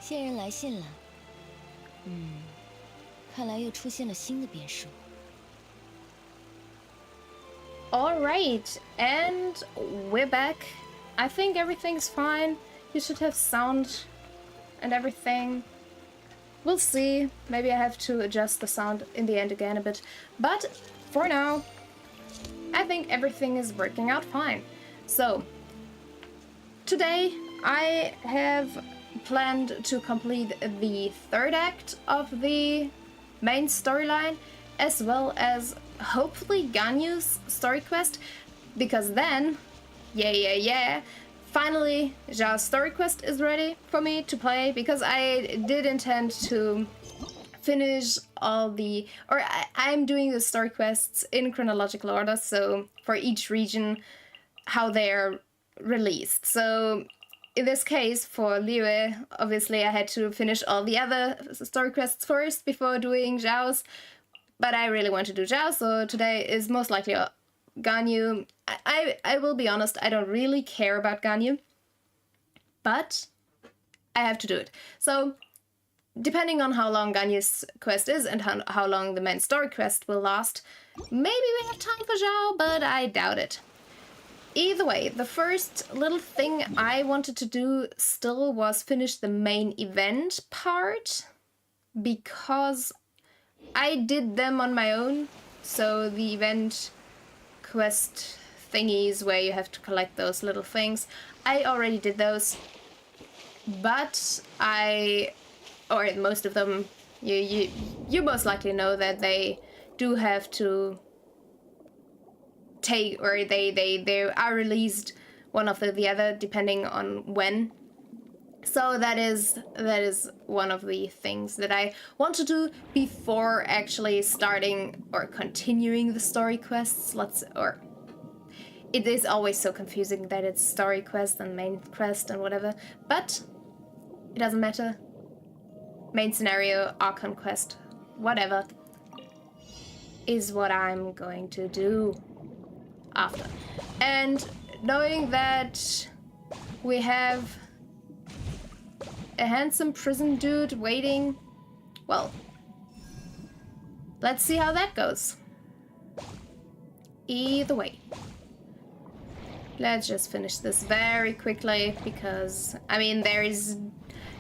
线人来信了。看来又出现了新的变数。All right, and we're back. I think everything's fine. You should have sound and everything. We'll see. Maybe I have to adjust the sound in the end again a bit. But for now, I think everything is working out fine. So, today I have planned to complete the third act of the main storyline, as well as hopefully Ganyu's story quest, because then, finally Zhao's story quest is ready for me to play, because I did intend to finish all the, or I'm doing the story quests in chronological order, so for each region, how they're released. So in this case, for Liyue, obviously I had to finish all the other story quests first before doing Zhao's, but I really want to do Zhao, so today is most likely Ganyu. I will be honest, I don't really care about Ganyu, but I have to do it. So, depending on how long Ganyu's quest is and how long the main story quest will last, maybe we have time for Zhao, but I doubt it. Either way, the first little thing I wanted to do still was finish the main event part, because I did them on my own. So the event quest thingies where you have to collect those little things, I already did those, but or most of them, you most likely know that they do have to take, or they are released one after the other depending on when. So that is one of the things that I want to do before actually starting or continuing the story quests. It is always so confusing that it's story quest and main quest and whatever, but it doesn't matter. Main scenario, Archon quest, whatever, is what I'm going to do after. And knowing that we have a handsome prison dude waiting, well, let's see how that goes. Either way, let's just finish this very quickly, because, I mean, there is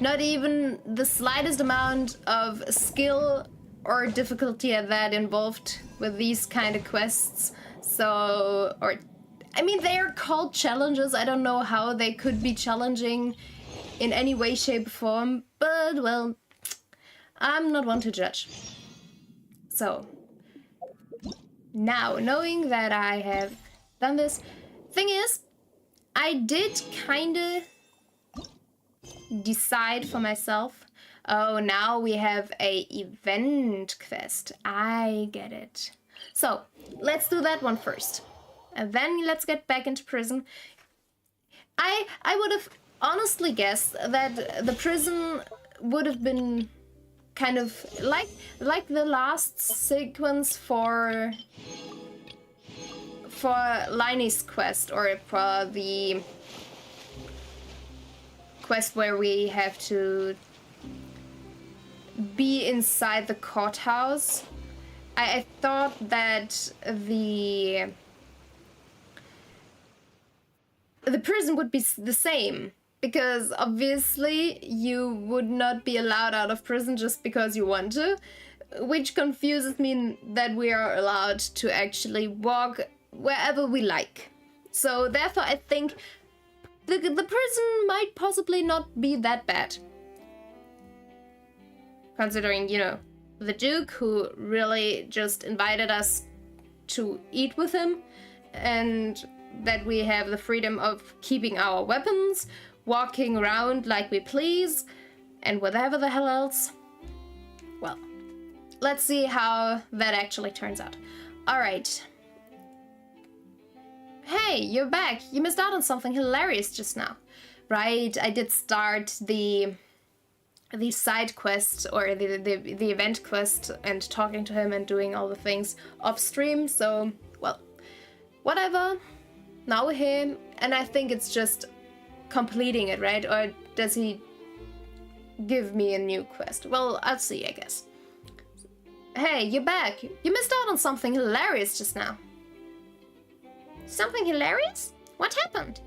not even the slightest amount of skill or difficulty at that involved with these kind of quests. So, I mean, they are called challenges. I don't know how they could be challenging in any way, shape, or form, but, well, I'm not one to judge. So, now, knowing that I have done this, thing is, I did kinda decide for myself, oh, now we have a event quest. I get it. So, let's do that one first. And then let's get back into prison. I would have honestly guessed that the prison would have been kind of like the last sequence for Lyney's quest, or for the quest where we have to be inside the courthouse. I thought that the prison would be the same, because obviously you would not be allowed out of prison just because you want to, which confuses me that we are allowed to actually walk wherever we like. So therefore I think the prison might possibly not be that bad, considering, you know, the Duke, who really just invited us to eat with him, and that we have the freedom of keeping our weapons, walking around like we please, and whatever the hell else. Well, let's see how that actually turns out. Alright. Hey, you're back. You missed out on something hilarious just now. Right, I did start the side quest, or the event quest, and talking to him and doing all the things off stream, so, well, whatever. Now we're here, and I think it's just completing it, right? Or does he give me a new quest. Well, I'll see, I guess. Hey, you're back. You missed out on something hilarious just now. Something hilarious? What happened?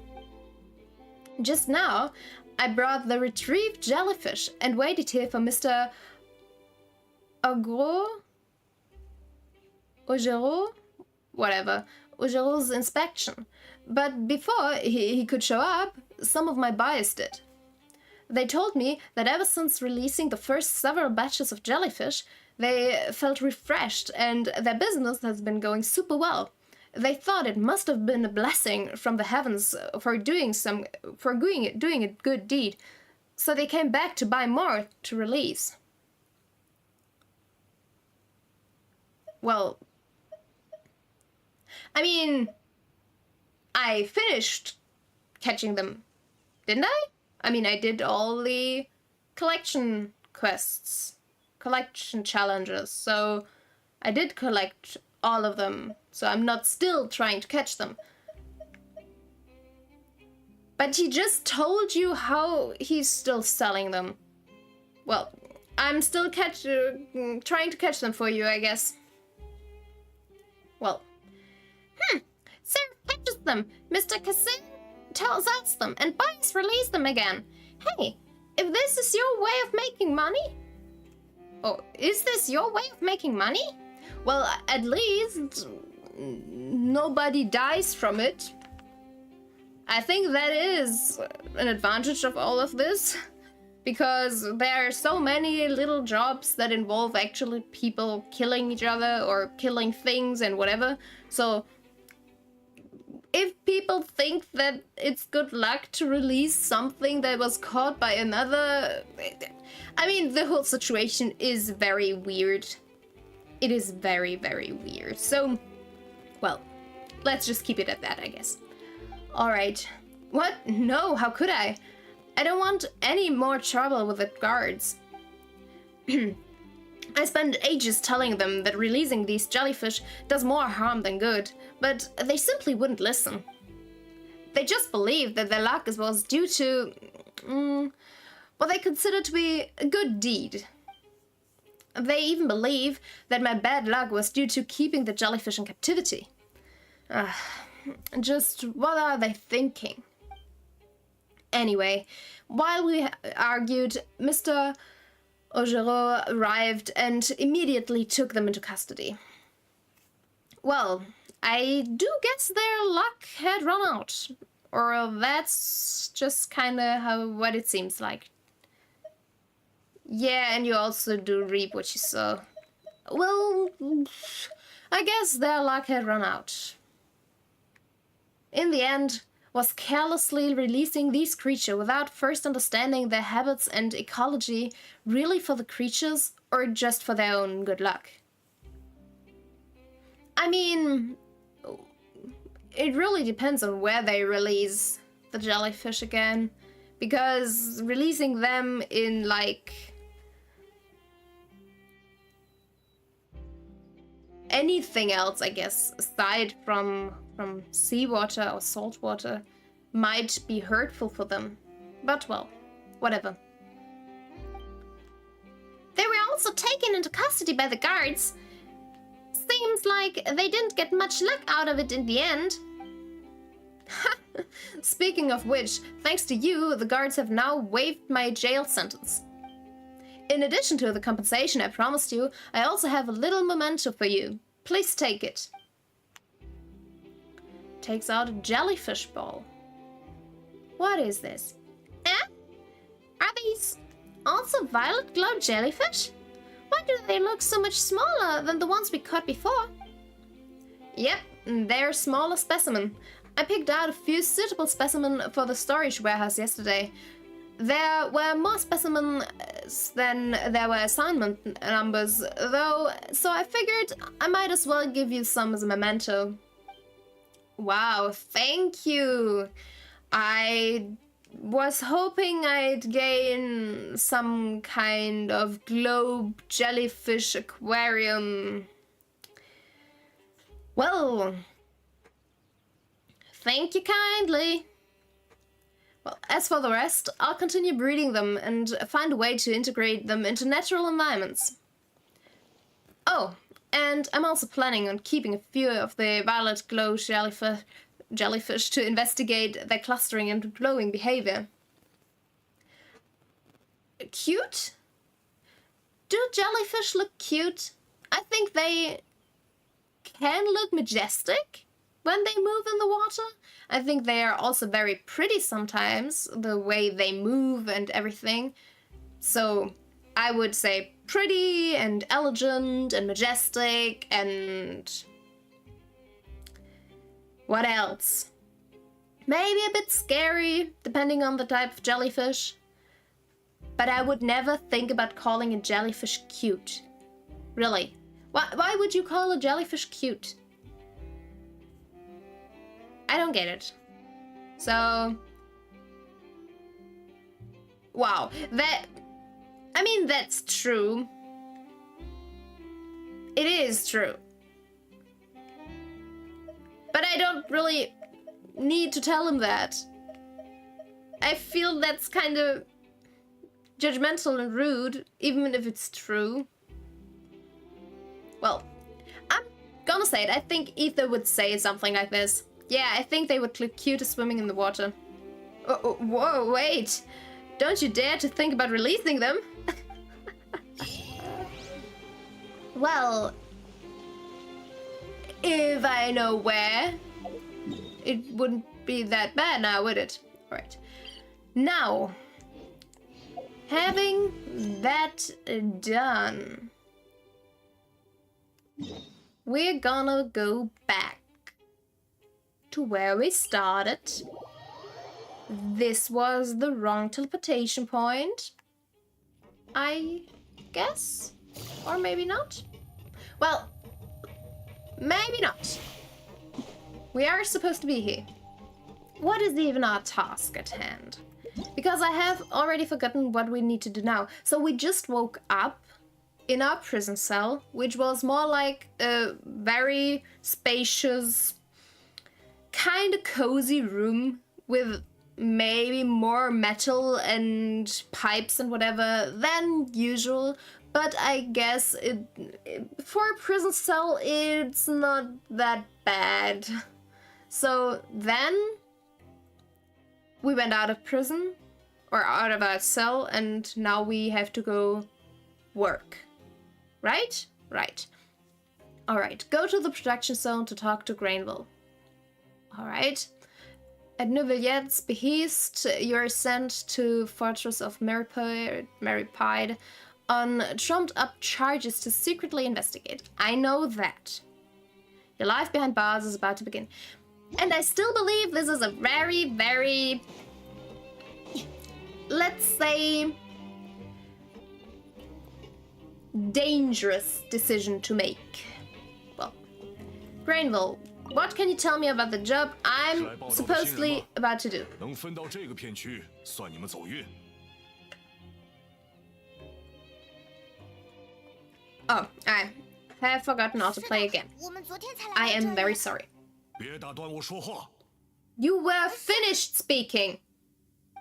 Just now, I brought the retrieved jellyfish and waited here for Mr. Augereau? Whatever. Augereau's inspection. But before he could show up, some of my buyers did. They told me that ever since releasing the first several batches of jellyfish, they felt refreshed and their business has been going super well. They thought it must have been a blessing from the heavens for doing a good deed, so they came back to buy more to release. Well, I mean, I finished catching them, didn't I? I mean, I did all the collection quests, collection challenges, so I did collect all of them, so I'm not still trying to catch them. But he just told you how he's still selling them. Well, I'm still trying to catch them for you, I guess. Well, Sir catches them, Mr. Cassin sells them, and buyers release them again. Hey, if this is your way of making money... Oh, is this your way of making money? Well, at least nobody dies from it. I think that is an advantage of all of this, because there are so many little jobs that involve actually people killing each other or killing things and whatever. So if people think that it's good luck to release something that was caught by another... I mean, the whole situation is very weird. It is very, very weird. So, well, let's just keep it at that, I guess. Alright. What? No, how could I? I don't want any more trouble with the guards. I spent ages telling them that releasing these jellyfish does more harm than good, but they simply wouldn't listen. They just believed that their luck was due to what they consider to be a good deed. They even believe that my bad luck was due to keeping the jellyfish in captivity. Just what are they thinking? Anyway, while we argued, Mr. Augereau arrived and immediately took them into custody. Well, I do guess their luck had run out. Or that's just kinda what it seems like. Yeah, and you also do reap what you sow. Well, I guess their luck had run out. In the end, was carelessly releasing these creatures without first understanding their habits and ecology really for the creatures or just for their own good luck? I mean, it really depends on where they release the jellyfish again, because releasing them in, like, anything else, I guess, aside from seawater or salt water, might be hurtful for them. But, well, whatever. They were also taken into custody by the guards. Seems like they didn't get much luck out of it in the end. Speaking of which, thanks to you, the guards have now waived my jail sentence. In addition to the compensation I promised you, I also have a little memento for you. Please take it. Takes out a jellyfish ball. What is this? Eh? Are these also violet glow jellyfish? Why do they look so much smaller than the ones we caught before? Yep, they're a smaller specimen. I picked out a few suitable specimens for the storage warehouse yesterday. There were more specimens than there were assignment numbers, though, so I figured I might as well give you some as a memento. Wow, thank you! I was hoping I'd gain some kind of globe jellyfish aquarium. Well, thank you kindly. Well, as for the rest, I'll continue breeding them and find a way to integrate them into natural environments. Oh, and I'm also planning on keeping a few of the violet glow jellyfish to investigate their clustering and glowing behavior. Cute? Do jellyfish look cute? I think they can look majestic when they move in the water. I think they are also very pretty sometimes, the way they move and everything. So I would say pretty and elegant and majestic and... what else? Maybe a bit scary, depending on the type of jellyfish. But I would never think about calling a jellyfish cute. Really. Why would you call a jellyfish cute? I don't get it. So... wow. I mean, that's true. It is true. But I don't really need to tell him that. I feel that's kind of judgmental and rude, even if it's true. Well, I'm gonna say it. I think Ether would say something like this. Yeah, I think they would look cute swimming in the water. Oh, whoa, wait. Don't you dare to think about releasing them. Well, if I know where, it wouldn't be that bad now, would it? Right. Now, having that done, we're gonna go back to where we started. This was the wrong teleportation point, I guess? Or maybe not? Well, maybe not. We are supposed to be here. What is even our task at hand? Because I have already forgotten what we need to do now. So we just woke up in our prison cell, which was more like a very spacious, kind of cozy room with maybe more metal and pipes and whatever than usual. But I guess for a prison cell, it's not that bad. So then we went out of prison, or out of our cell, and now we have to go work. Right? Right. Alright, go to the production zone to talk to Grainville. Alright. At Neuvillier's behest, you're sent to Fortress of Meripide on trumped-up charges to secretly investigate. I know that. Your life behind bars is about to begin. And I still believe this is a very, very... let's say... dangerous decision to make. Well, Grainville, what can you tell me about the job I'm supposedly about to do? Oh, I have forgotten how to play again. I am very sorry. You were finished speaking.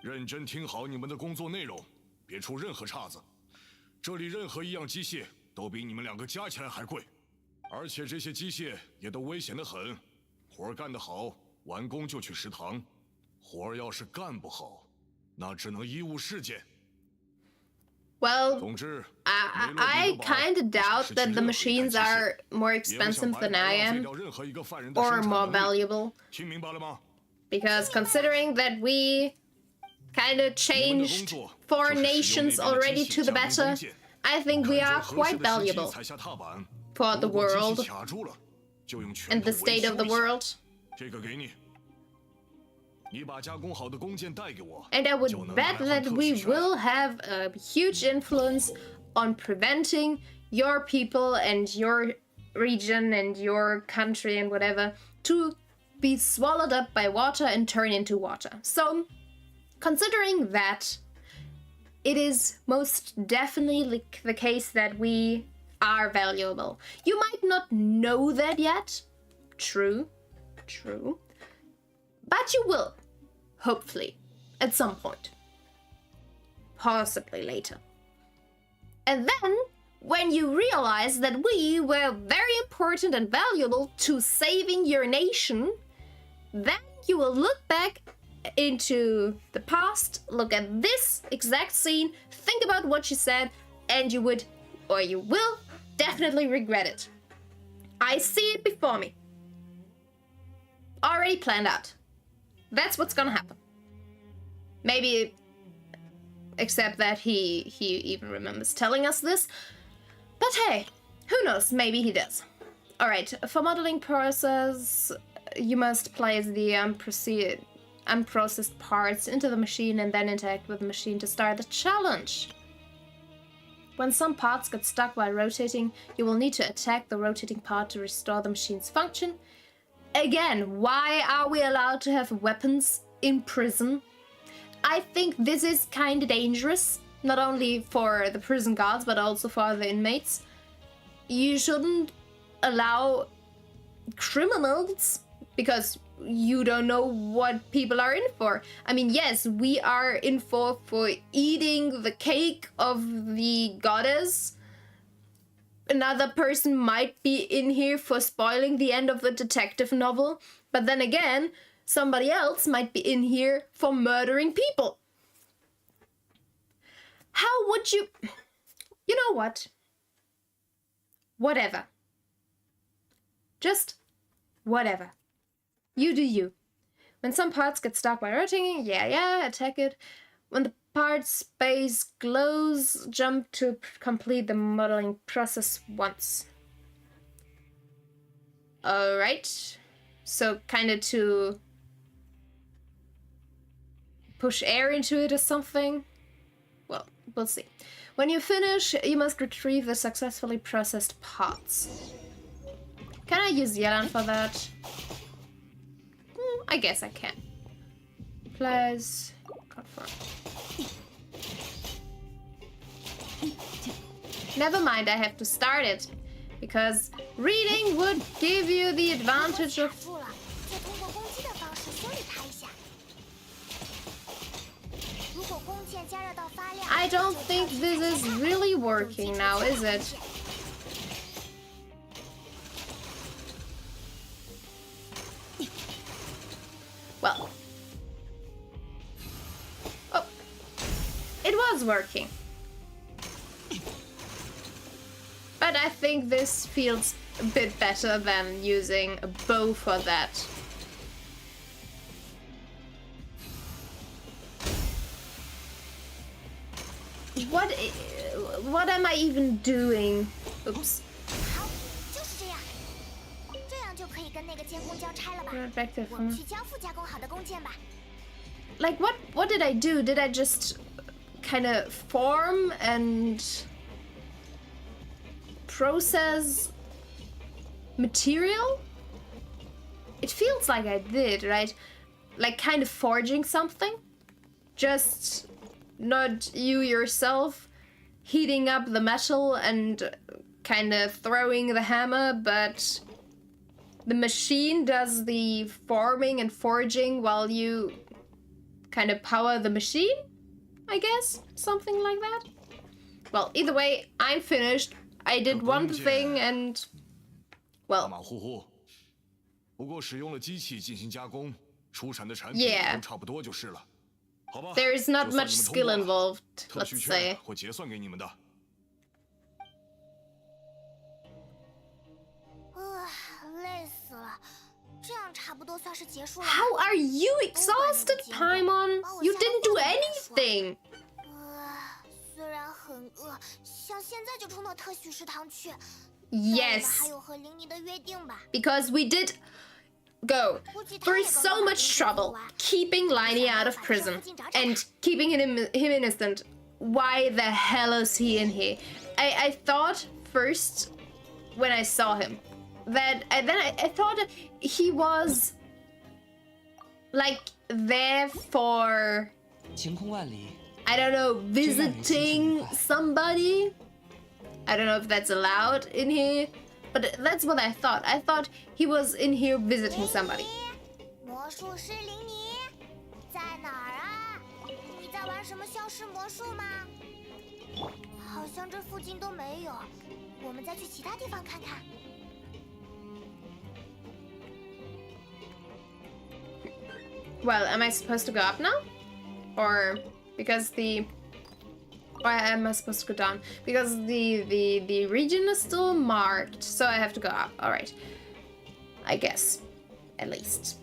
认真听好你们的工作内容，别出任何岔子。这里任何一样机械都比你们两个加起来还贵，而且这些机械也都危险得很。活儿干得好，完工就去食堂；活儿要是干不好，那只能医务室见。 Well, I kind of doubt that the machines are more expensive than I am, or more valuable. Because considering that we kind of changed 4 nations already to the better, I think we are quite valuable for the world and the state of the world. And I would bet that we will have a huge influence on preventing your people and your region and your country and whatever to be swallowed up by water and turn into water. So, considering that, it is most definitely the case that we are valuable. You might not know that yet. True. True. But you will, hopefully. at some point. Possibly later. And then, when you realize that we were very important and valuable to saving your nation, then you will look back into the past, look at this exact scene, think about what you said, and you would, or you will, definitely regret it. I see it before me. Already planned out. That's what's gonna happen. Maybe, except that he even remembers telling us this. But hey, who knows, maybe he does. Alright, for modeling process, you must place the unprocessed parts into the machine and then interact with the machine to start the challenge. When some parts get stuck while rotating, you will need to attack the rotating part to restore the machine's function. Again, why are we allowed to have weapons in prison? I think this is kinda dangerous, not only for the prison guards, but also for the inmates. You shouldn't allow criminals, because you don't know what people are in for. I mean, yes, we are in for eating the cake of the goddess. Another person might be in here for spoiling the end of the detective novel, but then again, somebody else might be in here for murdering people. How would you... You know what? Whatever. Just whatever. You do you. When some parts get stuck by rotating, yeah, attack it. When the part's space glows, jump to complete the modeling process once. Alright. So kind of to push air into it or something. Well, we'll see. When you finish, you must retrieve the successfully processed parts. Can I use Yelan for that? I guess I can. Plus, confirm. Never mind, I have to start it. Because reading would give you the advantage of... I don't think this is really working now, is it? Well. Oh. It was working. But I think this feels a bit better than using a bow for that. What am I even doing? Oops. Like what did I do? Did I just kind of form and process material? It feels like I did, right? Like kind of forging something? Just not you yourself heating up the metal and kind of throwing the hammer, but the machine does the forming and forging while you kind of power the machine, I guess? Something like that? Well, either way, I'm finished. I did one thing and... well... yeah. There is not much skill involved, let's say. How are you exhausted, Paimon? You didn't do anything! Yes. Because we did go through so much trouble keeping Lyney out of prison and keeping him innocent. Why the hell is he in here? I thought first when I saw him that I thought he was like there for, I don't know, visiting somebody. I don't know if that's allowed in here, but that's what I thought. I thought he was in here visiting somebody. 玩什么消失魔术吗？好像这附近都没有，我们再去其他地方看看。Well, am I supposed to go up now? Or because the... Why am I supposed to go down? Because the region is still marked, so I have to go up. Alright. I guess. At least.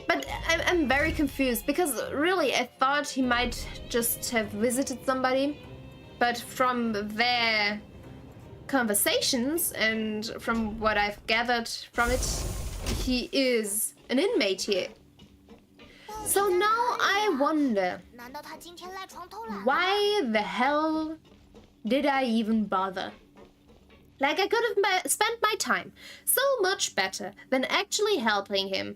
But I'm very confused, because really I thought he might just have visited somebody, but from their conversations and from what I've gathered from it, he is an inmate here. So now I wonder, why the hell did I even bother? Like, I could have spent my time so much better than actually helping him.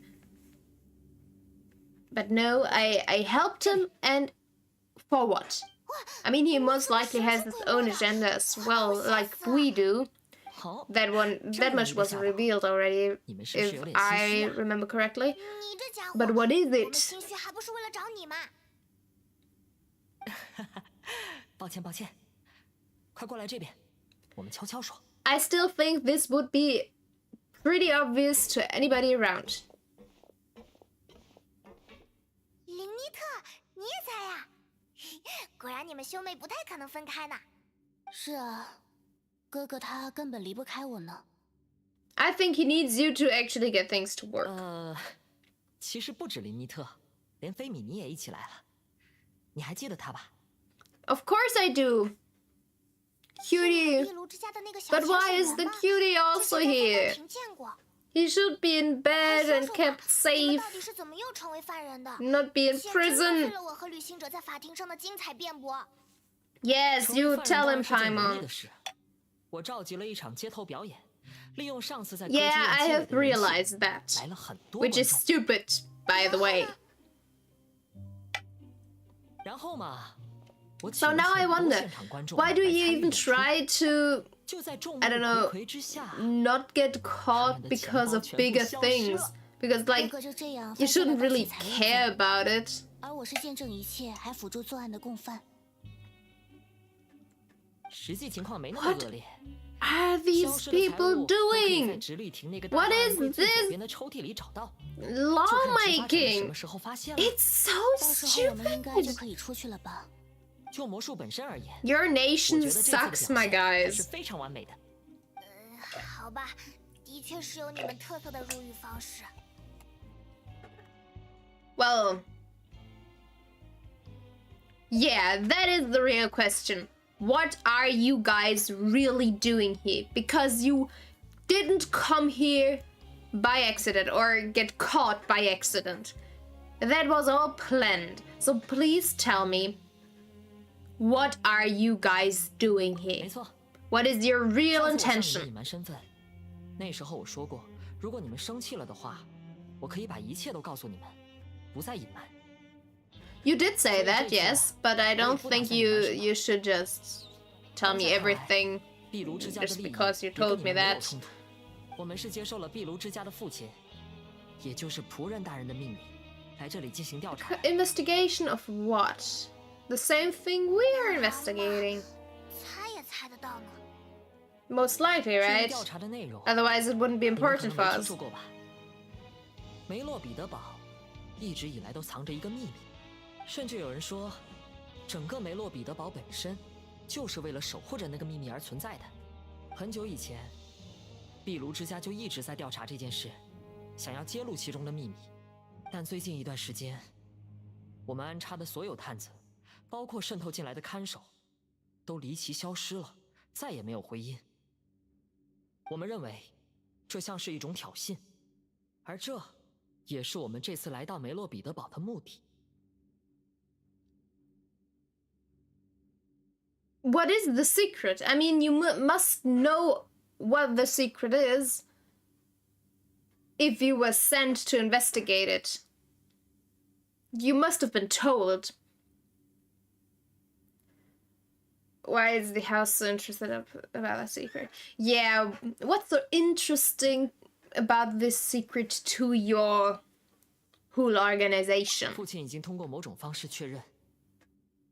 But no, I helped him, and for what? I mean, he most likely has his own agenda as well, like we do. That much was revealed already, if I remember correctly. But what is it? 抱歉，抱歉，快过来这边，我们悄悄说。 I still think this would be pretty obvious to anybody around. 林妮特，你也在呀？果然你们兄妹不太可能分开呢。是啊，哥哥他根本离不开我呢。I think he needs you to actually get things to work. 其实不止林妮特，连菲米妮也一起来了。你还记得他吧？ Of course I do. Cutie. But why is the cutie also here? He should be in bed and kept safe, not be in prison. Yes, you tell him, Paimon. Yeah, I have realized that. Which is stupid, by the way. So now I wonder, why do you even try to, I don't know, not get caught because of bigger things? Because, like, you shouldn't really care about it. What are these people doing? What is this lawmaking? It's so stupid. Your nation sucks, my guys. Well, yeah, that is the real question. What are you guys really doing here? Because you didn't come here by accident or get caught by accident. That was all planned. So please tell me, what are you guys doing here? What is your real intention? You did say that, yes, but I don't think you should just tell me everything just because you told me that. Investigation of what? The same thing we're investigating. Most likely, right? Otherwise it wouldn't be important for us. 梅洛彼得堡一直以来都藏着一个秘密，甚至有人说，整个梅洛彼得堡本身就是为了守护着那个秘密而存在的。很久以前，壁炉之家就一直在调查这件事，想要揭露其中的秘密。但最近一段时间，我们安插的所有探子，包括渗透进来的看守，都离奇消失了，再也没有回音。我们认为，这像是一种挑衅，而这也是我们这次来到梅洛彼得堡的目的。What is the secret? I mean, you must know what the secret is if you were sent to investigate it. You must have been told. Why is the house so interested about that secret? Yeah, what's so interesting about this secret to your whole organization? 父亲已经通过某种方式确认，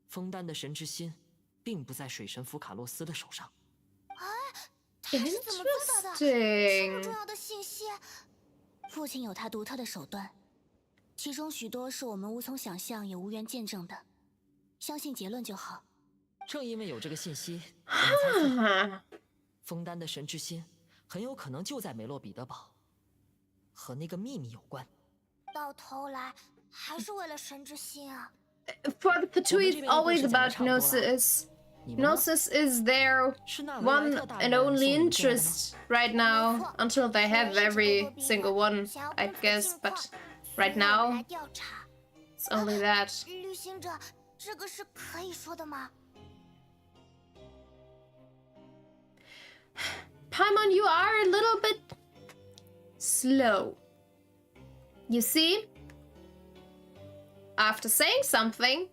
枫丹的神之心，并不在水神符卡洛斯的手上。他是怎么做到的？这么重 Interesting. 要的信息，父亲有他独特的手段，其中许多是我们无从想象也无缘见证的。相信结论就好。正因为有这个信息，我们才猜枫丹的神之心很有可能就在梅洛彼得堡，和那个秘密有关。到头来还是为了神之心啊！ For the Fatui, it's always about Gnosis. Gnosis is their one and only interest right now, until they have every single one, I guess. But right now, it's only that. 旅行者，这个是可以说的吗？ Paimon, you are a little bit slow. You see? After saying something,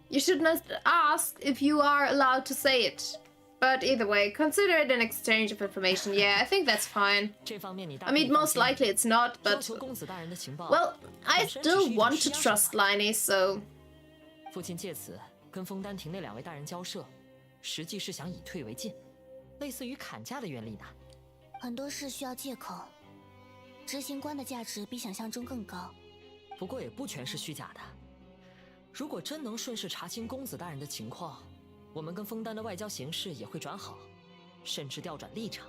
you should not ask if you are allowed to say it. But either way, consider it an exchange of information. Yeah, I think that's fine. I mean, most likely it's not, but... Well, I still want to trust Lyney, so... 父亲借此跟枫丹亭那2位大人交涉，实际是想以退为进，类似于砍价的原理呢。很多事需要借口，执行官的价值比想象中更高。不过也不全是虚假的。如果真能顺势查清公子大人的情况，我们跟枫丹的外交形势也会转好，甚至调转立场。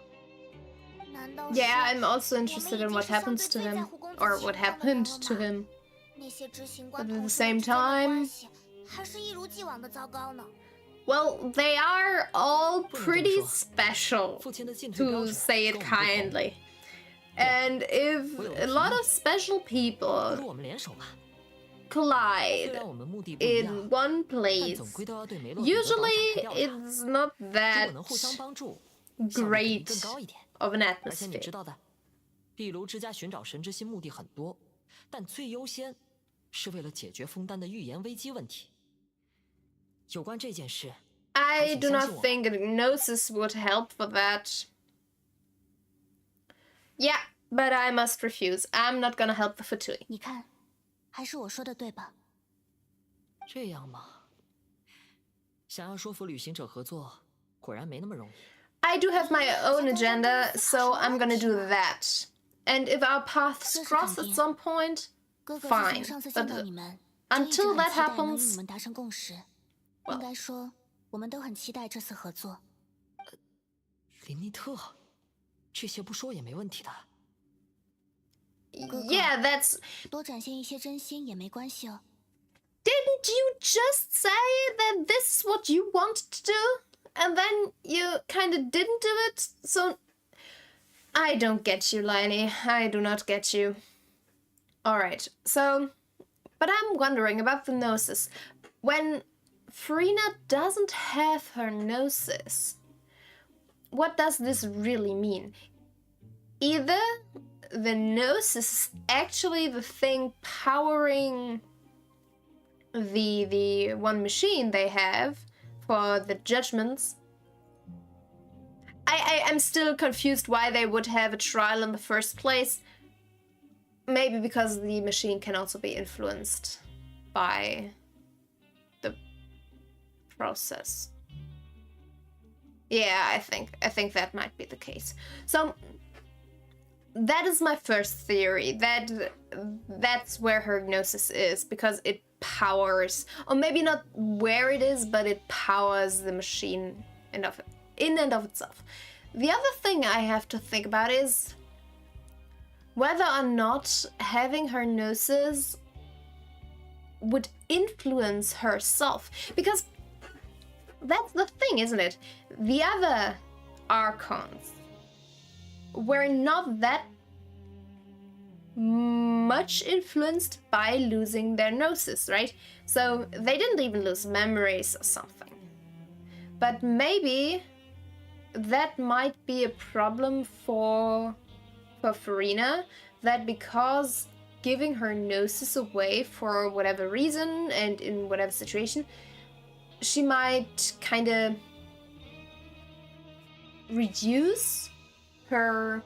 Yeah, I'm also interested in what happens to him, or what happened to him. But at the same time, well, they are all pretty special, to say it kindly. And if a lot of special people collide in one place, usually it's not that great of an atmosphere. 壁炉之家寻找神之心目的很多，但最优先是为了解决枫丹的预言危机问题。有关这件事， I do not think Gnosis would help for that. Yeah, but I must refuse. I'm not gonna help the Fatui. 你看，还是我说的对吧？这样吗？想要说服旅行者合作，果然没那么容易。 I do have my own agenda, so I'm gonna do that. And if our paths cross at some point, fine. But until that happens, 应该说，我们都很期待这次合作。林尼特，这些不说也没问题的。 yeah, that's... 多展现一些真心也没关系哦。 Didn't you just say that this is what you wanted to do? And then you kind of didn't do it? So... I don't get you, Lyney. I do not get you. Alright, so... But I'm wondering about the Gnosis. When Furina doesn't have her Gnosis, what does this really mean? Either the Gnosis is actually the thing powering the one machine they have for the judgments. I'm still confused why they would have a trial in the first place. Maybe because the machine can also be influenced by the process. Yeah, I think that might be the case. So that is my first theory, that's where her Gnosis is, because it powers, or maybe not where it is, but it powers the machine in and of itself. The other thing I have to think about is whether or not having her Gnosis would influence herself, because that's the thing, isn't it? The other Archons were not that much influenced by losing their Gnosis, right? So they didn't even lose memories or something. But maybe that might be a problem for Furina, that because giving her Gnosis away for whatever reason and in whatever situation, she might kind of reduce her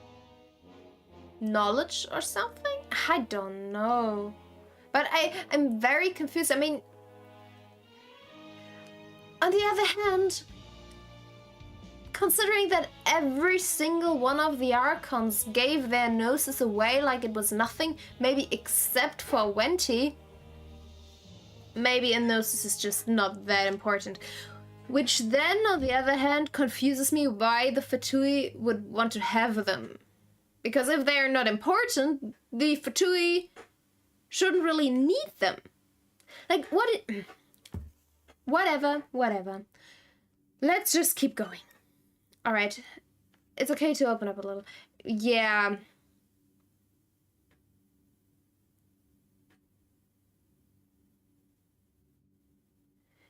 knowledge or something? I don't know. But I'm very confused. I mean, On the other hand, considering that every single one of the Archons gave their noses away like it was nothing, maybe except for Wenti, maybe a gnosis is just not that important. Which then, on the other hand, confuses me why the Fatui would want to have them. Because if they are not important, the Fatui shouldn't really need them. Like, whatever. Let's just keep going. Alright. It's okay to open up a little. Yeah.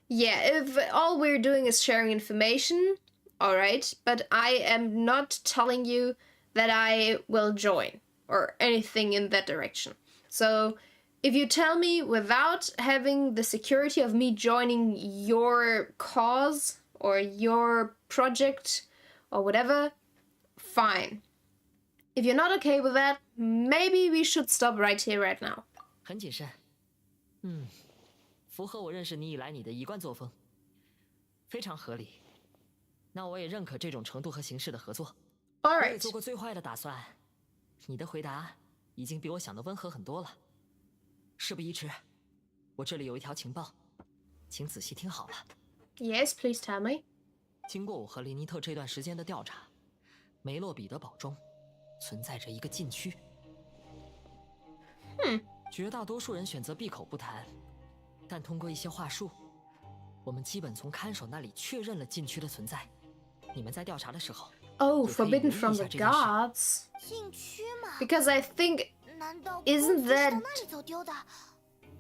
Yeah, if all we're doing is sharing information, alright, but I am not telling you that I will join or anything in that direction. So if you tell me without having the security of me joining your cause or your project or whatever, fine. If you're not okay with that, maybe we should stop right here, right now. 很谨慎，符合我认识你以来你的一贯作风，非常合理。那我也认可这种程度和形式的合作。我也 Alright. 做过最坏的打算，你的回答已经比我想的温和很多了。事不宜迟，我这里有一条情报，请仔细听好了。Yes, please tell me. 经过我和林尼特这段时间的调查，梅洛彼得堡中存在着一个禁区。绝大多数人选择闭口不谈，但通过一些话术，我们基本从看守那里确认了禁区的存在。你们在调查的时候， Oh, 也可以 forbidden 留意 from 一下 the 这件事。 gods. 禁区嘛， Because I think 难道 Isn't 公主是 that- 从那里走丢的？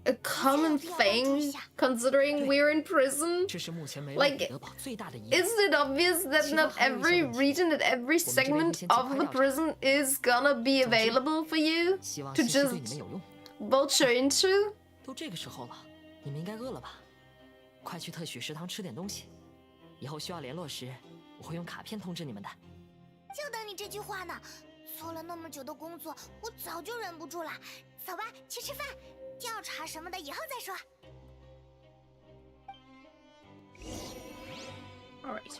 a common thing, considering we're in prison. 这是目前梅洛 Like, 彼得堡最大的疑点。 Isn't it obvious that not every region and every segment of the prison is gonna be available for you 希望 to 信息对 just 你们有用。 vulture into? 都这个时候了，你们应该饿了吧？快去特许食堂吃点东西。以后需要联络时，我会用卡片通知你们的。就等你这句话呢。做了那么久的工作，我早就忍不住了。走吧，去吃饭。调查什么的以后再说。 Alright.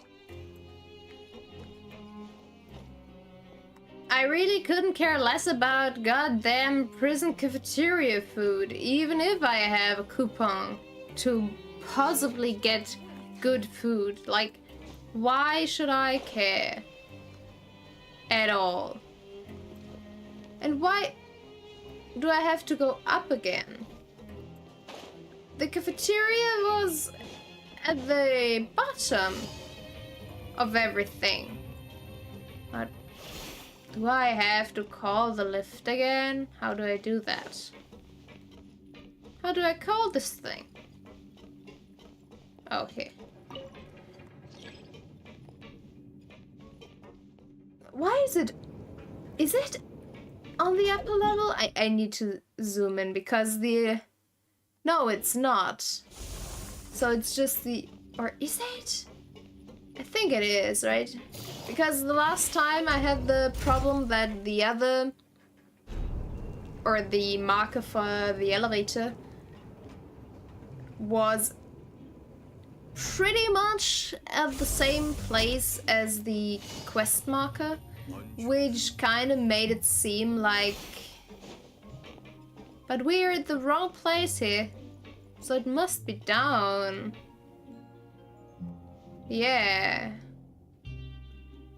I really couldn't care less about goddamn prison cafeteria food, even if I have a coupon to possibly get good food. Like, why should I care? At all. And why do I have to go up again? The cafeteria was at the bottom of everything. But do I have to call the lift again? How do I do that? How do I call this thing? Okay. Why is it on the upper level? I need to zoom in because no, it's not. So it's just or is it? I think it is, right? Because the last time I had the problem that the other, or the marker for the elevator, was pretty much at the same place as the quest marker, which kind of made it seem like... But we're at the wrong place here, so it must be down. Yeah.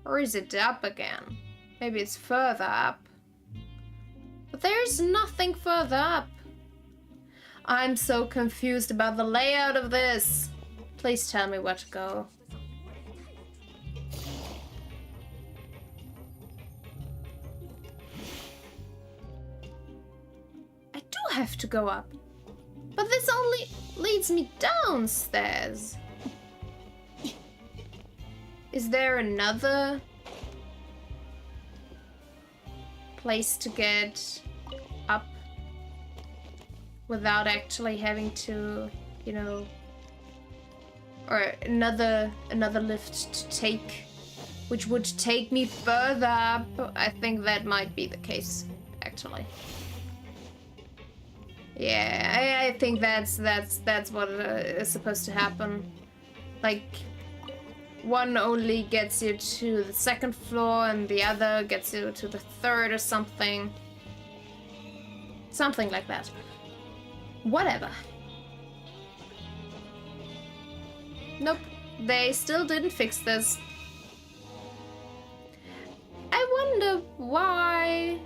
Or is it up again? Maybe it's further up. But there's nothing further up. I'm so confused about the layout of this. Please tell me where to go. I do have to go up. But this only leads me downstairs. Is there another place to get up without actually having to, you know, or another lift to take, which would take me further up? I think that might be the case, actually. Yeah, I think that's what is supposed to happen. Like, one only gets you to the 2nd floor and the other gets you to the 3rd or something. Something like that. Whatever. Nope, they still didn't fix this. I wonder why.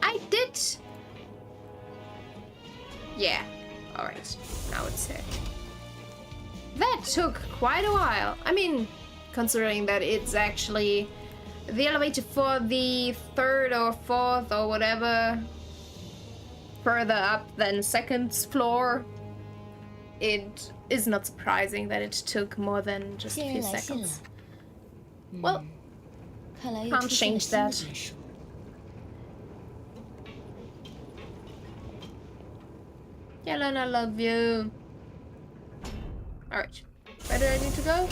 I did. Yeah, alright, now it's here. That took quite a while. I mean, considering that it's actually the elevator for the 3rd or 4th or whatever further up than 2nd floor, it is not surprising that it took more than just a 接 few 人来信了。 seconds. Well, 看来又 can't 出现了 change 新的 that. 变数。 Yellen, I love you. Alright, ready to go?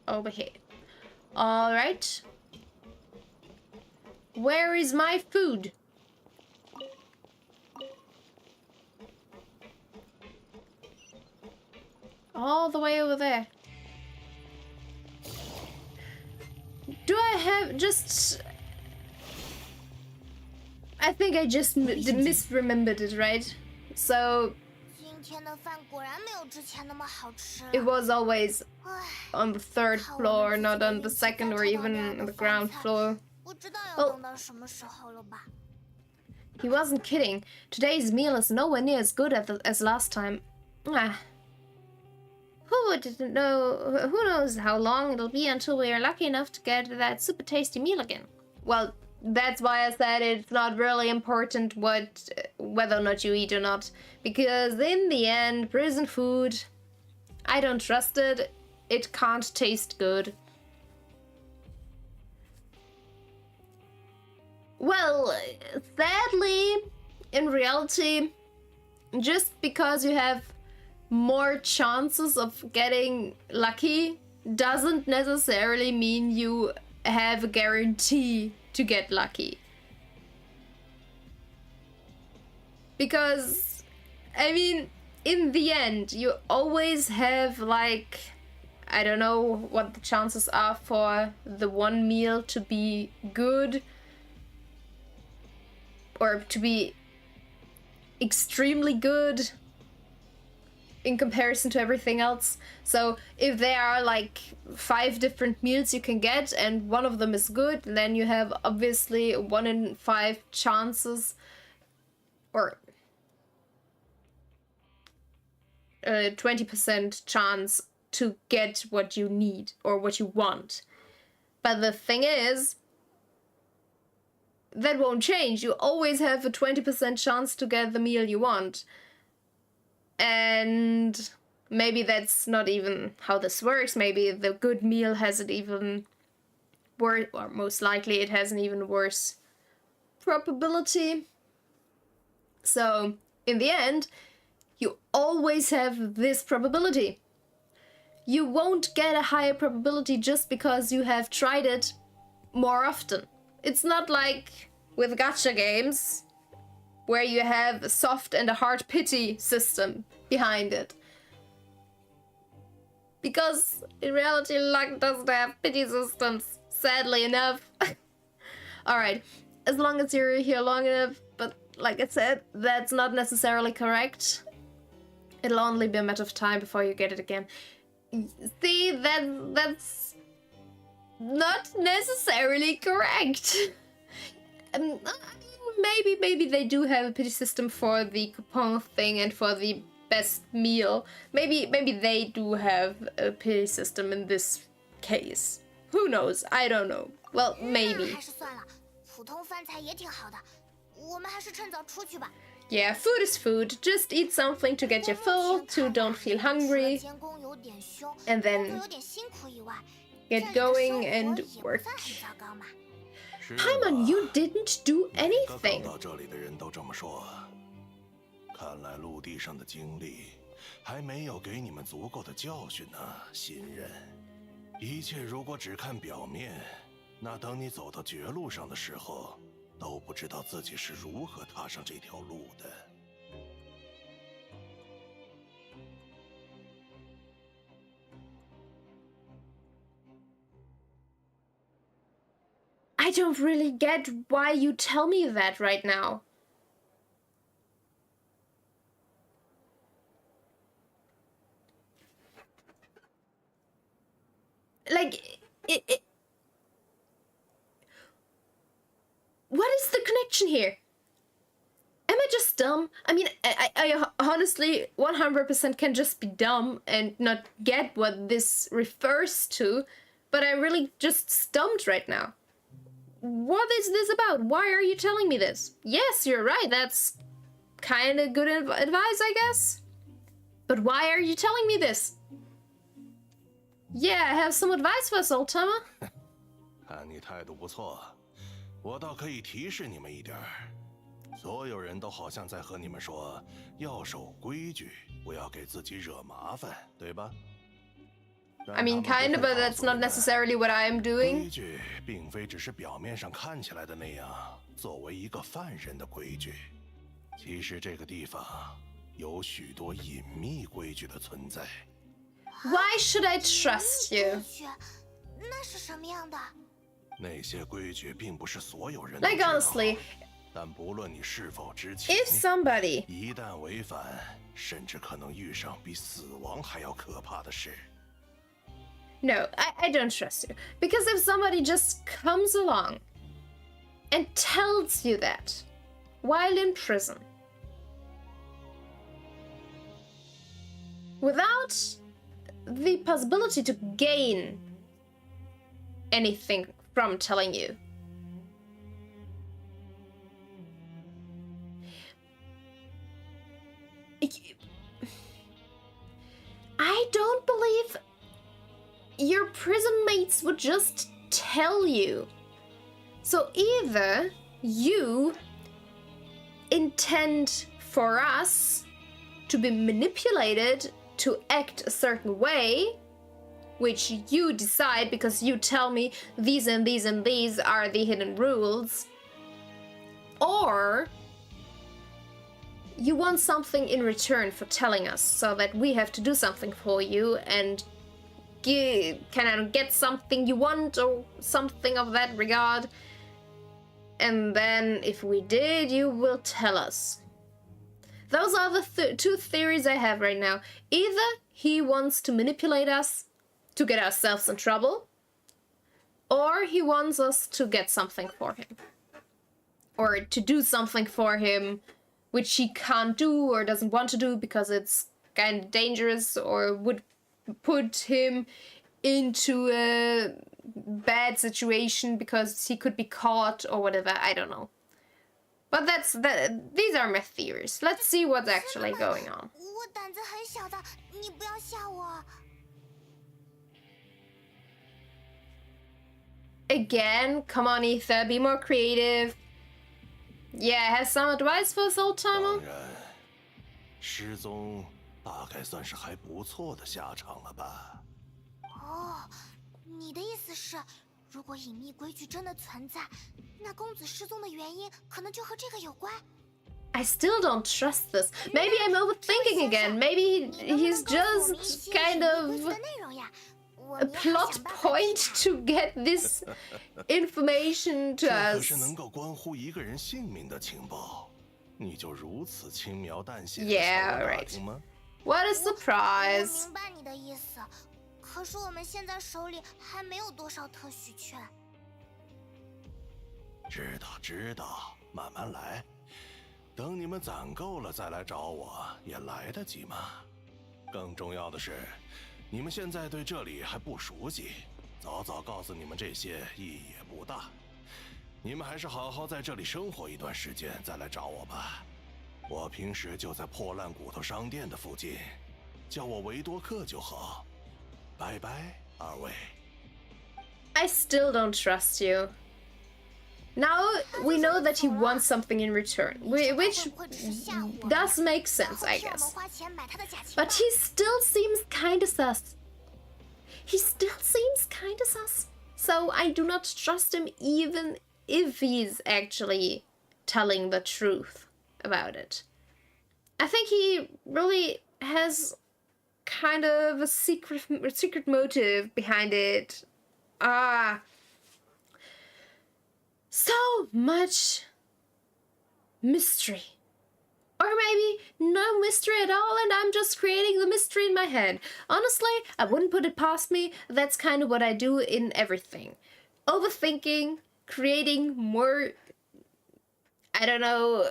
Over here. Alright. Where is my food? All the way over there. Do I have just... I think I just misremembered it, right? So 今天的饭果然没有之前那么好吃。 it was always 唉， on the 3rd floor, not on the 2nd or even on the ground floor. 不知道要等到什么时候了吧？ He wasn't kidding. Today's meal is nowhere near as good as last time. Ah. Who would know? Who knows how long it'll be until we are lucky enough to get that super tasty meal again? Well, that's why I said it's not really important whether or not you eat or not, because in the end, prison food, I don't trust it. It can't taste good. Well, sadly, in reality, just because you have more chances of getting lucky doesn't necessarily mean you have a guarantee to get lucky. Because, I mean, in the end, you always have, like, I don't know what the chances are for the one meal to be good or to be extremely good in comparison to everything else. So if there are like 5 different meals you can get and one of them is good, then you have obviously 1 in 5 chances, or 20% chance to get what you need or what you want. But the thing is, that won't change. You always have a 20% chance to get the meal you want. And maybe that's not even how this works. Maybe the good meal has an even worse, or most likely it has an even worse probability. So in the end, you always have this probability. You won't get a higher probability just because you have tried it more often. It's not like with gacha games, where you have a soft and a hard pity system behind it. Because in reality, luck doesn't have pity systems, sadly enough. Alright, as long as you're here long enough, but like I said, that's not necessarily correct. It'll only be a matter of time before you get it again. See, that's not necessarily correct. Maybe they do have a pity system for the coupon thing and for the best meal. Maybe they do have a pity system in this case. Who knows? I don't know. Well, maybe. 还是算了，普通饭菜也挺好的，我们还是趁早出去吧。 Yeah, food is food. Just eat something to get you full, to don't feel hungry, 监工有点凶， and 工作 then 有点辛苦以外， get 这里的 going 生活 and 也不 work. 算很糟糕嘛。 Paimon, you didn't do 刚 anything. 到这里的人都这么说，看来陆地上的经历还没有给你们足够的教训呢，新人。一切如果只看表面，那等你走到绝路上的时候，都不知道自己是如何踏上这条路的。I don't really get why you tell me that right now. Like, what is the connection here? Am I just dumb? I mean, I honestly 100% can just be dumb and not get what this refers to, but I'm really just stumped right now. What is this about? Why are you telling me this? Yes, you're right, that's kind of good advice, I guess. But why are you telling me this? Yeah, I have some advice for us, old-timer. 看你态度不错，我倒可以提示你们一点儿。所有人都好像在和你们说要守规矩，不要给自己惹麻烦，对吧？ I mean, kind of, but that's not necessarily what I am doing. 规矩并非只是表面上看起来的那样，作为一个犯人的规矩。其实这个地方有许多隐秘规矩的存在。 Why should I trust you? 那是什么样的？那些规矩并不是所有人都 Like 知道 honestly, 但不论你是否知情， if somebody 一旦违反，甚至可能遇上比死亡还要可怕的事。 No, I don't trust you. Because if somebody just comes along and tells you that while in prison, without the possibility to gain anything from telling you, I don't believe your prison mates would just tell you. So either you intend for us to be manipulated to act a certain way, which you decide because you tell me these and these and these are the hidden rules, or you want something in return for telling us so that we have to do something for you and get something you want or something of that regard, and then if we did, you will tell us. Those are the two theories I have right now. Either he wants to manipulate us to get ourselves in trouble, or he wants us to get something for him, or to do something for him which he can't do or doesn't want to do because it's kind of dangerous or would put him into a bad situation because he could be caught or whatever. I don't know. But these are my theories. Let's see what's actually going on. 我胆子很小的，你不要吓我。 Again, come on, Ether, be more creative. Yeah, have some advice for us, old 当 timer? 然，失踪大概算是还不错的下场了吧？哦，你的意思是，如果隐秘规矩真的存在，那公子失踪的原因可能就和这个有关。 I still don't trust this. Maybe I'm overthinking again. Maybe he's just kind of a plot point to get this information to 这可 us. 是能够关乎一个人性命的情报，你就如此轻描淡写地 Yeah, 向我打 right. 听吗？ What a 我 surprise. 明白你的意思，可是我们现在手里还没有多少特许券。知道，慢慢来。等你们攒够了再来找我，也来得及嘛。更重要的是，你们现在对这里还不熟悉，早早告诉你们这些意义也不大。你们还是好好在这里生活一段时间再来找我吧。我平时就在破烂骨头商店的附近，叫我维多克就好。拜拜，二位。 I still don't trust you. Now we know that he wants something in return, which does make sense, I guess. But he still seems kinda sus. He still seems kinda sus. So I do not trust him even if he's actually telling the truth about it. I think he really has kind of a secret motive behind it. So much mystery. Or maybe no mystery at all, and I'm just creating the mystery in my head. Honestly, I wouldn't put it past me. That's kind of what I do in everything. Overthinking, creating more, I don't know,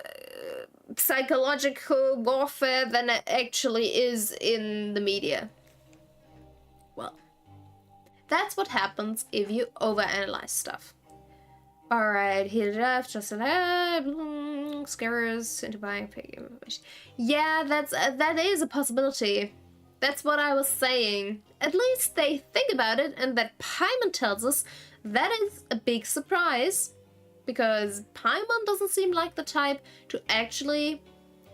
psychological warfare than it actually is in the media. Well, that's what happens if you overanalyze stuff. Alright, he left just scares into buying fake information. Yeah, that is a possibility. That's what I was saying. At least they think about it, and that Paimon tells us that is a big surprise. Because Paimon doesn't seem like the type to actually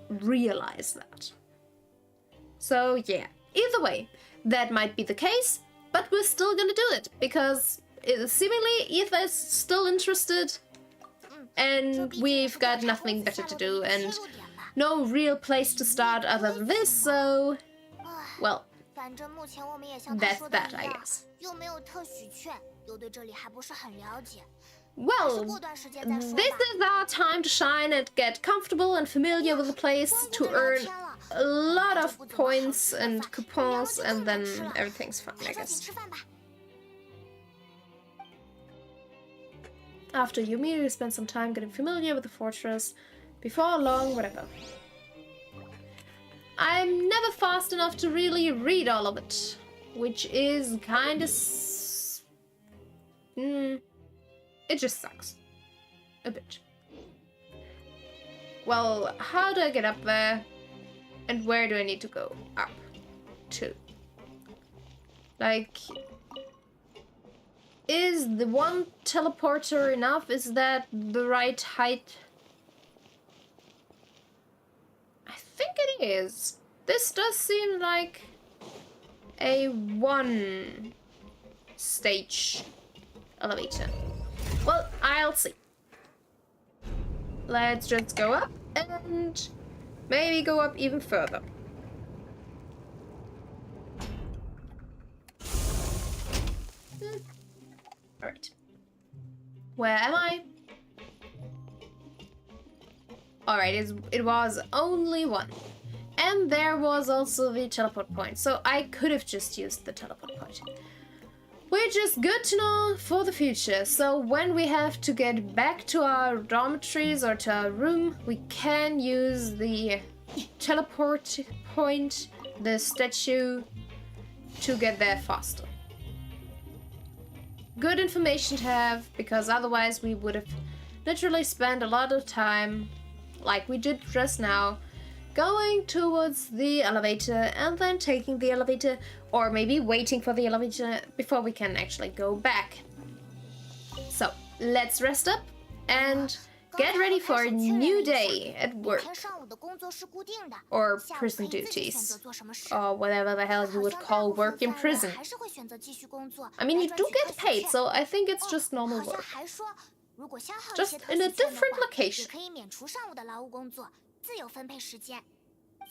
realize that. So yeah, either way, that might be the case, but we're still gonna do it, because seemingly Eva is still interested, and we've got nothing better to do, and no real place to start other than this, so, well, that's that, I guess. Well, this is our time to shine and get comfortable and familiar with the place to earn a lot of points and coupons, and then everything's fine, I guess. After you immediately spend some time getting familiar with the fortress, before long, whatever. I'm never fast enough to really read all of it, which is kinda it just sucks. A bit. Well, how do I get up there? And where do I need to go up to? Like, is the one teleporter enough? Is that the right height? I think it is. This does seem like a one stage elevator. Well, I'll see. Let's just go up and maybe go up even further. Alright. Where am I? Alright, it was only one. And there was also the teleport point, so I could have just used the teleport point. Which is good to know for the future, so when we have to get back to our dormitories or to our room, we can use the teleport point, the statue, to get there faster. Good information to have, because otherwise we would have literally spent a lot of time, like we did just now, going towards the elevator and then taking the elevator, or maybe waiting for the elevator before we can actually go back. So, let's rest up and get ready for a new day at work. Or prison duties. Or whatever the hell you would call work in prison. I mean, you do get paid, so I think it's just normal work. Just in a different location. 自由分配时间，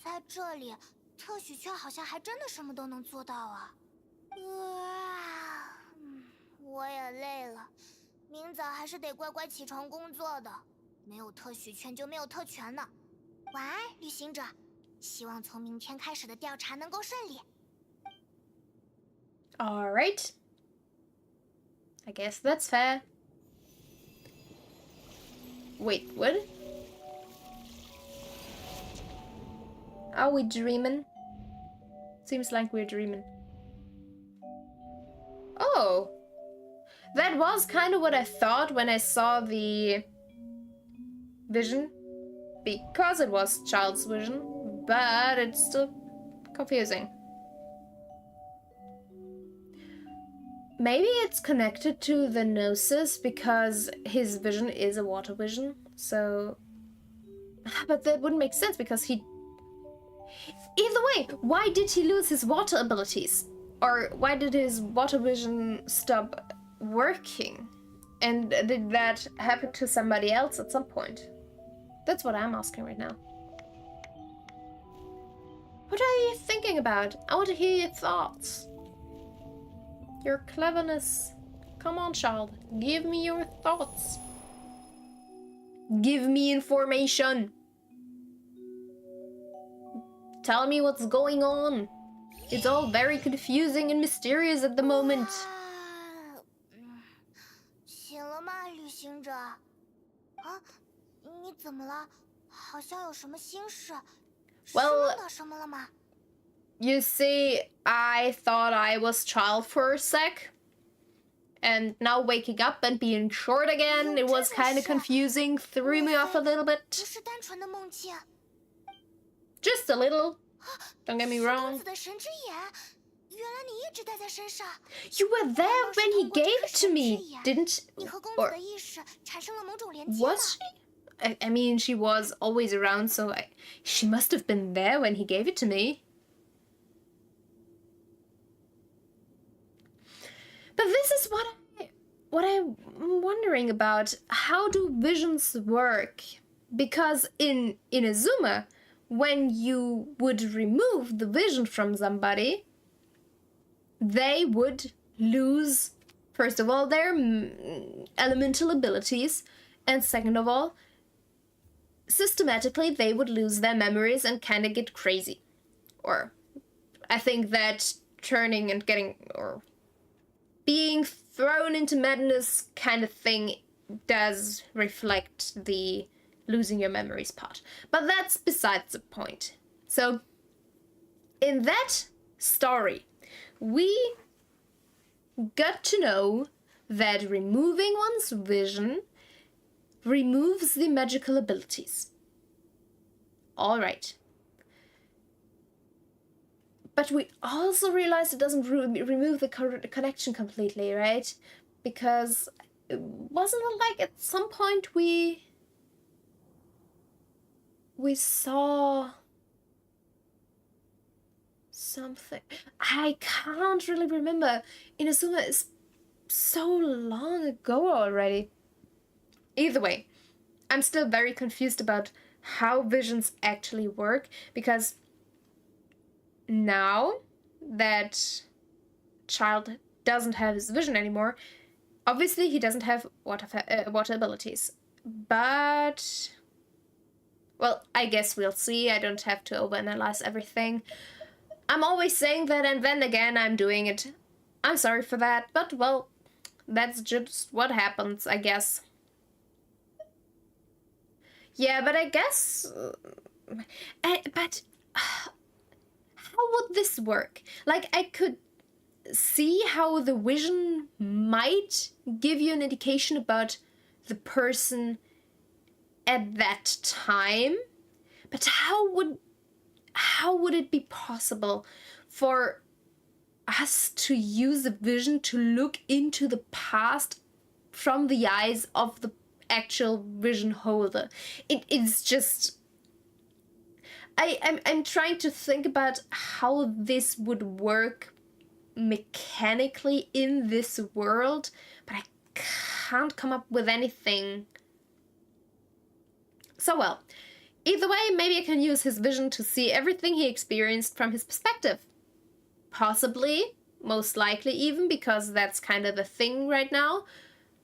在这里，特许券好像还真的什么都能做到啊！我也累了，明早还是得乖乖起床工作的。没有特许券就没有特权呢。晚安，旅行者。希望从明天开始的调查能够顺利。All right. I guess that's fair. Wait, what? Are we dreaming? Seems like we're dreaming. Oh! That was kind of what I thought when I saw the vision. Because it was Childe's vision, but it's still confusing. Maybe it's connected to the Gnosis because his vision is a water vision, so... But that wouldn't make sense because he... Either way, why did he lose his water abilities? Or why did his water vision stop working? And did that happen to somebody else at some point? That's what I'm asking right now. What are you thinking about? I want to hear your thoughts. Your cleverness. Come on, Childe. Give me your thoughts. Give me information. Tell me what's going on. It's all very confusing and mysterious at the moment. 醒了吗，旅行者？啊，你怎么了？好像有什么心事。是梦到什么了吗？ You see, I thought I was Childe for a sec. And now waking up and being short again, it was kind of confusing, threw me off a little bit. 不是单纯的梦境。 Just a little. Don't get me wrong. 子的神之眼，原来你一直带在身上。 You were there when he gave it to me, didn't? 你和公主的意识产生了某种连接。 Was she? I mean, she was always around, so she must have been there when he gave it to me. But this is what I'm wondering about. How do visions work? Because in Azuma, when you would remove the vision from somebody, they would lose, first of all, their elemental abilities, and second of all, systematically they would lose their memories and kind of get crazy. Or I think that turning and getting, or being thrown into madness kind of thing does reflect the losing your memories part. But that's besides the point. So, in that story, we got to know that removing one's vision removes the magical abilities. Alright. But we also realized it doesn't remove the connection completely, right? Because wasn't it like at some point we saw something? I can't really remember. Inazuma is so long ago already. Either way, I'm still very confused about how visions actually work, because now that Childe doesn't have his vision anymore, obviously he doesn't have water abilities. But, well, I guess we'll see. I don't have to overanalyze everything. I'm always saying that, and then again I'm doing it. I'm sorry for that, but, well, that's just what happens, I guess. Yeah, but I guess... but... how would this work? Like, I could see how the vision might give you an indication about the person at that time, but how would it be possible for us to use the vision to look into the past from the eyes of the actual vision holder? It's just... I'm trying to think about how this would work mechanically in this world, but I can't come up with anything. So, well, either way, maybe I can use his vision to see everything he experienced from his perspective. Possibly, most likely even, because that's kind of the thing right now.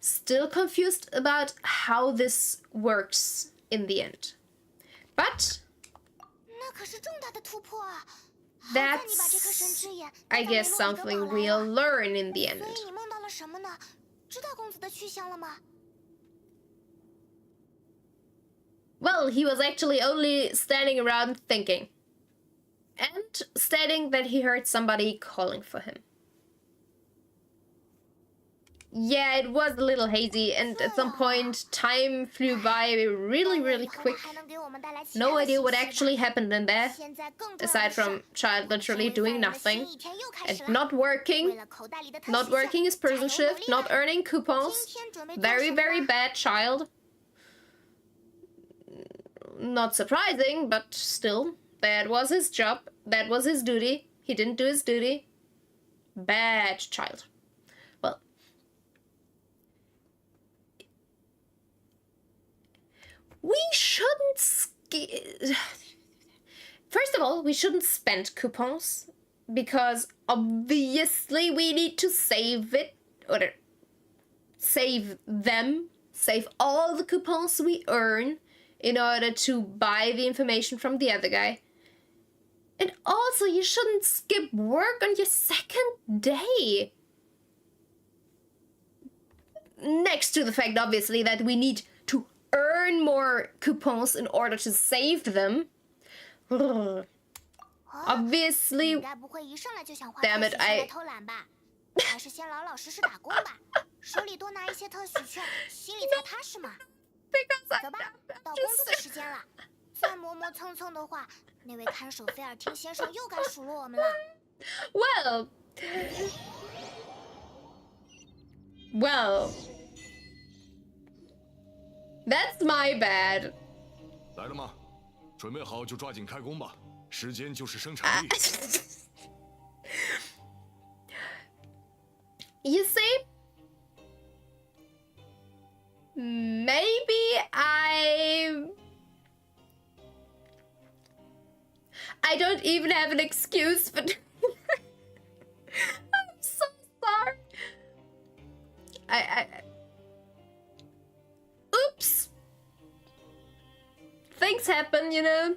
Still confused about how this works in the end. But... that's, I guess, something we'll learn in the end. Well, he was actually only standing around thinking. And stating that he heard somebody calling for him. Yeah, it was a little hazy, and at some point time flew by really, really quick. No idea what actually happened in there, aside from Childe literally doing nothing, and not working his prison shift, not earning coupons. Very, very bad Childe. Not surprising, but still, that was his job, that was his duty. He didn't do his duty. Bad Childe. We shouldn't... First of all, we shouldn't spend coupons, because obviously we need to save it, or save them save all the coupons we earn in order to buy the information from the other guy. And also, you shouldn't skip work on your second day. Next to the fact, obviously, that we need to earn more coupons in order to save them. Obviously, 应该不会一上来就想花 damn 特 it, 许券来偷懒吧？还是先老老实实打工吧，手里多拿一些特许券，心里才踏实嘛。走吧，到工作的时间了。再磨磨蹭蹭的话，那位看守菲尔汀先生又该数落我们了。Well, that's my bad. 来了吗？准备好就抓紧开工吧，时间就是生产力。You see, maybe I don't even have an excuse for I'm so sorry. Oops. Things happen, you know.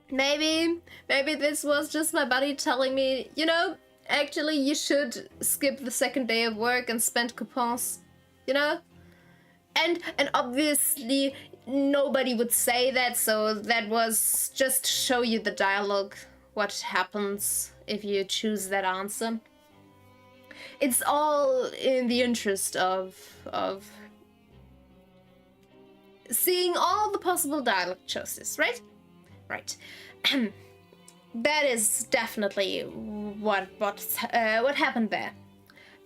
Maybe this was just my body telling me, you know, actually you should skip the second day of work and spend coupons, you know? And obviously nobody would say that, so that was just to show you the dialogue, what happens if you choose that answer. It's all in the interest of seeing all the possible dialogue choices, right? Right. That is definitely what happened there,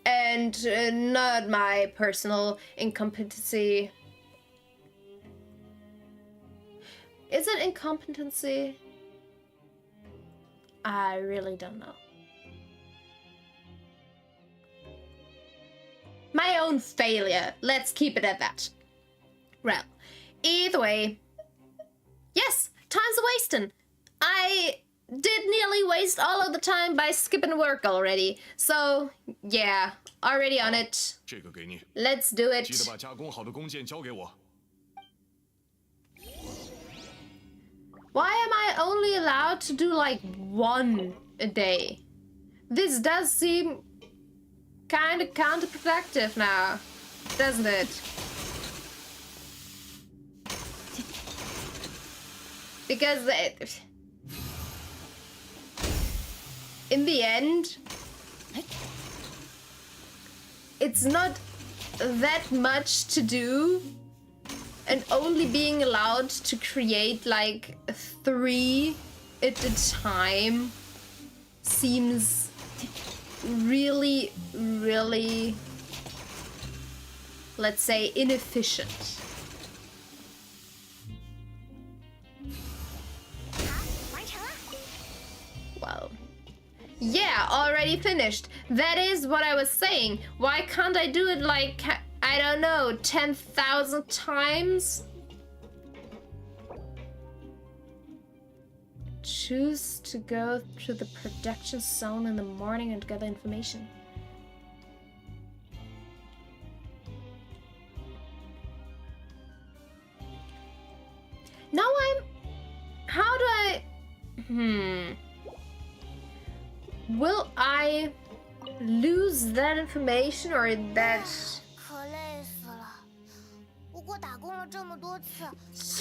and not my personal incompetency. Is it incompetency? I really don't know. My own failure. Let's keep it at that. Well, either way, yes, time's wasting. I did nearly waste all of the time by skipping work already. So, yeah, already on it. 这个给你， Let's do 记得 it. 把加工好的弓箭交给我。 Why am I only allowed to do like one a day? This does seem kind of counterproductive now, doesn't it? Because in the end, it's not that much to do, and only being allowed to create like 3 at a time seems really, let's say, inefficient. 好，完成了。 Well, yeah, already finished. That is what I was saying. Why can't I do it like, I don't know, 10,000 times? Choose to go to the production zone in the morning and gather information. Now how do I... Will I lose that information or that... 可累死了。不过打工了这么多次，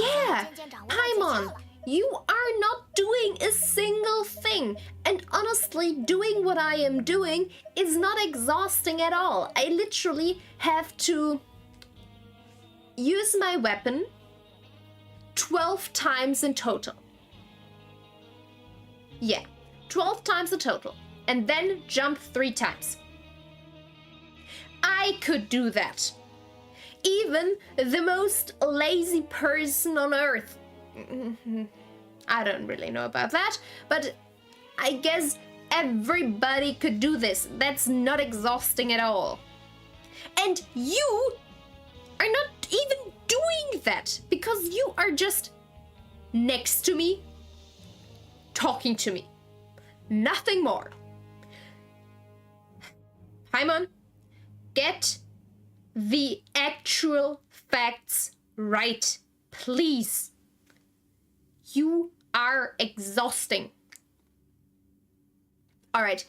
Yeah, 渐渐掌握了 Paimon, 诀窍了。 you are not doing a single thing. And honestly, doing what I am doing is not exhausting at all. I literally have to use my weapon 12 times in total. Yeah, 12 times in total. And then jump 3 times. I could do that. Even the most lazy person on earth. I don't really know about that, but I guess everybody could do this. That's not exhausting at all. And you are not even doing that because you are just next to me, talking to me. Nothing more. Paimon, get the actual facts right, please. You are exhausting. Alright.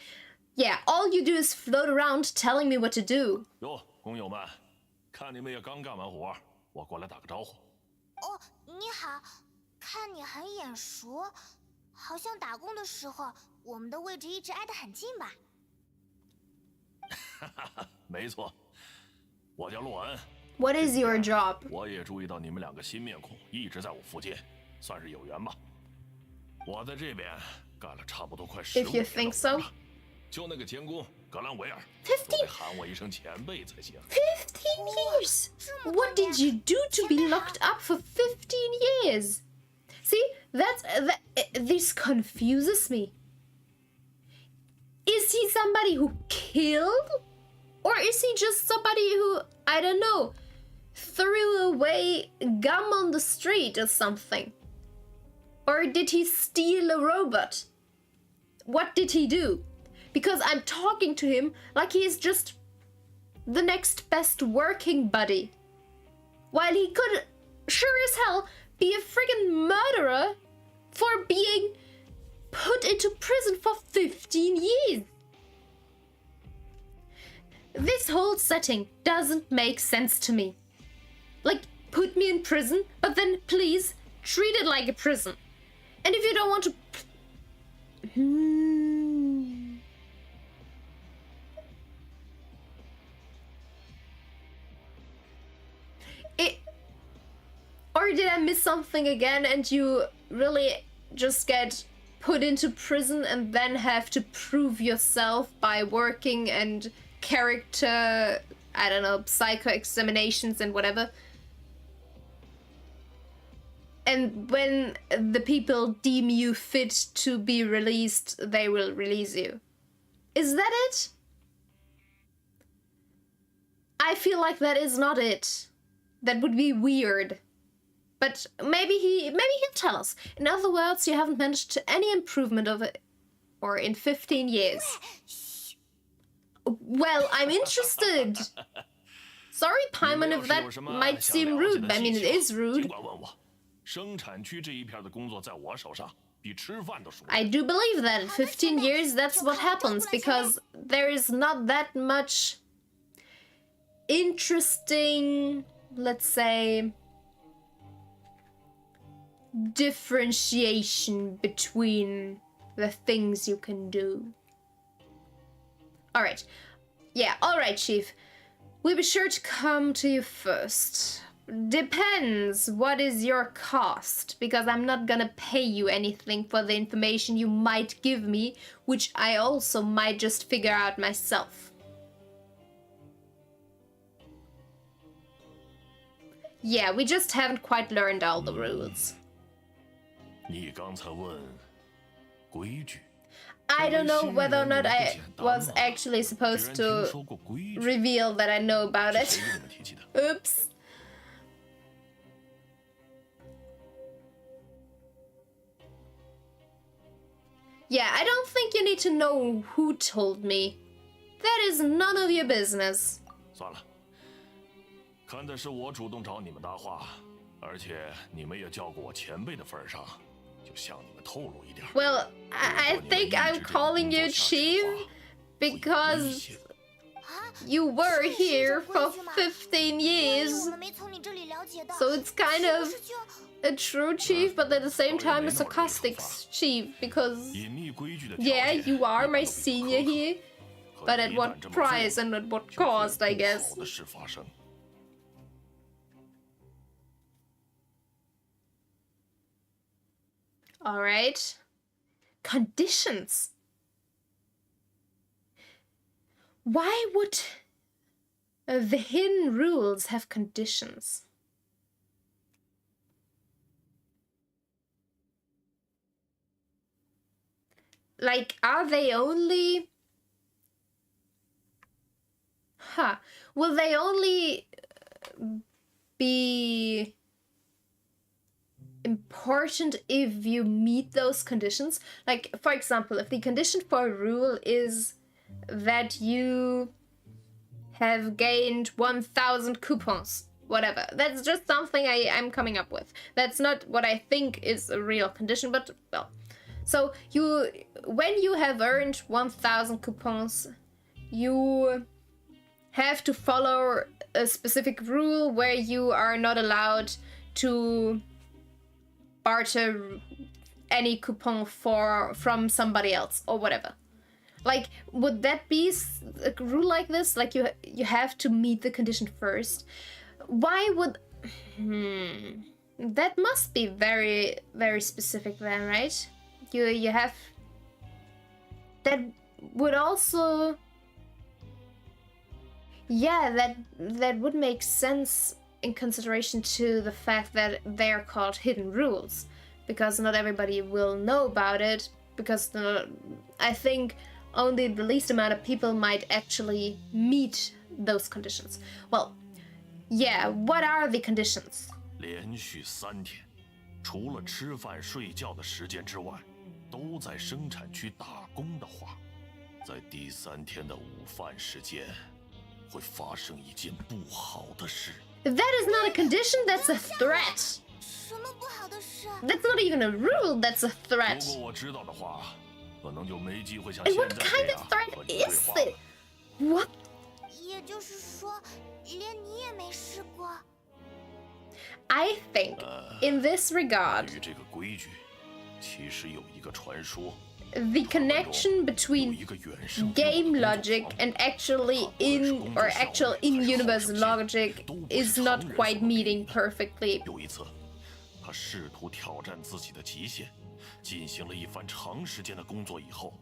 Yeah, all you do is float around telling me what to do. 哟，工友们，看你们也刚干完活，我过来打个招呼。哦，你好，看你很眼熟，好像打工的时候我们的位置一直挨得很近吧？哈哈，没错，我叫洛恩。 What is your job? 我也注意到你们两个新面孔一直在我附近，算是有缘吧。我在这边干了差不多快15 If you 年 think 了 so. 就那个监工格兰维尔， 15都得喊我一声前辈才行。15 years? What did you do to be locked up for 15 years? See, this confuses me. Is he somebody who killed? Or is he just somebody who, I don't know, threw away gum on the street or something? Or did he steal a robot? What did he do? Because I'm talking to him like he's just the next best working buddy. While he could, sure as hell, be a friggin' murderer for being put into prison for 15 years. This whole setting doesn't make sense to me. Like, put me in prison, but then please treat it like a prison. And if you don't want to... Or did I miss something again and you really just get put into prison and then have to prove yourself by working and character, I don't know, psycho examinations and whatever? And when the people deem you fit to be released, they will release you. Is that it? I feel like that is not it. That would be weird. But maybe he'll tell us. In other words, you haven't managed any improvement of it, or in 15 years. Well, I'm interested. Sorry, Paimon, if that might seem rude. I mean, it is rude. I do believe that in 15 years, that's what happens, because there is not that much interesting, let's say, differentiation between the things you can do. Alright. Yeah, alright, Chief. We'll be sure to come to you first. Depends what is your cost, because I'm not gonna pay you anything for the information you might give me, which I also might just figure out myself. Yeah, we just haven't quite learned all the rules. I don't know whether or not I was actually supposed to reveal that I know about it. Oops. Yeah, I don't think you need to know who told me. That is none of your business. 算了，看在是我主动找你们搭话，而且你们也叫过我前辈的份上，就向你们透露一点。Well, I think I'm calling you Chief because you were here for 15 years. So it's kind of a true chief, but at the same time a sarcastic chief, because yeah, you are my senior here, but at what price and at what cost, I guess. Alright. Conditions. Why would the hidden rules have conditions? Like, are they only... Will they only be important if you meet those conditions? Like, for example, if the condition for a rule is that you have gained 1,000 coupons. Whatever. That's just something I'm coming up with. That's not what I think is a real condition, but well. So when you have earned 1,000 coupons, you have to follow a specific rule where you are not allowed to barter any coupon from somebody else or whatever. Like, would that be a rule like this? Like, you have to meet the condition first. Why would... That must be very, very specific then, right? You have... That would also... Yeah, that would make sense in consideration to the fact that they're called hidden rules. Because not everybody will know about it. Because I think only the least amount of people might actually meet those conditions. Well, yeah, what are the conditions? 连续3天，除了吃饭睡觉的时间之外，都在生产区打工的话，在第3天的午饭时间，会发生一件不好的事。That is not a condition, that's a threat. 什么不好的事？ That's not even a rule, that's a threat. 如果我知道的话，可能就没机会像 And 现 what 在 kind 这 of 样 threat 和你对 is 话。 it? What? 也就是说，连你也没试过。 I think, in this regard, 关于这个规矩，其实有一个传说。 the connection between game logic and actual in-universe logic is not quite meeting perfectly. 有一次，他试图挑战自己的极限，进行了一番长时间的工作以后，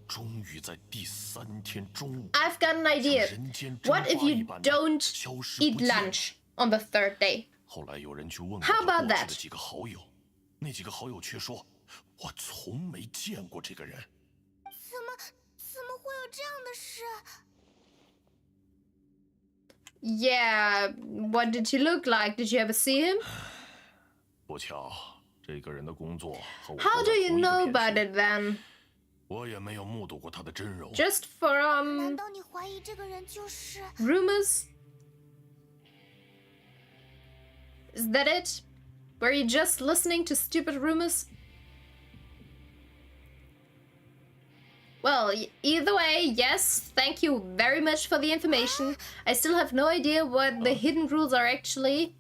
终于在第3天中午， I've got an idea. 像人间蒸 What 发 if 一 you 般地 don't 消失 eat 不见。 lunch on the third day? 后来有人去问过 How 他 about 过去 that? 的几个好友，那几个好友却说：“我从没见过这个人。” 怎么会有这样的事？ Yeah, what did he look like? Did you ever see him? 不巧，这个人的工作和我 How 都 do 在 you 同一个 know 片 about 区 it then? 我也没有目睹过他的真容。 Just 难 from 道你怀疑这个人就是？ rumors? Is that it? Were you just listening to stupid rumors? Well, either way, yes, thank you very much for the information. I still have no idea what the hidden rules are actually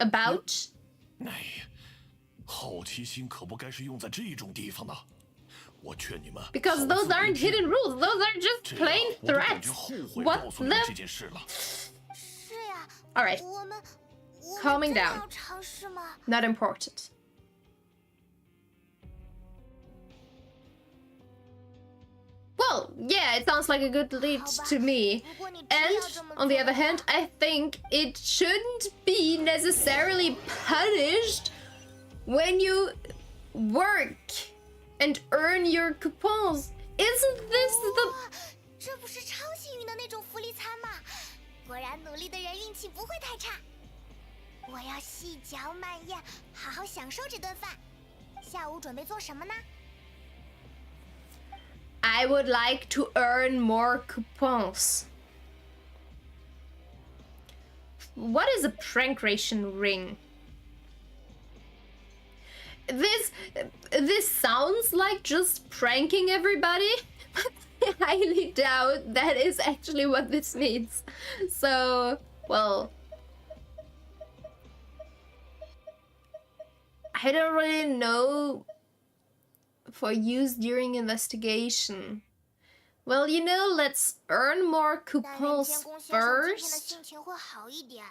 about. 哎，好奇心可不该是用在这种地方的。我劝你们 Because 好 those 自为 aren't 之 hidden rules, those are just 这样 plain 我都感 threats. 觉后悔 What 告诉你们 the? 这件事了。是呀。 Alright, 我们 Calming 真的 down. 要尝试吗？ not important. Well, yeah, it sounds like a good lead to me. 如果你真 And 要这么 on the 做 other 的话 hand, I think it shouldn't be necessarily punished when you work and earn your coupons. Isn't this the... 哇，这不是超幸运的那种福利餐吗？果然努力的人运气不会太差。我要细嚼慢咽，好好享受这顿饭。下午准备做什么呢？ I would like to earn more coupons. What is a prankration ring? This sounds like just pranking everybody. I highly doubt that is actually what this means. So, well, I don't really know. For use during investigation. Well, you know, let's earn more 但人 coupons 间宫先生今天的 first. 心情会好一点。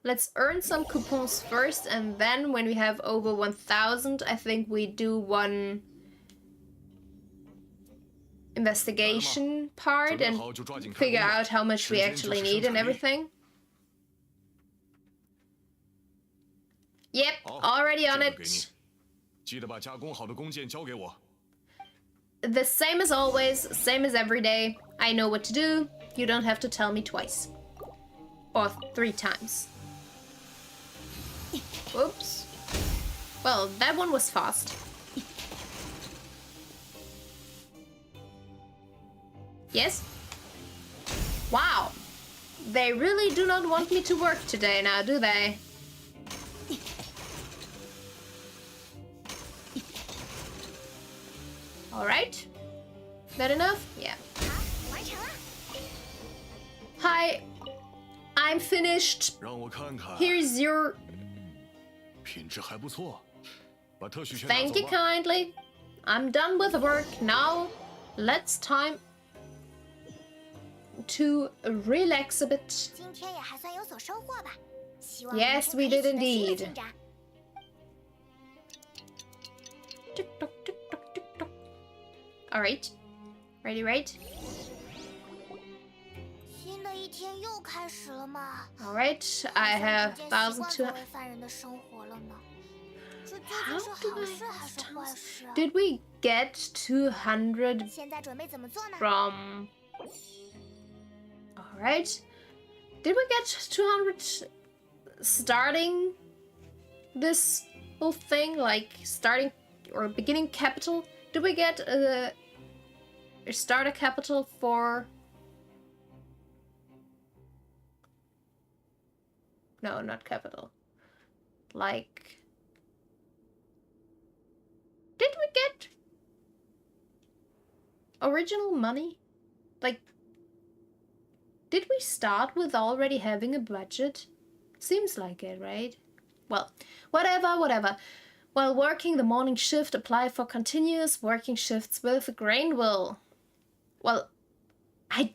Let's earn some coupons first, and then when we have over 1,000, I think we do one investigation part and figure out how much we actually need and everything. Yep, already on 这个给你 it. 记得把加工好的弓箭交给我。 The same as always, same as every day. I know what to do. You don't have to tell me twice. Or 3 times. Oops. Well, that one was fast. Yes? Wow. They really do not want me to work today now, do they? Alright. That enough? Yeah. Hi. I'm finished. 让我看看。 Here's your... 品质还不错，把特许权拿 Thank 走 you 吧。 kindly. I'm done with work. Now, let's time to relax a bit. 今天也还算有所收获吧。希望 Yes, 明 we 天可 did 以取得新的 indeed. 进展。 Tick-tock, tick-tock, tick-tock. Alright. Ready, right? 新的一天又开始了吗？ Alright, I have 逐渐习惯 1,200... 作为犯人的生活了呢。这究竟 How 是 do 好 I 事还是坏事啊？ Did we get 200现在准备怎么做呢？ from... Alright. Did we get 200 starting this whole thing? Like starting or beginning capital? Did we get a starter capital for... No, not capital. Like... Did we get original money? Like, did we start with already having a budget? Seems like it, right? Well, whatever. While working the morning shift, apply for continuous working shifts with Grainville. Well, I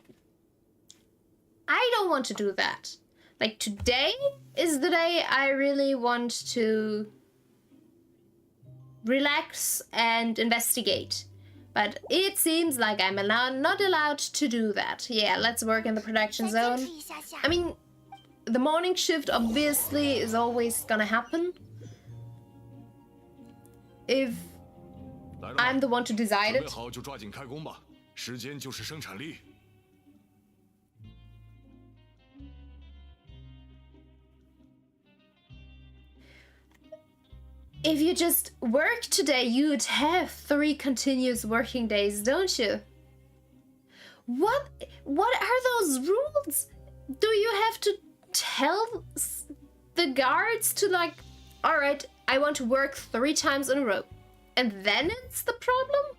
don't want to do that. Like, today is the day I really want to relax and investigate. But it seems like I'm not allowed to do that. Yeah, let's work in the production 再坚 zone. 持一下下。 I mean, the morning shift obviously is always gonna happen. If 来了 I'm 吗？ the one to decide 准备 it. 好就抓紧开工吧，时间就是生产力。 If you just work today, you'd have 3 continuous working days, don't you? What are those rules? Do you have to tell the guards to like, all right, I want to work 3 times in a row, and then it's the problem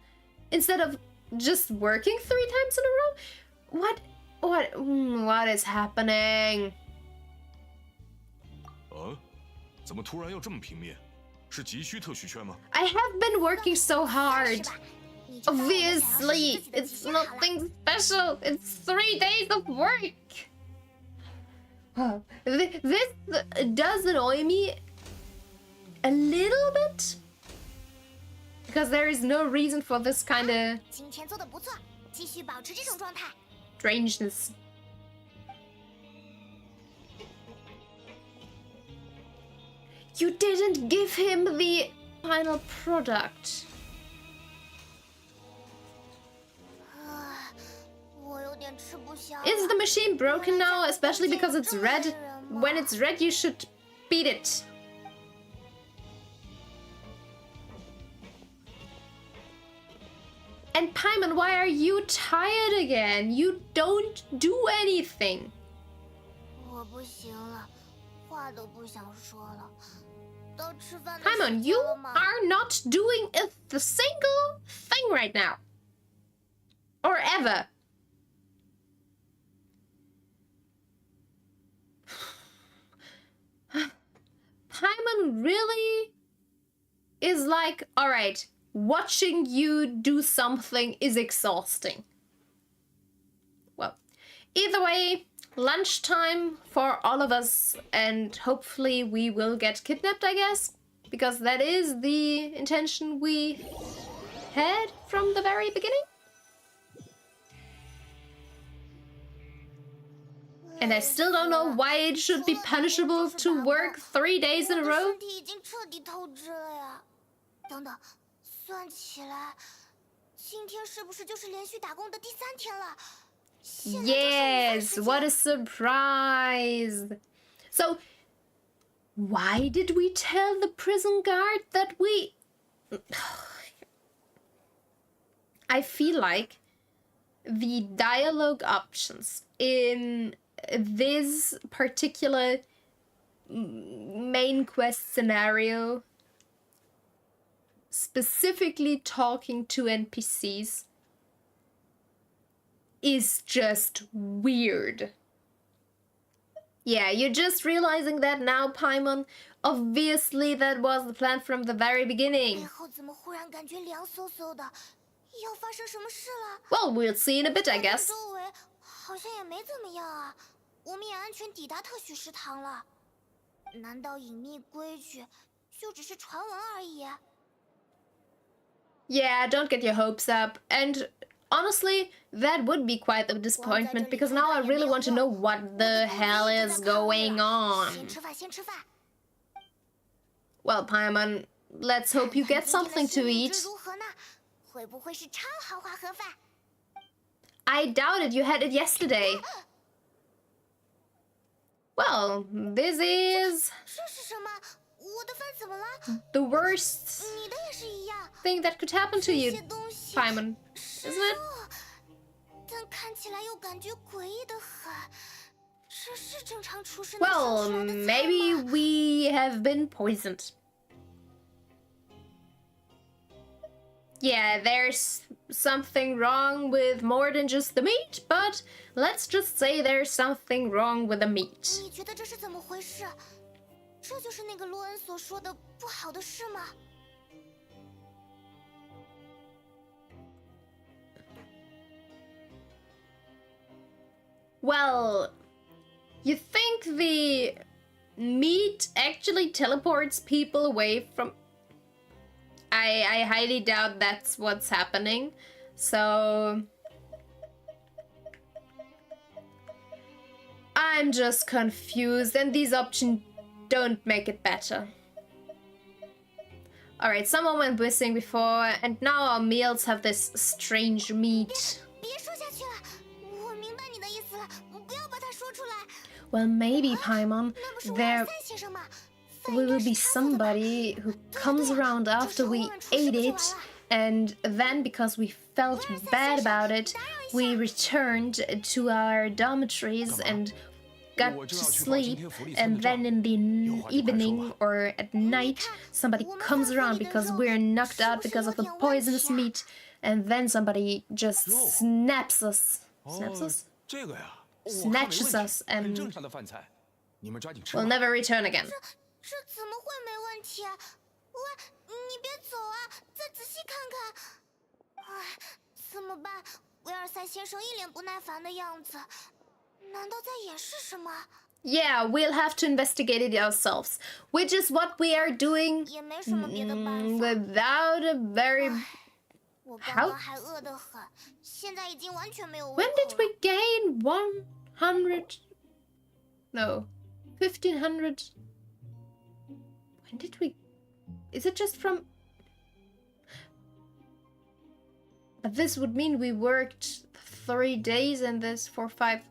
instead of just working 3 times in a row? What is happening? 怎么突然要这么拼命？是急需特许权吗？ I have been working so 是 hard. 吧？你知道我们想要实施 Obviously, 自己的极 it's 限好了。 nothing special. It's 3 days of work. This does annoy me a little bit because there is no reason for this kind of 今天做的不错，继续保持这种状态。 strangeness. You didn't give him the final product. 我有点吃不消了。 Is the machine broken now, especially because it's red? When it's red, you should beat it. And Paimon, why are you tired again? You don't do anything. 我不行了，话都不想说了。到吃饭的时 Paimon, 间 you 了吗？ are not doing the single thing right now. Or ever. Paimon really is like, alright, watching you do something is exhausting. Well, either way, lunchtime for all of us, and hopefully we will get kidnapped, I guess, because that is the intention we had from the very beginning. And I still don't know why it should be punishable to work 3 days in a 我的 row. 身体已经彻底透支了呀。等等，算起来，今天是不是就是连续打工的第3天了？现在就是午饭 Yes, 时间 what a surprise. So, why did we tell the prison guard that we... I feel like the dialogue options in this particular main quest scenario, specifically talking to NPCs, is just weird. Yeah, you're just realizing that now, Paimon. Obviously, that was the plan from the very beginning. 背后怎么忽然感觉凉飕飕的？要发生什么事了？ Well, we'll see in a bit, I guess. 周围好像也没怎么样啊，我们也安全抵达特许食堂了。难道隐秘规矩就只是传闻而已？ Yeah, don't get your hopes up. And honestly, that would be quite a disappointment because now I really want to know what the hell is going on. 先吃饭，先吃饭。 Well, Paimon, let's hope you get something to eat. 如何呢？会不会是超豪华盒饭？ I doubt it. You had it yesterday. Well, this is 这是什么？我的饭怎么了？ the worst 你的也是一样。 thing that could happen to 这 you, 些东西 Paimon, 是 isn't it? 肉，但看起来又感觉诡异的很。这是正常厨师能上 Well, 出来的菜 maybe 吗？ we have been poisoned. Yeah, there's something wrong with more than just the meat, but let's just say there's something wrong with the meat. 你觉得这是怎么回事？这就是那个洛恩所说的不好的事吗？ Well, you think the meat actually teleports people away from... I highly doubt that's what's happening, so... I'm just confused, and these options don't make it better. Alright, someone went missing before, and now our meals have this strange meat. 别说下去了，我明白你的意思了，不要把它说出来。 Well, maybe, Paimon, 那不是维 there 尔赛先生吗？饭 will 应该 be 是他做的吧？ somebody who comes around after we ate it, and then because we felt bad about it, we returned to our dormitories and got to sleep, and then in the evening or at night, somebody comes around because we're knocked out because of the poisonous meat, and then somebody just snaps us. Snaps us? 这个呀， Snatches us 很 and 正常的饭菜，你们抓紧吃 will 吧。 never return again. 这怎么会没问题？喂，你别走啊，再仔细看看。唉，怎么办？维尔赛先生一脸不耐烦的样子，难道在掩饰什么？ Yeah, we'll have to investigate it ourselves, which is what we are doing 也没什么别的办法。 without a very... 我刚刚还饿得很，现在已经完全没有胃 When 口 did 了。 we gain 100? No, 1500. When did we... Is it just from... But this would mean we worked 3 days and this for 5...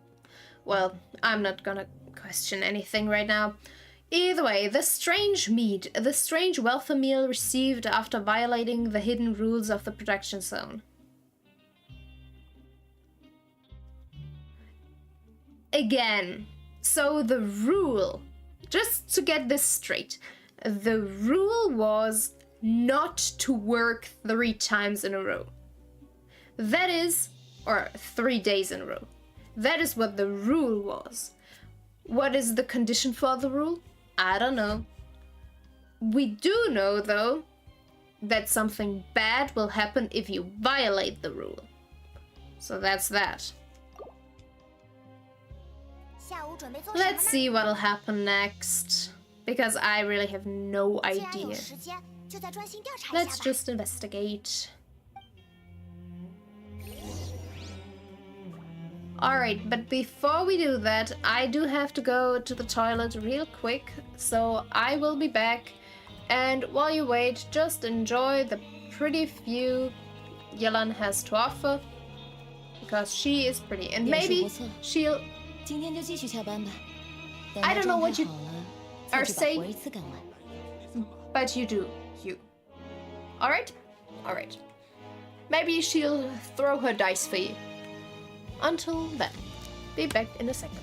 Well, I'm not gonna question anything right now. Either way, the strange meat, the strange welfare meal received after violating the hidden rules of the protection zone. Again, so the rule, just to get this straight, the rule was not to work 3 times in a row. That is, or 3 days in a row. That is what the rule was. What is the condition for the rule? I don't know. We do know, though, that something bad will happen if you violate the rule. So that's that. 下午准备做什么呢？ Let's see what'll happen next. Because I really have no 既然有 idea. 时间，就再专心调查一 Let's 下吧。 just investigate. Alright, but before we do that, I do have to go to the toilet real quick, so I will be back. And while you wait, just enjoy the pretty view Yelan has to offer, because she is pretty. And 表示 maybe 不错 she'll... 今天就继续下班吧。等 I 到 don't know 状 what 态 you 好了， are 再去把 saying. 活一次干完。 But you do, you. Alright? Alright. Maybe she'll throw her dice for you. until then, be back in a second. "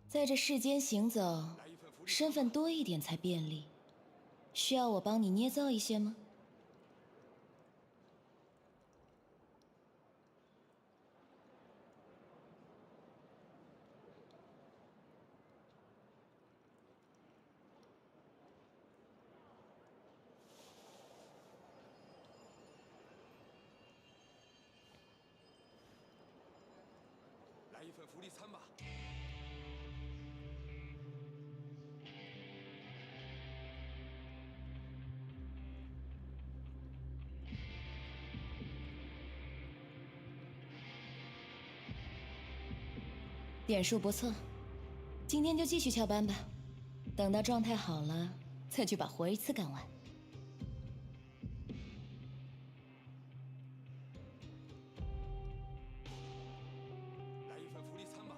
在这世间行走，身份多一点才便利。需要我帮你捏造一些吗？" 来一份福利餐吧。点数不错，今天就继续翘班吧。等到状态好了，再去把活一次干完。来一份福利餐吧。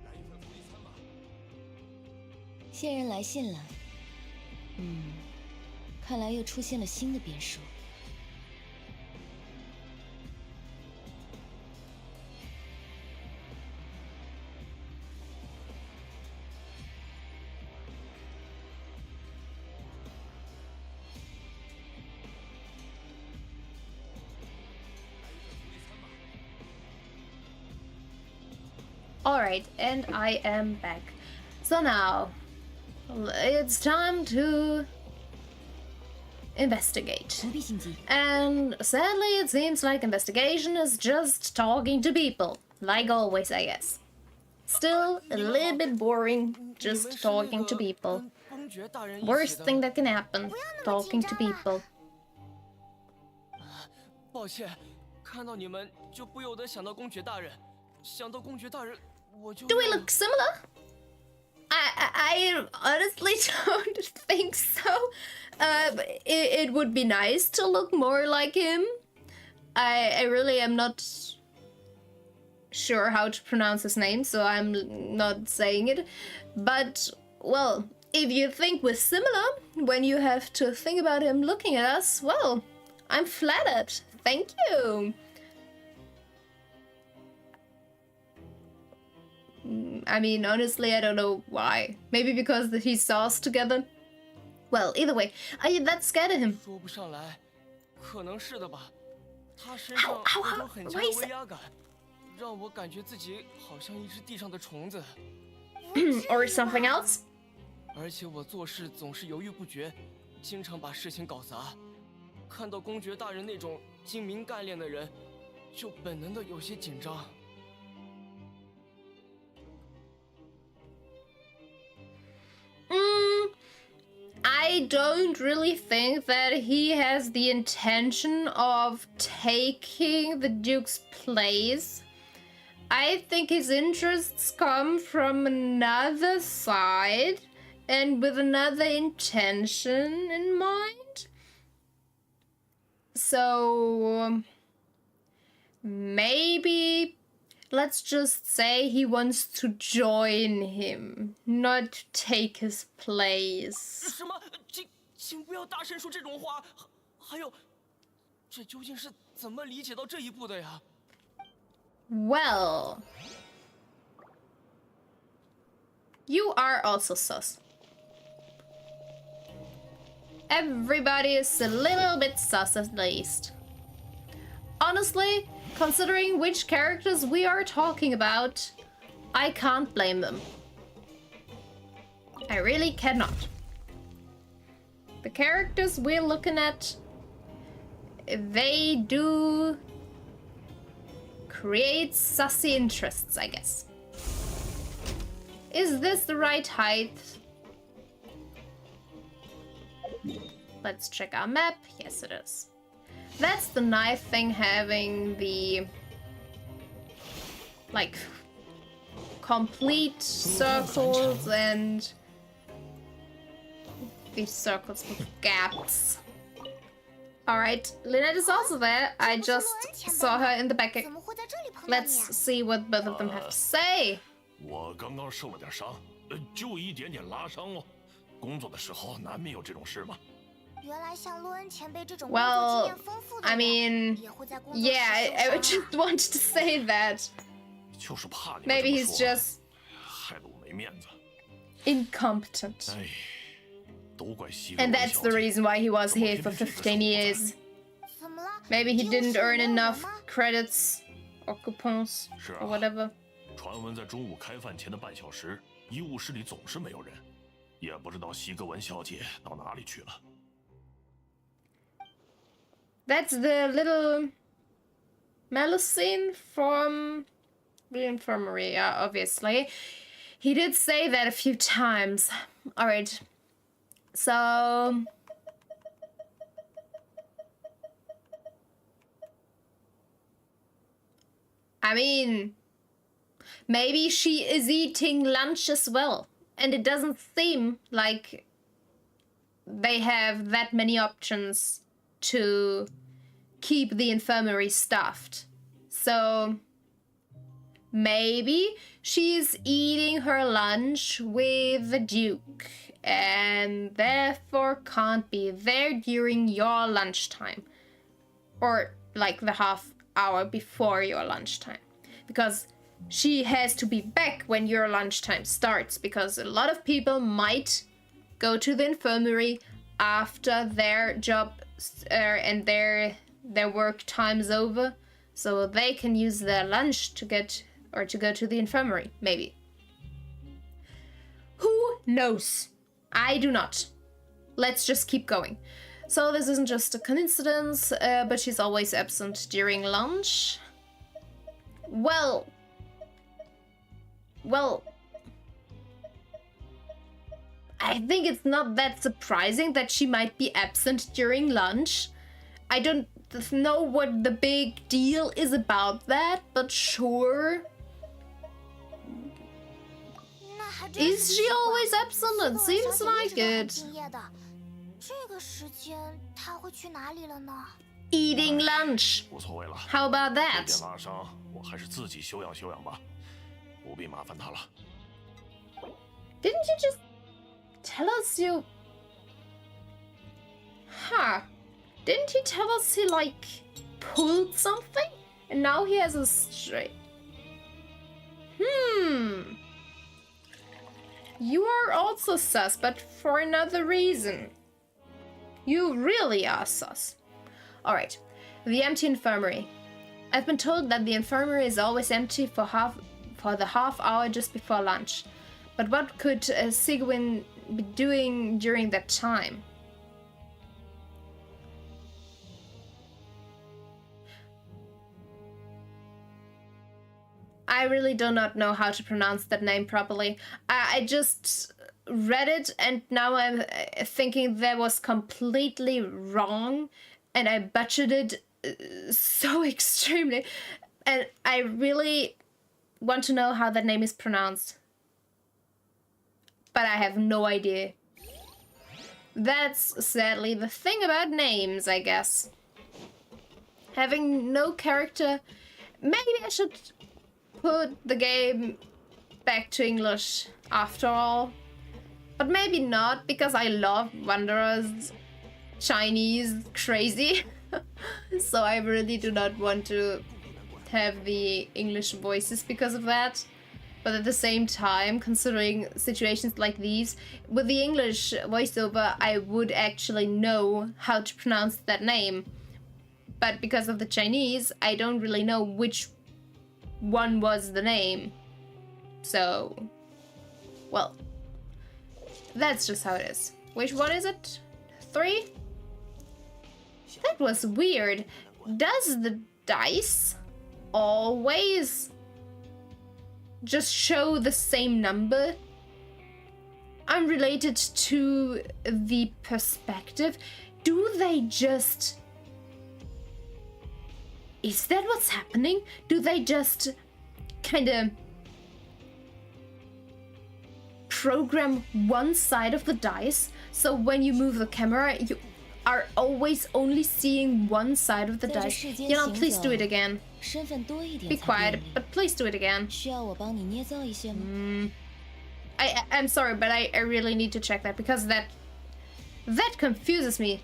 来一份福利餐吧。线人来信了，看来又出现了新的变数。Alright, and I am back. So now, it's time to investigate. 不必心急， And sadly, it seems like investigation is just talking to people. Like always, I guess. Still, a little bit boring, just talking to people. Worst thing that can happen, talking to people. 抱歉，看到你们就不由得想到公爵大人，想到公爵大人，我就 Do we look similar? I honestly don't think so. It would be nice to look more like him. I really am not sure how to pronounce his name, so I'm not saying it. But, well, if you think we're similar, when you have to think about him looking at us, well, I'm flattered. Thank you. I mean, honestly, I don't know why. Maybe because he saw us together? Well, either way, that scared him. 说不上来，可能是的吧。他身上有种很强的威压感，让我感觉自己好像一只地上的虫子。Or something else? 而且我做事总是犹豫不决，经常把事情搞砸。看到公爵大人那种精明干练的人，就本能的有些紧张。I don't really think that he has the intention of taking the Duke's place. I think his interests come from another side and with another intention in mind. So maybe let's just say he wants to join him, not take his place. 什么？请不要大声说这种话。还有，这究竟是怎么理解到这一步的呀？ Well, you are also sus. Everybody is a little bit sus at least. Honestly, considering which characters we are talking about, I can't blame them. I really cannot. The characters we're looking at, they do create sussy interests, I guess. Is this the right height? Let's check our map. Yes, it is. That's the nice thing, having the like complete circles and these circles with gaps. Alright, Lynette is also there. I just saw her in the back. 怎么会在这里碰到你 Let's see what both of them have to say. 我刚刚受了点伤，就一点点拉伤哦。工作的时候难免有这种事嘛。原来像洛恩前辈这种工作经 Well, 验丰富的 I 人 mean, 也会在工作时 yeah, I 受 would 伤 just want to say that. 就是怕你们 Maybe 这么 he's 说， just 害得我没面子。 incompetent. 哎，都怪西格 And 文 that's 小 the 姐 reason why he was 怎么 here 偏 for 偏这个时候 15不在 years. 怎么了？ Maybe he 又 didn't 是 earn 没有人 enough 吗？ credits or coupons 是 or 啊， whatever. 传闻在中午开饭前的半小时，医务室里总是没有人，也不知道西格文小姐到哪里去了。 That's the little Melusine from the infirmary, obviously. He did say that a few times. Alright. So... I mean... Maybe she is eating lunch as well. And it doesn't seem like they have that many options to keep the infirmary staffed. So maybe she's eating her lunch with the Duke and therefore can't be there during your lunchtime. Or like the half hour before your lunchtime. Because she has to be back when your lunchtime starts, because a lot of people might go to the infirmary after their job and their work time's over, so they can use their lunch to get or to go to the infirmary, maybe. Who knows? I do not. Let's just keep going. So this isn't just a coincidence, but she's always absent during lunch. Well, I think it's not that surprising that she might be absent during lunch. I don't know what the big deal is about that, but sure. 那还真 Is 是 she 奇怪 always absent? It 西格 seems 文小姐 like 一直 it. 都很敬业的。这个时间她会去哪里了呢？ Eating lunch. 无所谓了， How about 这 that? 点拉伤，我还是自己休养休养吧，不必麻烦他了。 Didn't you just tell us you... Huh. Didn't he tell us he, like, pulled something? And now he has a straight... You are also sus, but for another reason. You really are sus. Alright. The empty infirmary. I've been told that the infirmary is always empty for the half hour just before lunch. But what could Sigwin be doing during that time? I really do not know how to pronounce that name properly. I just read it and now I'm thinking that was completely wrong and I butchered it so extremely. And I really want to know how that name is pronounced. But I have no idea. That's sadly the thing about names, I guess. Having no character... Maybe I should put the game back to English after all. But maybe not, because I love Wanderer's Chinese crazy. So I really do not want to have the English voices because of that. But at the same time, considering situations like these, with the English voiceover, I would actually know how to pronounce that name. But because of the Chinese, I don't really know which one was the name. So, well, that's just how it is. Which one is it? 3? That was weird. Does the dice always just show the same number unrelated to the perspective? Do they just... Is that what's happening? Do they just kind of program one side of the dice, so when you move the camera, you are always only seeing one side of the dice? Please do it again. Be quiet, but please do it again. I'm sorry, but I really need to check that, because that confuses me.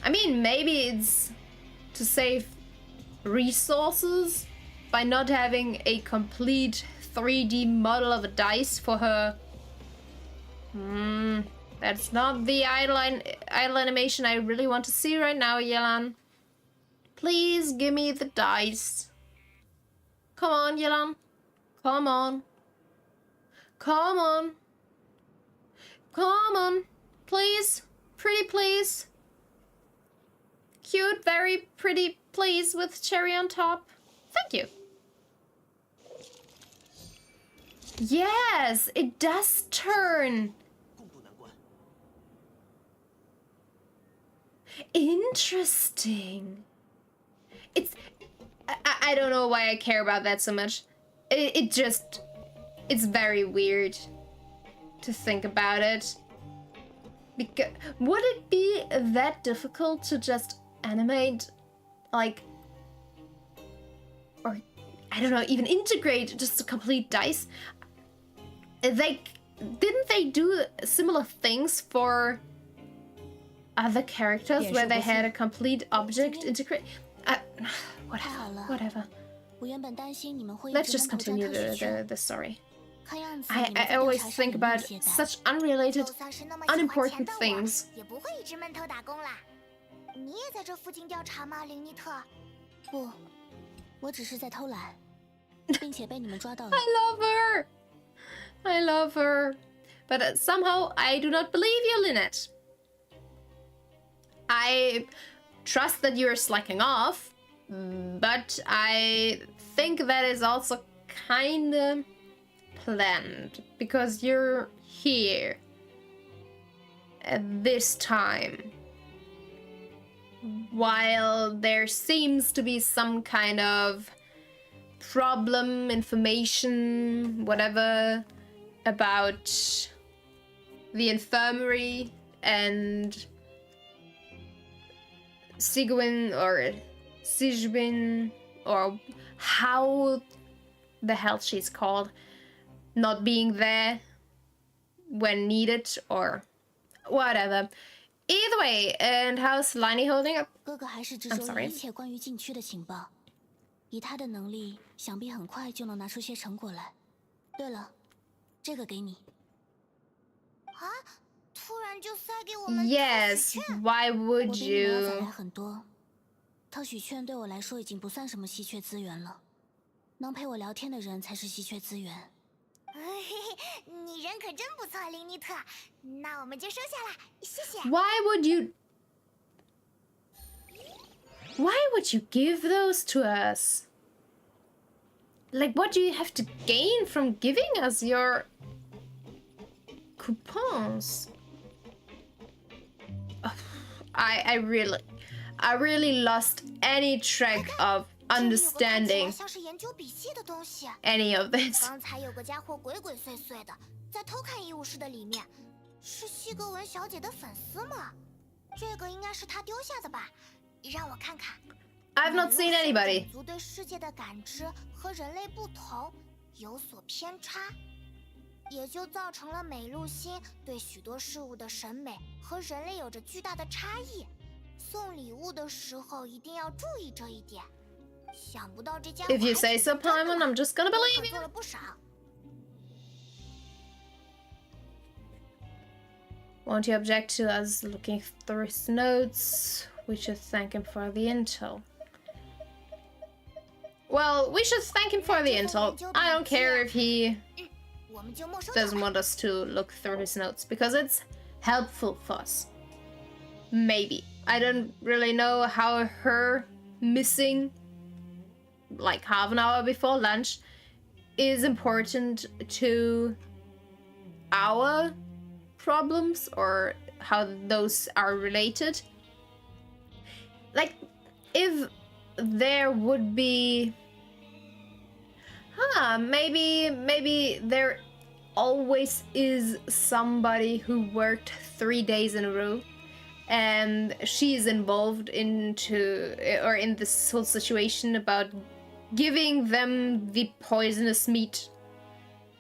I mean, maybe it's to save resources by not having a complete 3D model of a dice for her. That's not the idle animation I really want to see right now, Yelan. Please give me the dice. Come on, Yelan. Come on. Come on. Come on. Please. Pretty please. Cute, very pretty please with cherry on top. Thank you. Yes, it does turn. Interesting. I don't know why I care about that so much. It's very weird to think about it. Because would it be that difficult to just animate, like, or I don't know, even integrate just a complete dice? Didn't they do similar things for other characters where they had a complete object integrate? Whatever. Let's just continue the story. I always think about such unrelated, unimportant things. 你也在这附近调查吗，林尼特？不，我只是在偷懒，并且被你们抓到了。I love her. I love her. But somehow I do not believe you, Lynette. I trust that you're slacking off, but I think that is also kinda planned, because you're here at this time, while there seems to be some kind of problem, information, whatever, about the infirmary and Sigwin or Sijwin, or how the hell she's called, not being there when needed, or whatever. Either way, and how's Lyney holding up? 哥哥还是只收了一切关于禁区的情报，以他的能力，想必很快就能拿出些成果来。对了，这个给你。啊！突然就塞给我们特许券。 Yes, why would 我比你们要早 you? 来很多，特许券对我来说已经不算什么稀缺资源了，能陪我聊天的人才是稀缺资源。你人可真不错，林尼特。那我们就收下了，谢谢。Why would you? Why would you give those to us? Like, what do you have to gain from giving us your coupons? I really lost any track of understanding any of this. 刚才有个家伙鬼鬼祟祟的在偷看医务室的里面，是西格文小姐的粉丝吗？这个应该是她丢下的吧？让我看看。 I've not seen anybody. 种族对世界的感知和人类不同，有所偏差，也就造成了美露星对许多事物的审美和人类有着巨大的差异。送礼物的时候一定要注意这一点。想不到这家伙 If you say so, Paimon, I'm just gonna believe 做 you. 了不少。 Won't you object to us looking through his notes? We should thank him for the intel. Well, we should thank him for the intel. I don't care if he 我们就没收 doesn't want us to look through his notes, because it's helpful for us. Maybe. I don't really know how her missing like half an hour before lunch is important to our problems or how those are related. Like, if there would be maybe there always is somebody who worked 3 days in a row and she's involved in this whole situation about giving them the poisonous meat.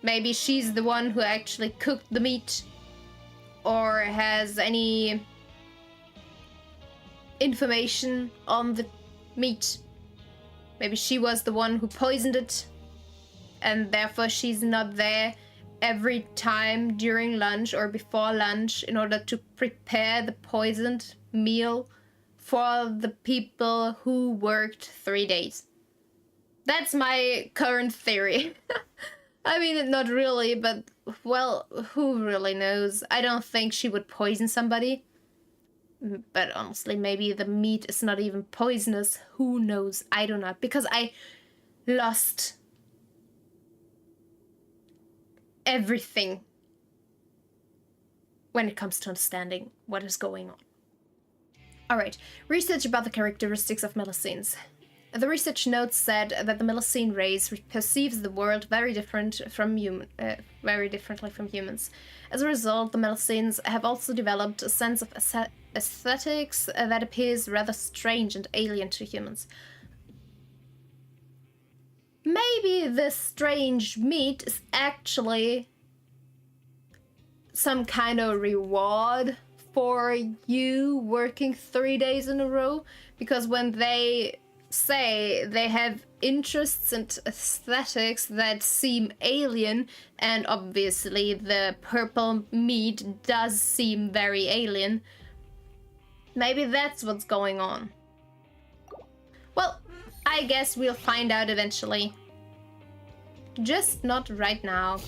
Maybe she's the one who actually cooked the meat or has any information on the meat. Maybe she was the one who poisoned it and therefore she's not there every time during lunch or before lunch in order to prepare the poisoned meal for the people who worked 3 days. That's my current theory. I mean, not really, but, well, who really knows? I don't think she would poison somebody. But honestly, maybe the meat is not even poisonous. Who knows? I don't know. Because I lost everything when it comes to understanding what is going on. Alright, research about the characteristics of Melusines. The research notes said that the Melusine race perceives the world very differently from humans. As a result, the Melusines have also developed a sense of aesthetics that appears rather strange and alien to humans. Maybe this strange meat is actually some kind of reward for you working 3 days in a row, because when they say they have interests and aesthetics that seem alien, and obviously the purple meat does seem very alien, maybe that's what's going on. Well, I guess we'll find out eventually. Just not right now.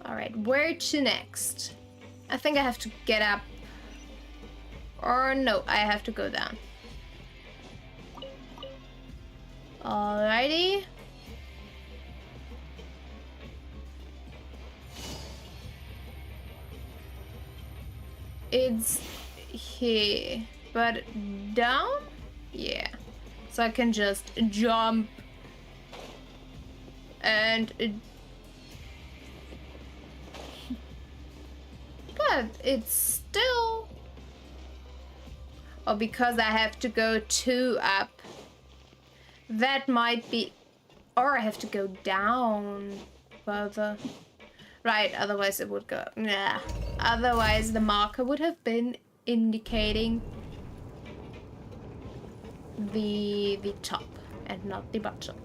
Alright, where to next? I think I have to get up. Or no, I have to go down. Alrighty. It's here. But down? Yeah. So I can just jump. And... but it's still... or because I have to go 2 up. That might be... or I have to go down further. Right, otherwise it would go... nah. Otherwise the marker would have been indicating the top and not the bottom.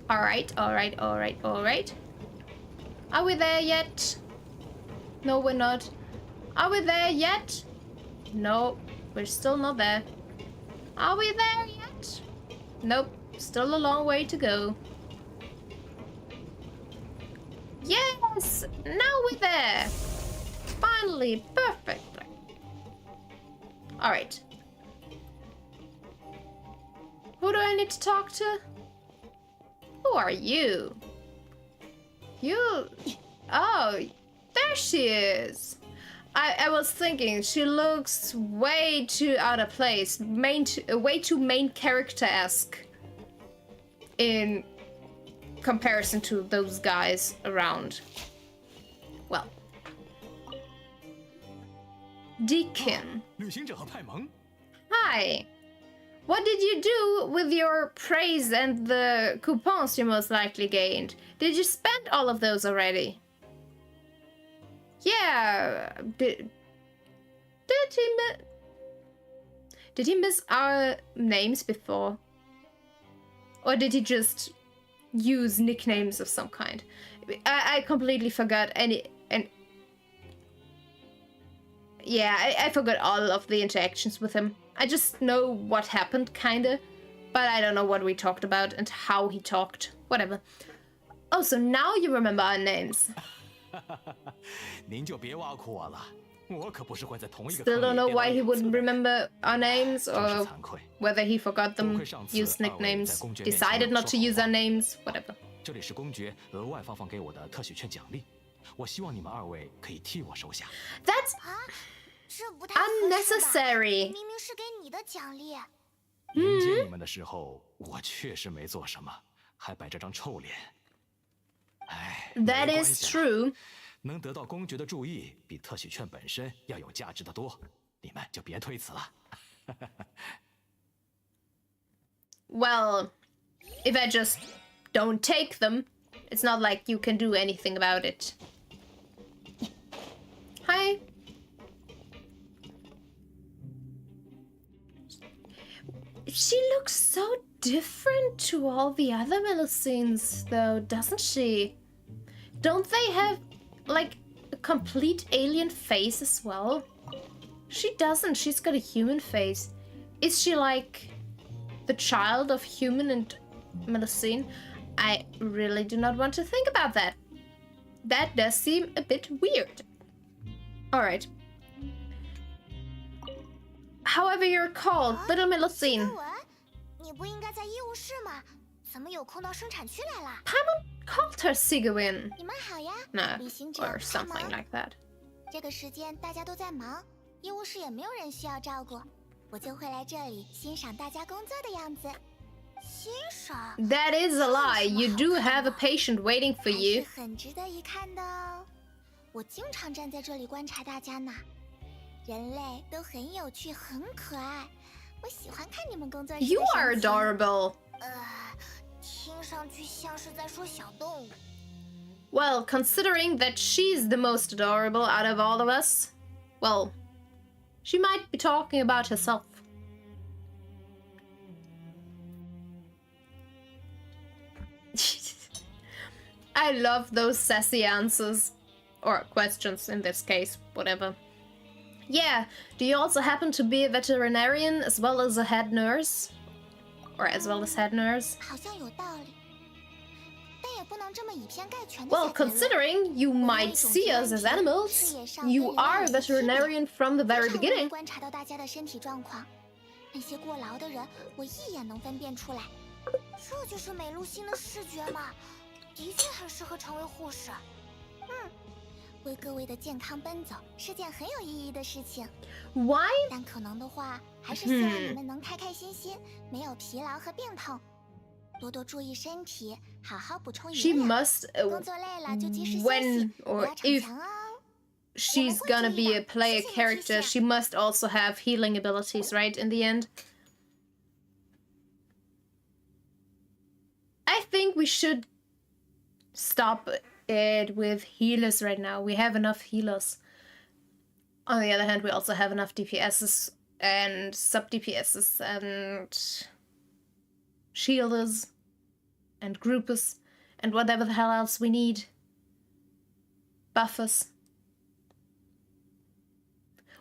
Alright, alright, alright, alright. Are we there yet? No, we're not. Are we there yet? No, we're still not there. Are we there yet? Nope, still a long way to go. Yes! Now we're there! Finally, perfectly. Alright. Who do I need to talk to? Who are you? You... oh, there she is! I was thinking, she looks way too out of place, way too main character-esque in comparison to those guys around. Well. Deacon. Hi. What did you do with your praise and the coupons you most likely gained? Did you spend all of those already? Yeah, did he miss our names before? Or did he just use nicknames of some kind? I completely forgot yeah, I forgot all of the interactions with him. I just know what happened, kinda, but I don't know what we talked about and how he talked. Whatever. Oh, so now you remember our names. 您就别挖苦我了， Still don't know why he wouldn't remember our names, or whether he forgot them, used nicknames, decided not to use our names, whatever. 这里是公爵额外发放给我的特许券奖励，我希望你们二位可以替我收下。That's 这不太合适吧 unnecessary. 明明是给你的奖励。迎接你们的时候，我确实没做什么，还摆这张臭脸。哎， That 没关 is 系啦 true. 能得到公爵的注意，比特许券本身要有价值的多。你们就别推辞了。Well, if I just don't take them, it's not like you can do anything about it. Hi. She looks so different to all the other Melusines, though, doesn't she? Don't they have, like, a complete alien face as well? She doesn't. She's got a human face. Is she, like, the child of human and Melusine? I really do not want to think about that. That does seem a bit weird. Alright. However you're called, little Melusine. 你不应该在医务室吗？怎么有空到生产区来了？ Paimon called her Sigewin. 你们好呀， Nah, 旅行者 or 开 something 忙。 like that. 这个时间大家都在忙，医务室也没有人需要照顾，我就会来这里欣赏大家工作的样子。欣赏？ That is a lie. You do have a patient waiting for 还是 you. 很值得一看的哦。我经常站在这里观察大家呢，人类都很有趣，很可爱。我喜欢看你们工作时的 You are 神情。 adorable. 听上去像是在说小动物。 Well, considering that she's the most adorable out of all of us, well, she might be talking about herself. I love those sassy answers. Or questions in this case, whatever. Yeah, do you also happen to be a veterinarian as well as a head nurse? Or as well as head nurse? 好像有道理，但也不能这么以偏概全的 Well, 下结论。 considering you might see us as animals, you are a veterinarian from the very 经常会 beginning. 观察到大家的身体状况，那些过劳的人，我一眼能分辨出来。这就是美露心的视觉嘛，的确很适合成为护士。为各位的健康奔走是件很有意义的事情。 Why? 但可能的话，还是希望你们能开开心心，没有疲劳和病痛，多多注意身体，好好补充 She 营养。 must, 工作累了就及时休息， when 不 or 要逞 if 强哦。 she's gonna be a player character, she must also have healing abilities, right? In the end. I think we should stop it with healers right now. We have enough healers. On the other hand, we also have enough DPSs and sub DPSs and shielders and groupers and whatever the hell else we need. Buffers.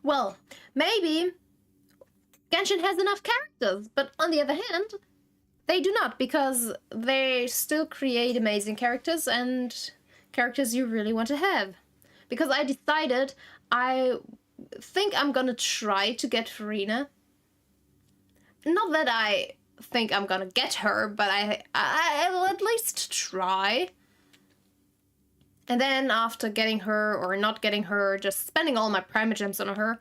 Well, maybe Genshin has enough characters, but on the other hand, they do not, because they still create amazing characters and characters you really want to have. Because I decided I think I'm gonna try to get Farina. Not that I think I'm gonna get her, but I'll at least try. And then after getting her or not getting her, just spending all my primogems on her,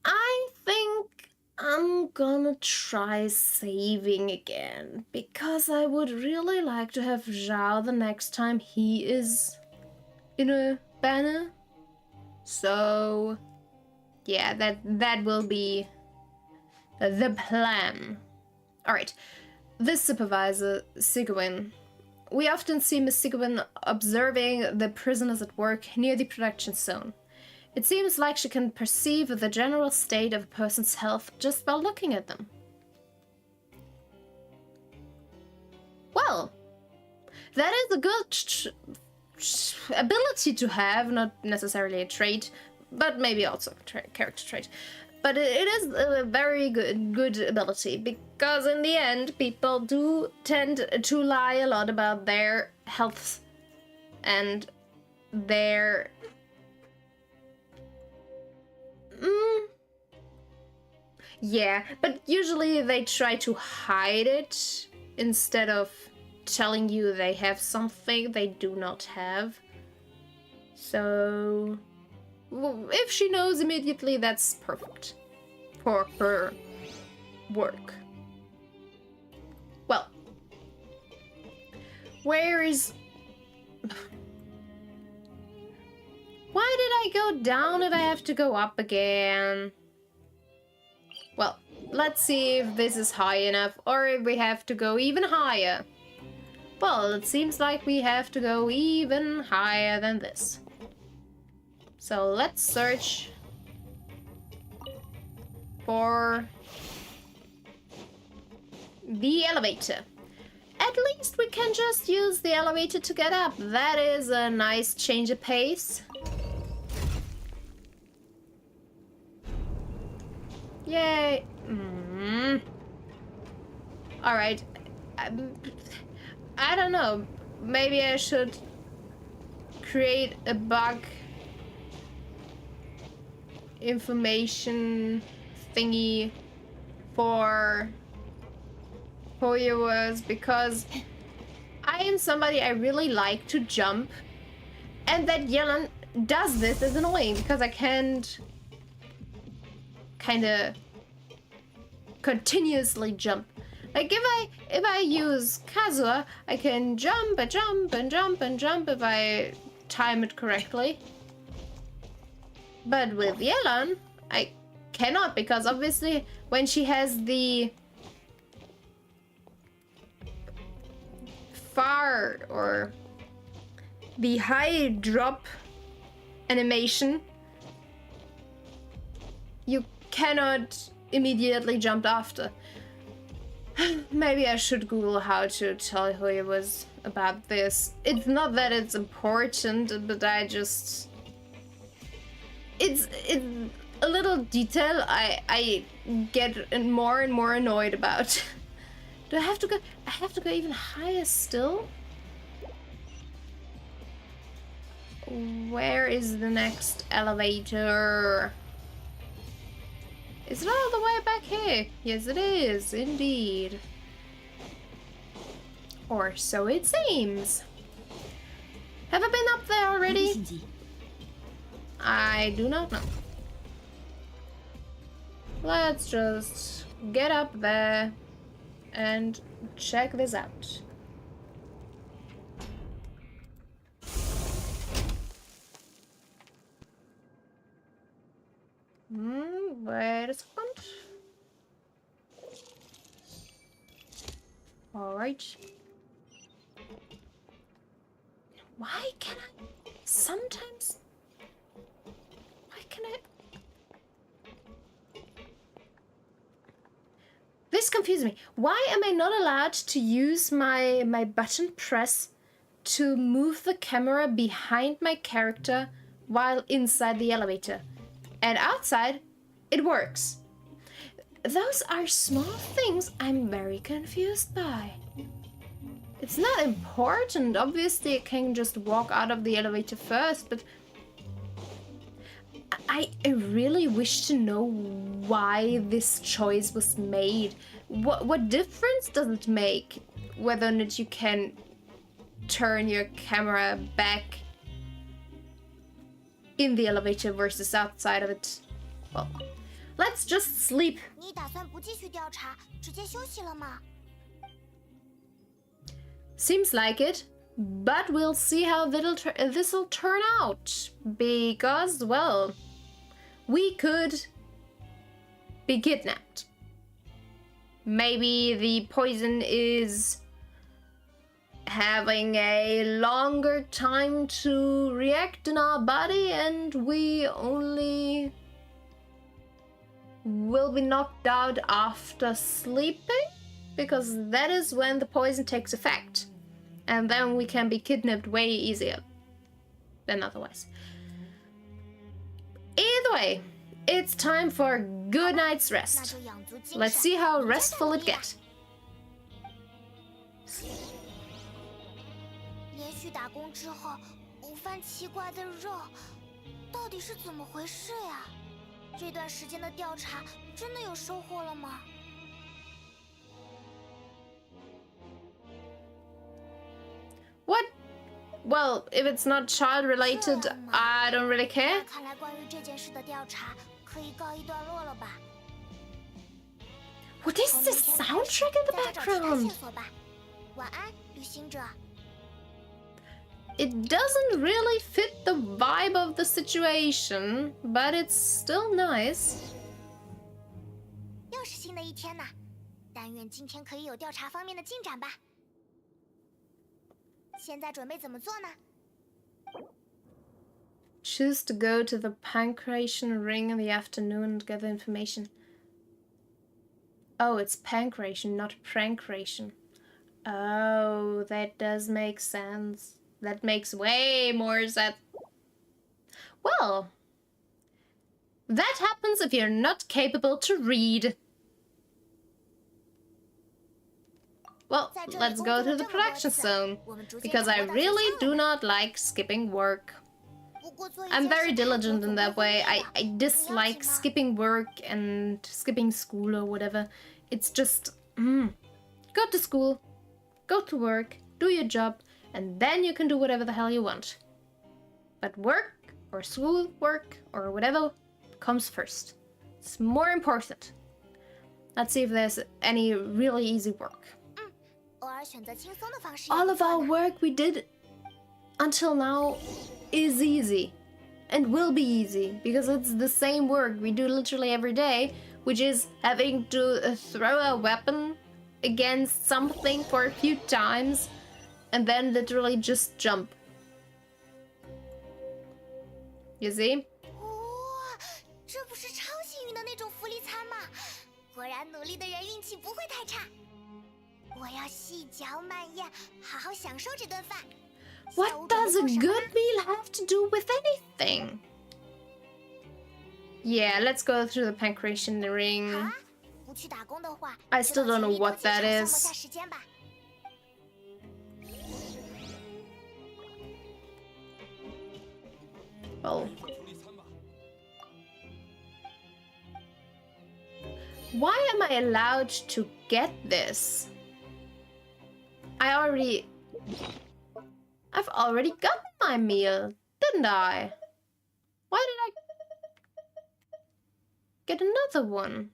I think I'm gonna try saving again, because I would really like to have Zhao the next time he is in a banner. So yeah, that will be the plan. Alright, this supervisor, Sigewin. We often see Miss Sigewin observing the prisoners at work near the production zone. It seems like she can perceive the general state of a person's health just by looking at them. Well, that is a good ability to have, not necessarily a trait, but maybe also a character trait. But it is a very good ability, because in the end, people do tend to lie a lot about their health and their Yeah, but usually they try to hide it instead of telling you they have something they do not have. So, if she knows immediately, that's perfect for her work. Well, where is... Why did I go down if I have to go up again? Well, let's see if this is high enough or if we have to go even higher. Well, it seems like we have to go even higher than this. So let's search for the elevator. At least we can just use the elevator to get up. That is a nice change of pace. Yay. Alright. I don't know. Maybe I should create a bug information thingy for viewers, because I am somebody I really like to jump, and that Yelan does this is annoying because I can't kind of continuously jump. Like if I use Kazuha, I can jump and jump and jump and jump if I time it correctly. But with Yelan, I cannot, because obviously when she has the far or the high drop animation, you cannot immediately jump after. Maybe I should Google how to tell who it was about this. It's not that it's important, but I just... It's a little detail I get more and more annoyed about. Do I have to go? I have to go even higher still? Where is the next elevator? Is it all the way back here? Yes, it is, indeed. Or so it seems. Have I been up there already? I do not know. Let's just get up there and check this out. Wait a second. Alright. Why can I sometimes... Why can I... This confuses me. Why am I not allowed to use my button press to move the camera behind my character while inside the elevator? And outside, it works. Those are small things I'm very confused by. It's not important. Obviously, I can just walk out of the elevator first, but I really wish to know why this choice was made. What difference does it make whether or not you can turn your camera back in the elevator versus outside of it? Well, let's just sleep. 你打算不继续调查，直接休息了吗？ Seems like it, but we'll see how this'll turn out. Because, well, we could be kidnapped. Maybe the poison is having a longer time to react in our body, and we only will be knocked out after sleeping, because that is when the poison takes effect, and then we can be kidnapped way easier than otherwise. Either way, it's time for a good night's rest. Let's see how restful it gets. 连续打工之后，午饭奇怪的热，到底是怎么回事呀？这段时间的调查真的有收获了吗？ What? Well, if it's not child related, I don't really care. 看来关于这件事的调查可以告一段落了吧？ What is this soundtrack in the 再找其他线 background? 索吧。晚安，旅行者。 It doesn't really fit the vibe of the situation, but it's still nice. 又是新的一天呢，但愿今天可以有调查方面的进展吧。现在准备怎么做呢？ Choose to go to the Pancration Ring in the afternoon and gather information. Oh, it's Pancration, not Prankration. Oh, that does make sense. That makes way more sense. Well, that happens if you're not capable to read. Well, let's go to the production zone, because I really do not like skipping work. I'm very diligent in that way. I dislike skipping work and skipping school or whatever. It's just, go to school, go to work, do your job, and then you can do whatever the hell you want. But work, or school work, or whatever, comes first. It's more important. Let's see if there's any really easy work. All of our work we did until now is easy and will be easy because it's the same work we do literally every day, which is having to throw a weapon against something for a few times and then literally just jump. You see? 哇，这不是超幸运的那种福利餐吗？果然努力的人运气不会太差。我要细嚼慢咽，好好享受这顿饭。 What does a good meal have to do with anything? Yeah, let's go through the Pancration Ring. I still don't know what that is. Well, why am I allowed to get this? I've already got my meal, didn't I? Why did I get another one?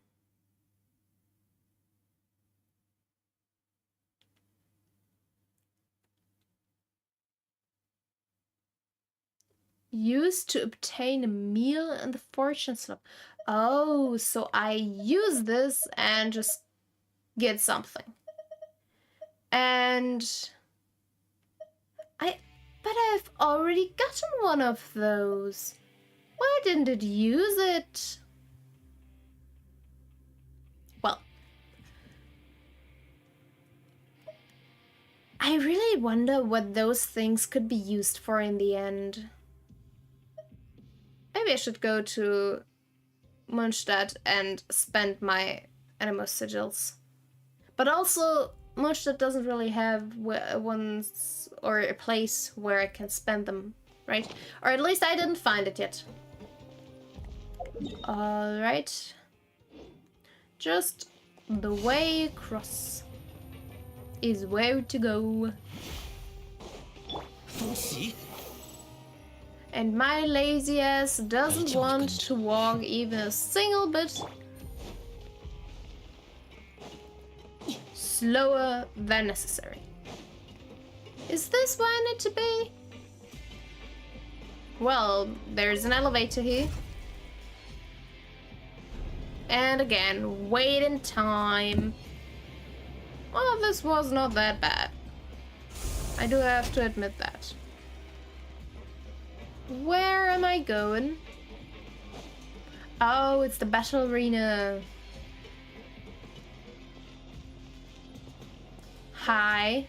Used to obtain a meal in the fortune slot. Oh, so I use this and just get something. And but I've already gotten one of those. Why didn't it use it? Well, I really wonder what those things could be used for in the end. Maybe I should go to Mondstadt and spend my animal sigils. But also, Mondstadt doesn't really have ones or a place where I can spend them, right? Or at least I didn't find it yet. Alright. Just the way across is where to go. And my lazy ass doesn't want to walk even a single bit slower than necessary. Is this where I need to be? Well, there's an elevator here. And again, waiting time. Well, this was not that bad. I do have to admit that. Where am I going? Oh, it's the battle arena. Hi.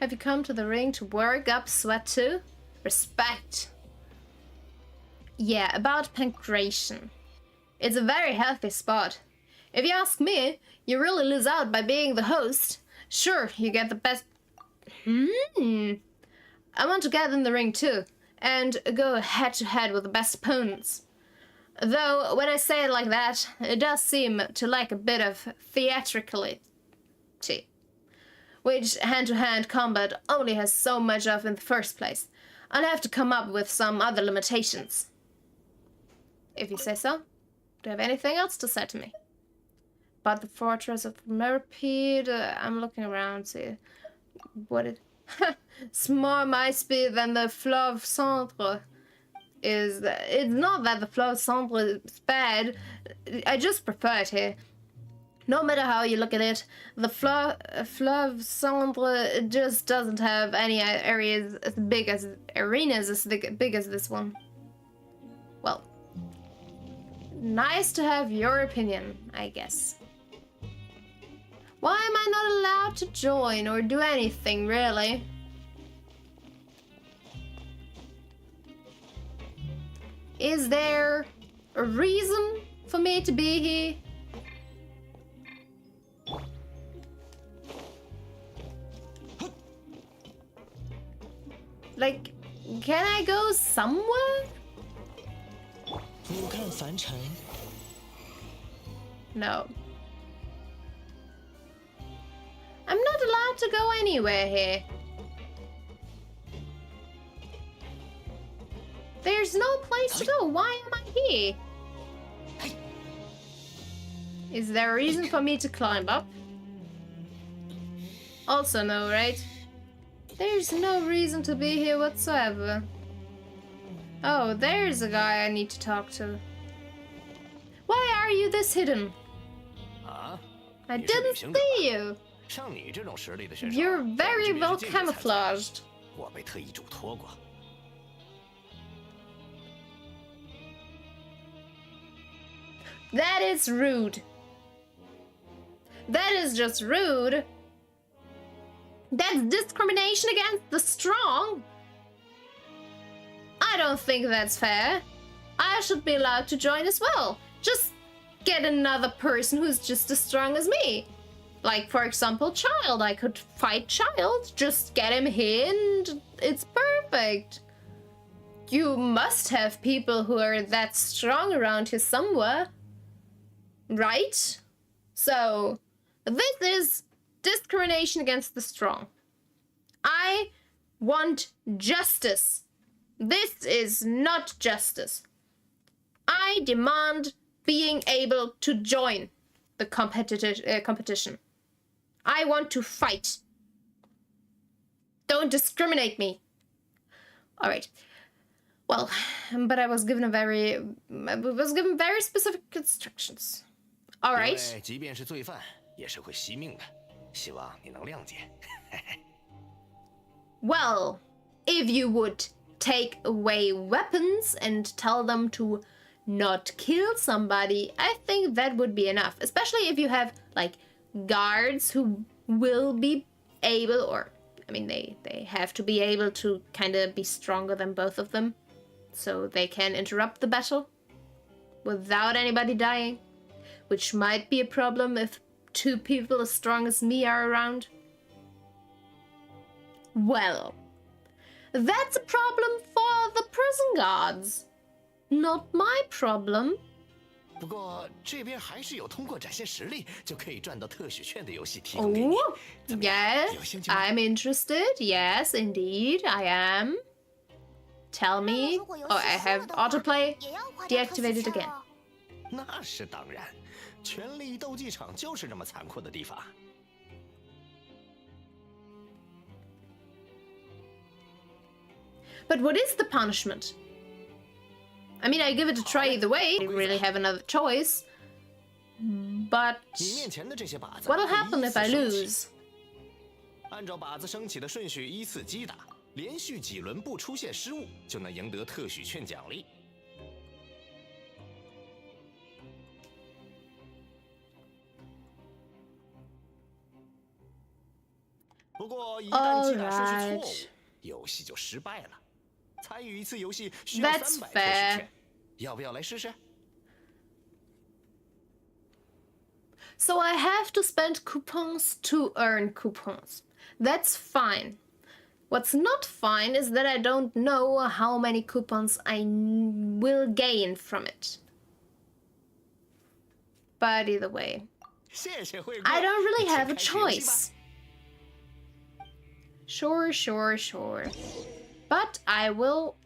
Have you come to the ring to work up sweat too? Respect. Yeah, about Pancration. It's a very healthy spot. If you ask me, you really lose out by being the host. Sure, you get the best... I want to get in the ring too, and go head to head with the best opponents. Though, when I say it like that, it does seem to lack a bit of theatricality, which hand-to-hand combat only has so much of in the first place. I'll have to come up with some other limitations. If you say so. Do you have anything else to say to me? About the Fortress of Merpede, I'm looking around, see what it... It's more my speed than the Fleuve Centre. It's not that the Fleuve Centre is bad, I just prefer it here. No matter how you look at it, the Fleuve Centre just doesn't have any areas as big as arenas as big as this one. Well, nice to have your opinion, I guess. Why am I not allowed to join or do anything, really? Is there a reason for me to be here? Like, can I go somewhere? No. I'm not allowed to go anywhere here. There's no place to go. Why am I here? Is there a reason for me to climb up? Also no, right? There's no reason to be here whatsoever. Oh, there's a guy I need to talk to. Why are you this hidden? I didn't see you. You're very well camouflaged. That is rude. That is just rude. That's discrimination against the strong. I don't think that's fair. I should be allowed to join as well. Just get another person who's just as strong as me. Like, for example, Childe. I could fight Childe. Just get him here and it's perfect. You must have people who are that strong around here somewhere. Right? So, this is discrimination against the strong. I want justice. This is not justice. I demand being able to join the competition. I want to fight. Don't discriminate me. All right. Well, but I was given very specific instructions. All right. Well, if you would take away weapons and tell them to not kill somebody, I think that would be enough. Especially if you have, like, guards who will be able, or, I mean, they have to be able to kind of be stronger than both of them. So they can interrupt the battle without anybody dying. Which might be a problem if two people as strong as me are around. Well, that's a problem for the prison guards. Not my problem. Oh, yeah, I'm interested. Yes, indeed, I am. Tell me. Oh, I have autoplay deactivated again. But what is the punishment? I mean, I give it a try either way. I don't really have another choice. But what'll happen if I lose? Alright. That's fair. So I have to spend coupons to earn coupons. That's fine. What's not fine is that I don't know how many coupons I will gain from it. But either way, I don't really have a choice. Sure. But I will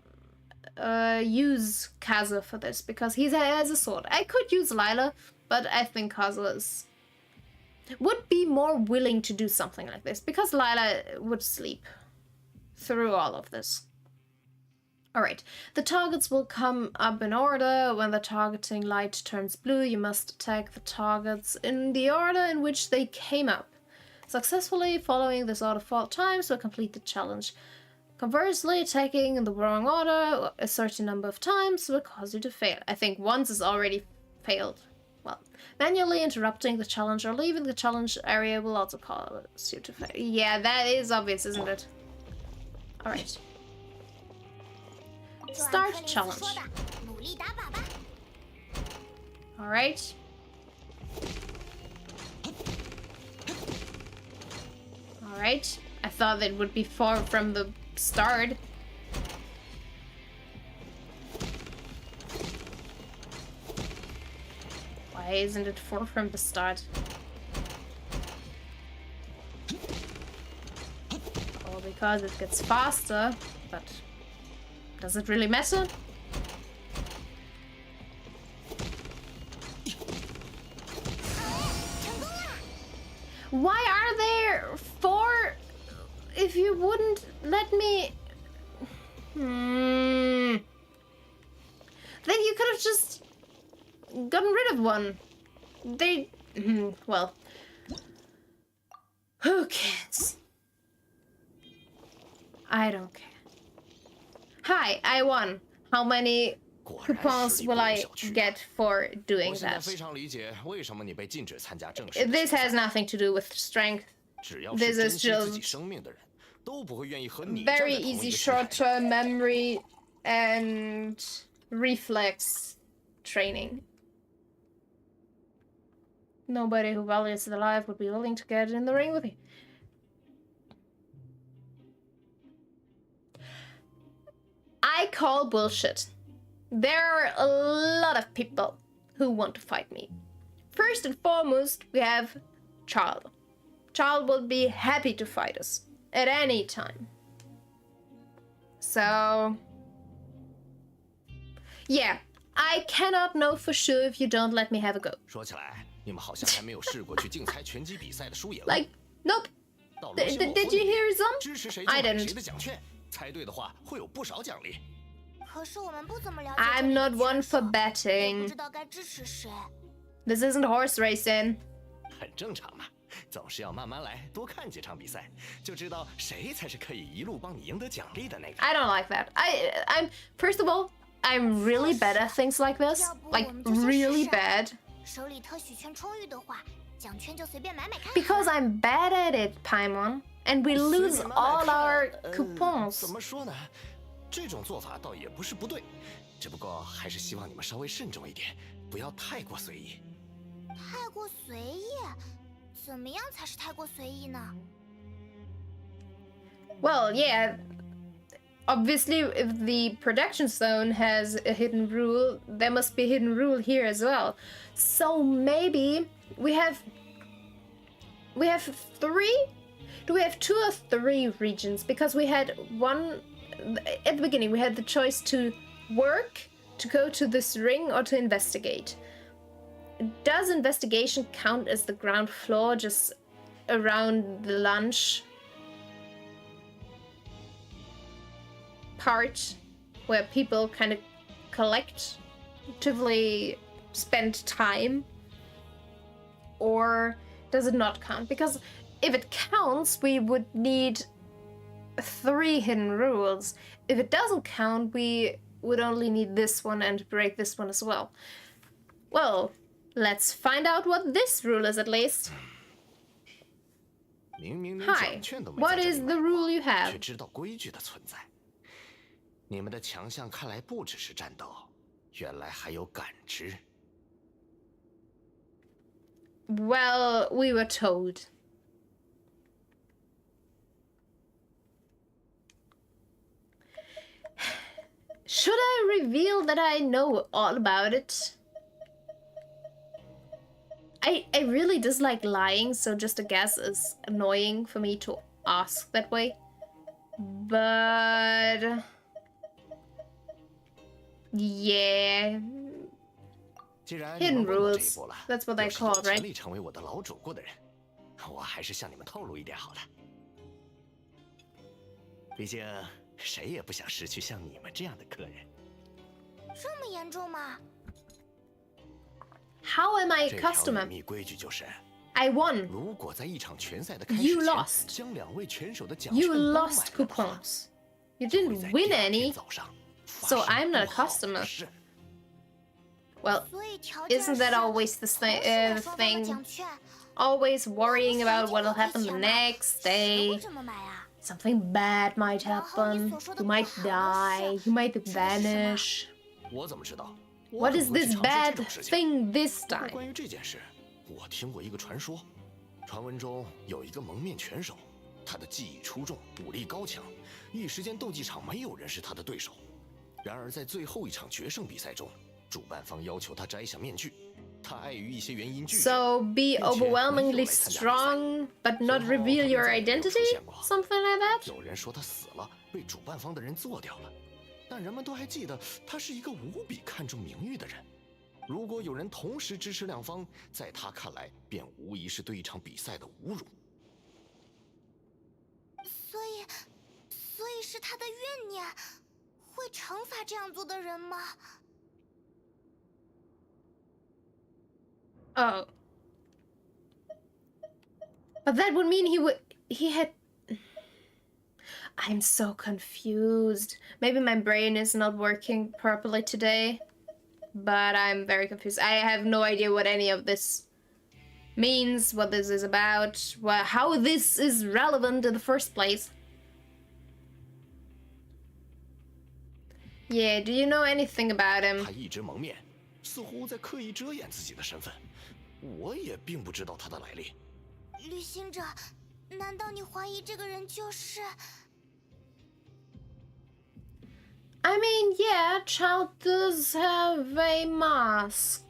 use Kaza for this because he has a sword. I could use Lila, but I think Kaza would be more willing to do something like this because Lila would sleep through all of this. Alright, the targets will come up in order. When the targeting light turns blue, you must attack the targets in the order in which they came up. Successfully following this order 4 times will complete the challenge. Conversely, attacking in the wrong order a certain number of times will cause you to fail. I think once is already failed. Well, manually interrupting the challenge or leaving the challenge area will also cause you to fail. Yeah, that is obvious, isn't it? Alright. Start challenge. Alright. Alright. I thought that would be 4 from the start. Why isn't it 4 from the start? Oh, because it gets faster, but does it really matter? Why are there 4 if you wouldn't let me... Then you could have just gotten rid of one. They... well... Who cares? I don't care. Hi, I won. How many coupons will I get for doing that? This has nothing to do with strength. This is just very easy short-term memory and reflex training. Nobody who values the life would be willing to get in the ring with you. I call bullshit. There are a lot of people who want to fight me. First and foremost, we have Childe. Childe will be happy to fight us at any time. So... yeah, I cannot know for sure if you don't let me have a go. Like, nope. Did you hear some? I didn't. I'm not one for betting. This isn't horse racing. I don't like that. I'm first of all, I'm really bad at things like this. Like, really bad. Because I'm bad at it, Paimon. And we lose all our coupons. 这种做法倒也不是不对，只不过还是希望你们稍微慎重一点，不要太过随意。太过随意？怎么样才是太过随意呢？ Well, yeah. Obviously, if the production zone has a hidden rule, there must be a hidden rule here as well. So maybe we have 3? Do we have 2 or 3 regions? Because we had one at the beginning. We had the choice to work, to go to this ring, or to investigate. Does investigation count as the ground floor, just around the lunch part, where people kind of collectively spend time? Or does it not count? Because if it counts, we would need 3 hidden rules. If it doesn't count, we would only need this one and break this one as well. Well, let's find out what this rule is at least. Hi, what is the rule you have? Well, we were told. Should I reveal that I know all about it? I really dislike lying, so just a guess is annoying for me to ask that way. But yeah, hidden rules. That's what they call it, right? 成为我的老主顾的人，我还是向你们透露一点好了。毕竟谁也不想失去像你们这样的客人。这么严重吗？ How am I a 这条 customer? 秘规矩就是， I won. 如果在一场拳赛的开始 You 前 lost. 将2位拳手的奖 You 券都买 lost 了的话， coupons. You 就会 didn't 在 win 第二天 any, 早上发 so 生 I'm not a 不好的 customer. 事。 Well, 所以条件 isn't 是 that always the 同时买双方的 thing? 奖券。 Always worrying 那 about 你 what'll 想 happen the 挣多少 next 钱呢？谁会 day. 这么买啊？ Something bad might 然后你 happen. 所说的 You 不 might 好的 die. 事 You might 指的是什么？ vanish. 我怎么知道？ What is 我怎 this 么会去尝试 bad 这种事情？ thing this 不过 time? 关于这件事，我听过一个传说，传闻中有一个蒙面拳手，他的技艺出众，武力高强，一时间斗技场没有人是他的对手。然而在最后一场决胜比赛中，主办方要求他摘下面具，他碍于一些原因拒绝。 So be overwhelmingly strong, but not reveal your identity? Something like that? 有人说他死了，被主办方的人做掉了，但人们都还记得他是一个无比看重名誉的人。如果有人同时支持两方，在他看来，便无疑是对一场比赛的侮辱。所以是他的怨念会惩罚这样做的人吗？ Oh. But that would mean he had... I'm so confused. Maybe my brain is not working properly today. But I'm very confused. I have no idea what any of this means, what this is about, how this is relevant in the first place. Yeah, do you know anything about him? 他一直蒙面，似乎在刻意遮掩自己的身份。我也并不知道他的来历。旅行者，难道你怀疑这个人就是？ I mean, yeah, Childe does have a mask.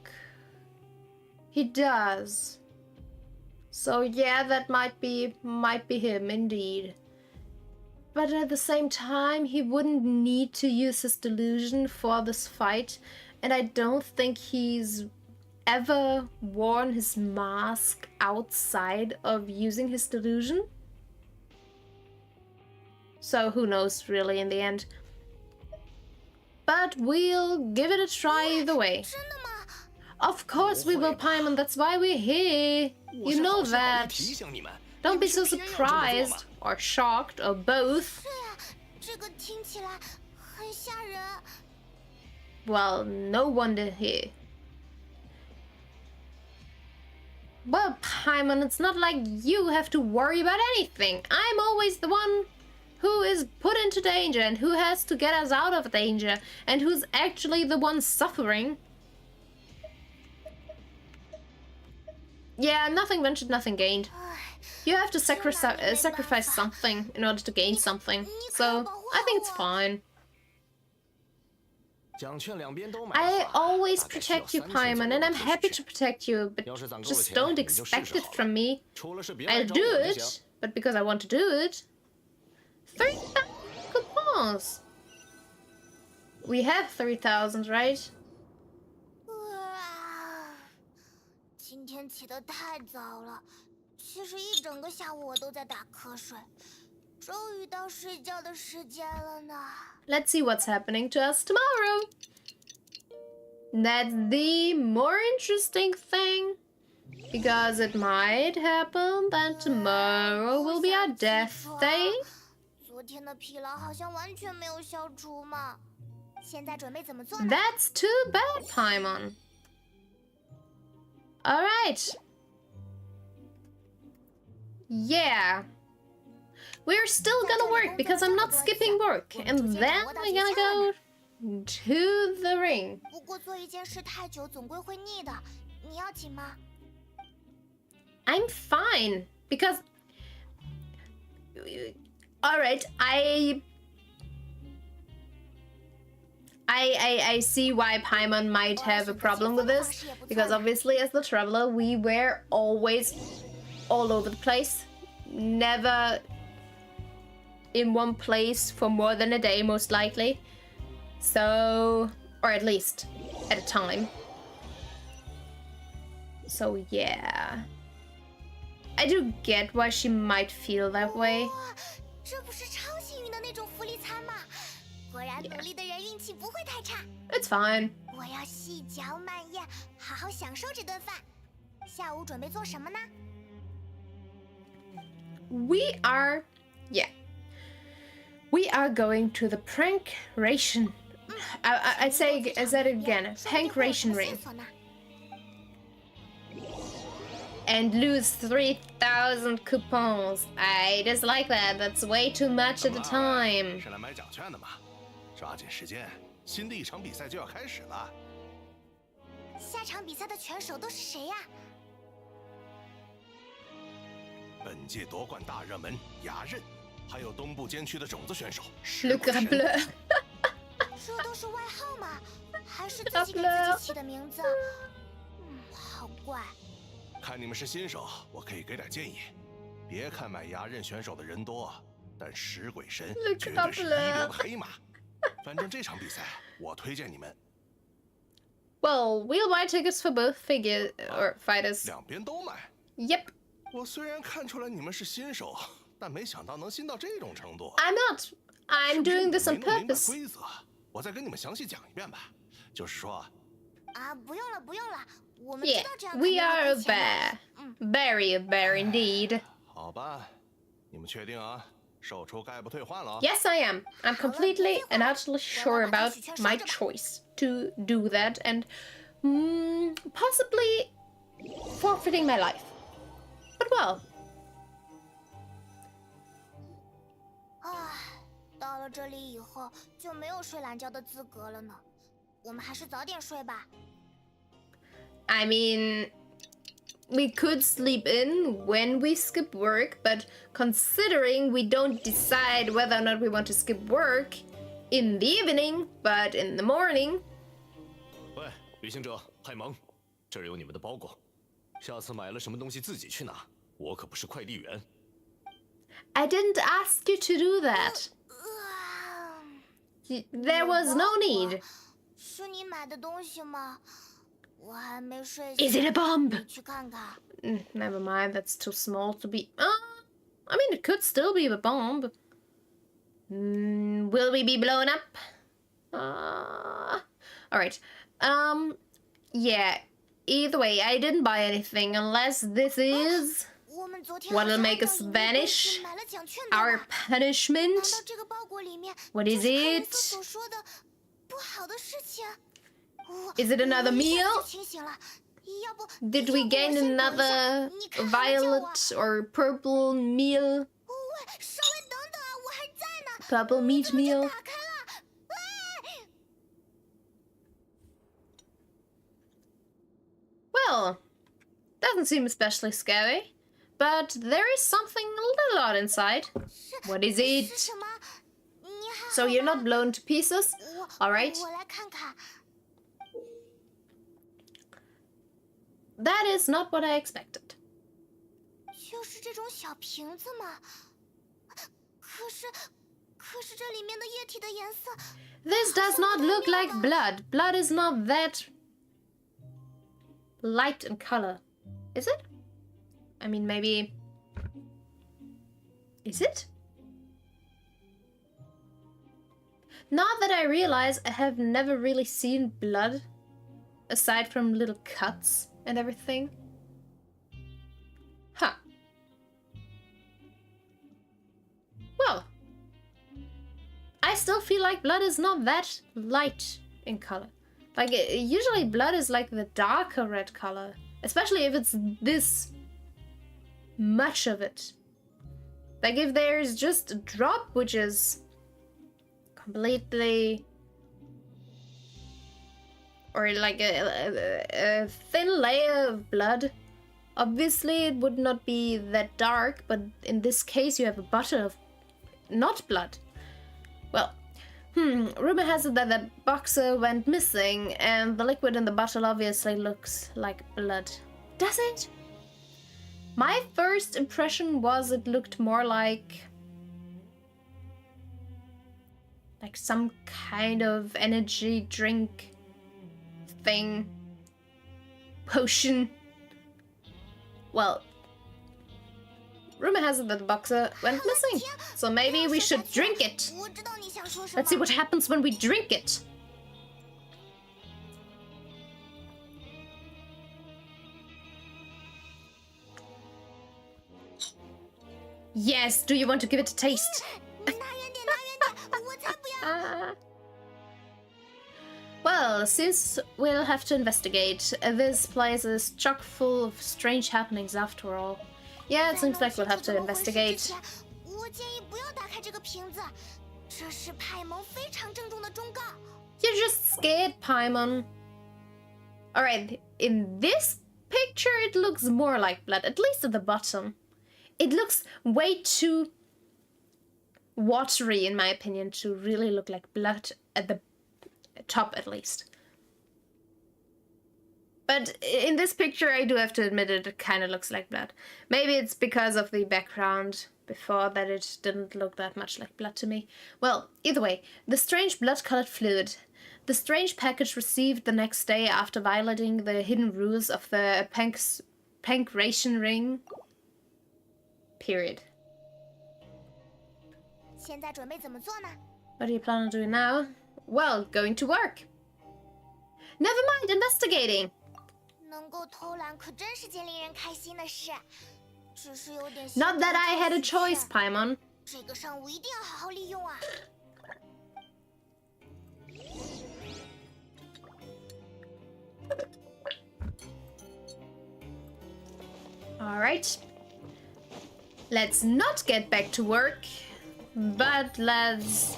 He does. So yeah, that might be him indeed. But at the same time, he wouldn't need to use his delusion for this fight, and I don't think he's ever worn his mask outside of using his delusion. So who knows really in the end. But we'll give it a try either way. 真的吗？ Of course we will, Paimon. That's why we're here. You know that. 提醒你们， Don't be so surprised or shocked or both. 对呀，这个听起来很吓人。 Well, no wonder here. Well, Paimon, it's not like you have to worry about anything. I'm always the one who is put into danger and who has to get us out of danger and who's actually the one suffering. Yeah, nothing ventured, nothing gained. You have to sacrifice something in order to gain something, so I think it's fine. 奖券两边都买的 I 话， always 大概需要 protect you, 30 Paimon, 左右 and 的 I'm 特许 happy 权 to protect you, but 要是攒够了 just 钱， don't 你就试 expect 试 it 好了 from me. 除了是别来 I'll 找 do 我就 it, 行。 but because I want to do it. 3,000 coupons. We have 3,000, right? 今天起得太早了，其实一整个下午我都在打瞌睡，终于到睡觉的时间了呢。 Let's see what's happening to us tomorrow. That's the more interesting thing. Because it might happen that tomorrow will be our death day. 昨天的疲劳好像完全没有消除嘛。现在准备怎么做呢？ That's too bad, Paimon. Alright. Yeah. We're still gonna work because I'm not skipping work. And then we're gonna go to the ring. 不过做一件事太久，总归会腻的。你要紧吗？ I'm fine because all right, I I see why Paimon might have a problem with this, because obviously as the traveler we were always all over the place, never in one place for more than a day most likely, so, or at least at a time. So yeah, I do get why she might feel that way. 这不是超幸运的那种福利餐吗？果然努力的人运气不会太差。 It's fine. 我要细嚼慢咽，好好享受这顿饭。下午准备做什么呢？ We are going to the prank ration. I said it again. Prank ration ring. And lose 3,000 coupons. I dislike that. That's way too much at a time. 是来买奖券的嘛？抓紧时间，新的一场比赛就要开始了。下场比赛的拳手都是谁呀？ 本届夺冠大热门牙刃，还有东部监区的种子选手 Le Grableu. 这都是外号吗？还是自己给自己起的名字？好怪。 看你们是新手，我可以给点建议。别看买牙刃选手的人多，但食鬼神绝对是一流的黑马。反正这场比赛，我推荐你们。Well, we'll buy tickets for both figure or fighters. 两边都买。Yep. 我虽然看出来你们是新手，但没想到能新到这种程度。I'm not. I'm doing this on purpose. 规则，我再跟你们详细讲一遍吧。就是说。啊，不用了，不用了。 Yeah, we are a bear. Very a bear indeed. 好吧，你们确定啊？售出概不退换了。 Yes, I am. I'm completely and utterly sure about my choice to do that and possibly forfeiting my life. But well. 唉，到了这里以后就没有睡懒觉的资格了呢。我们还是早点睡吧。 I mean, we could sleep in when we skip work, but considering we don't decide whether or not we want to skip work in the evening, but in the morning. 喂，旅行者，派蒙，这儿有你们的包裹。下次买了什么东西自己去拿，我可不是快递员。I didn't ask you to do that. There was no need. 是你买的东西吗？ 我还没睡。 Is it a bomb? 你去看看。Never mind. That's too small to be. I mean, it could still be a bomb. Will we be blown up? All right. Yeah. Either way, I didn't buy anything unless this is what'll make us vanish. Our punishment. What is it? Is it another meal? Did we gain another violet or purple meal? Purple meat meal? Well, doesn't seem especially scary, but there is something a little odd inside. What is it? So you're not blown to pieces? Alright. That is not what I expected. This does not look like blood. Blood is not that light in color. Is it? I mean, maybe... Is it? Now that I realize I have never really seen blood, aside from little cuts and everything. Huh. Well, I still feel like blood is not that light in color. Like, usually blood is like the darker red color, especially if it's this much of it. Like, if there's just a drop which is completely, or like a thin layer of blood, obviously it would not be that dark, but in this case you have a butter of not blood. Well, Rumor has it that the boxer went missing, and the liquid in the bottle obviously looks like blood. Does it? My first impression was it looked more like some kind of energy drink thing. Potion. Well, rumor has it that the boxer went missing, so maybe we should drink it. Let's see what happens when we drink it. Yes, do you want to give it a taste? Well, since we'll have to investigate, this place is chock full of strange happenings after all. Yeah, it seems like we'll have to investigate. You're just scared, Paimon. Alright, in this picture it looks more like blood, at least at the bottom. It looks way too watery, in my opinion, to really look like blood at the top, at least. But in this picture, I do have to admit it kind of looks like blood. Maybe it's because of the background before that it didn't look that much like blood to me. Well, either way, the strange blood-colored fluid. The strange package received the next day after violating the hidden rules of the pancration ring. Period. What do you plan on doing now? Well, going to work. Never mind, investigating. Not that I had a choice, Paimon. Alright. Let's not get back to work, but let's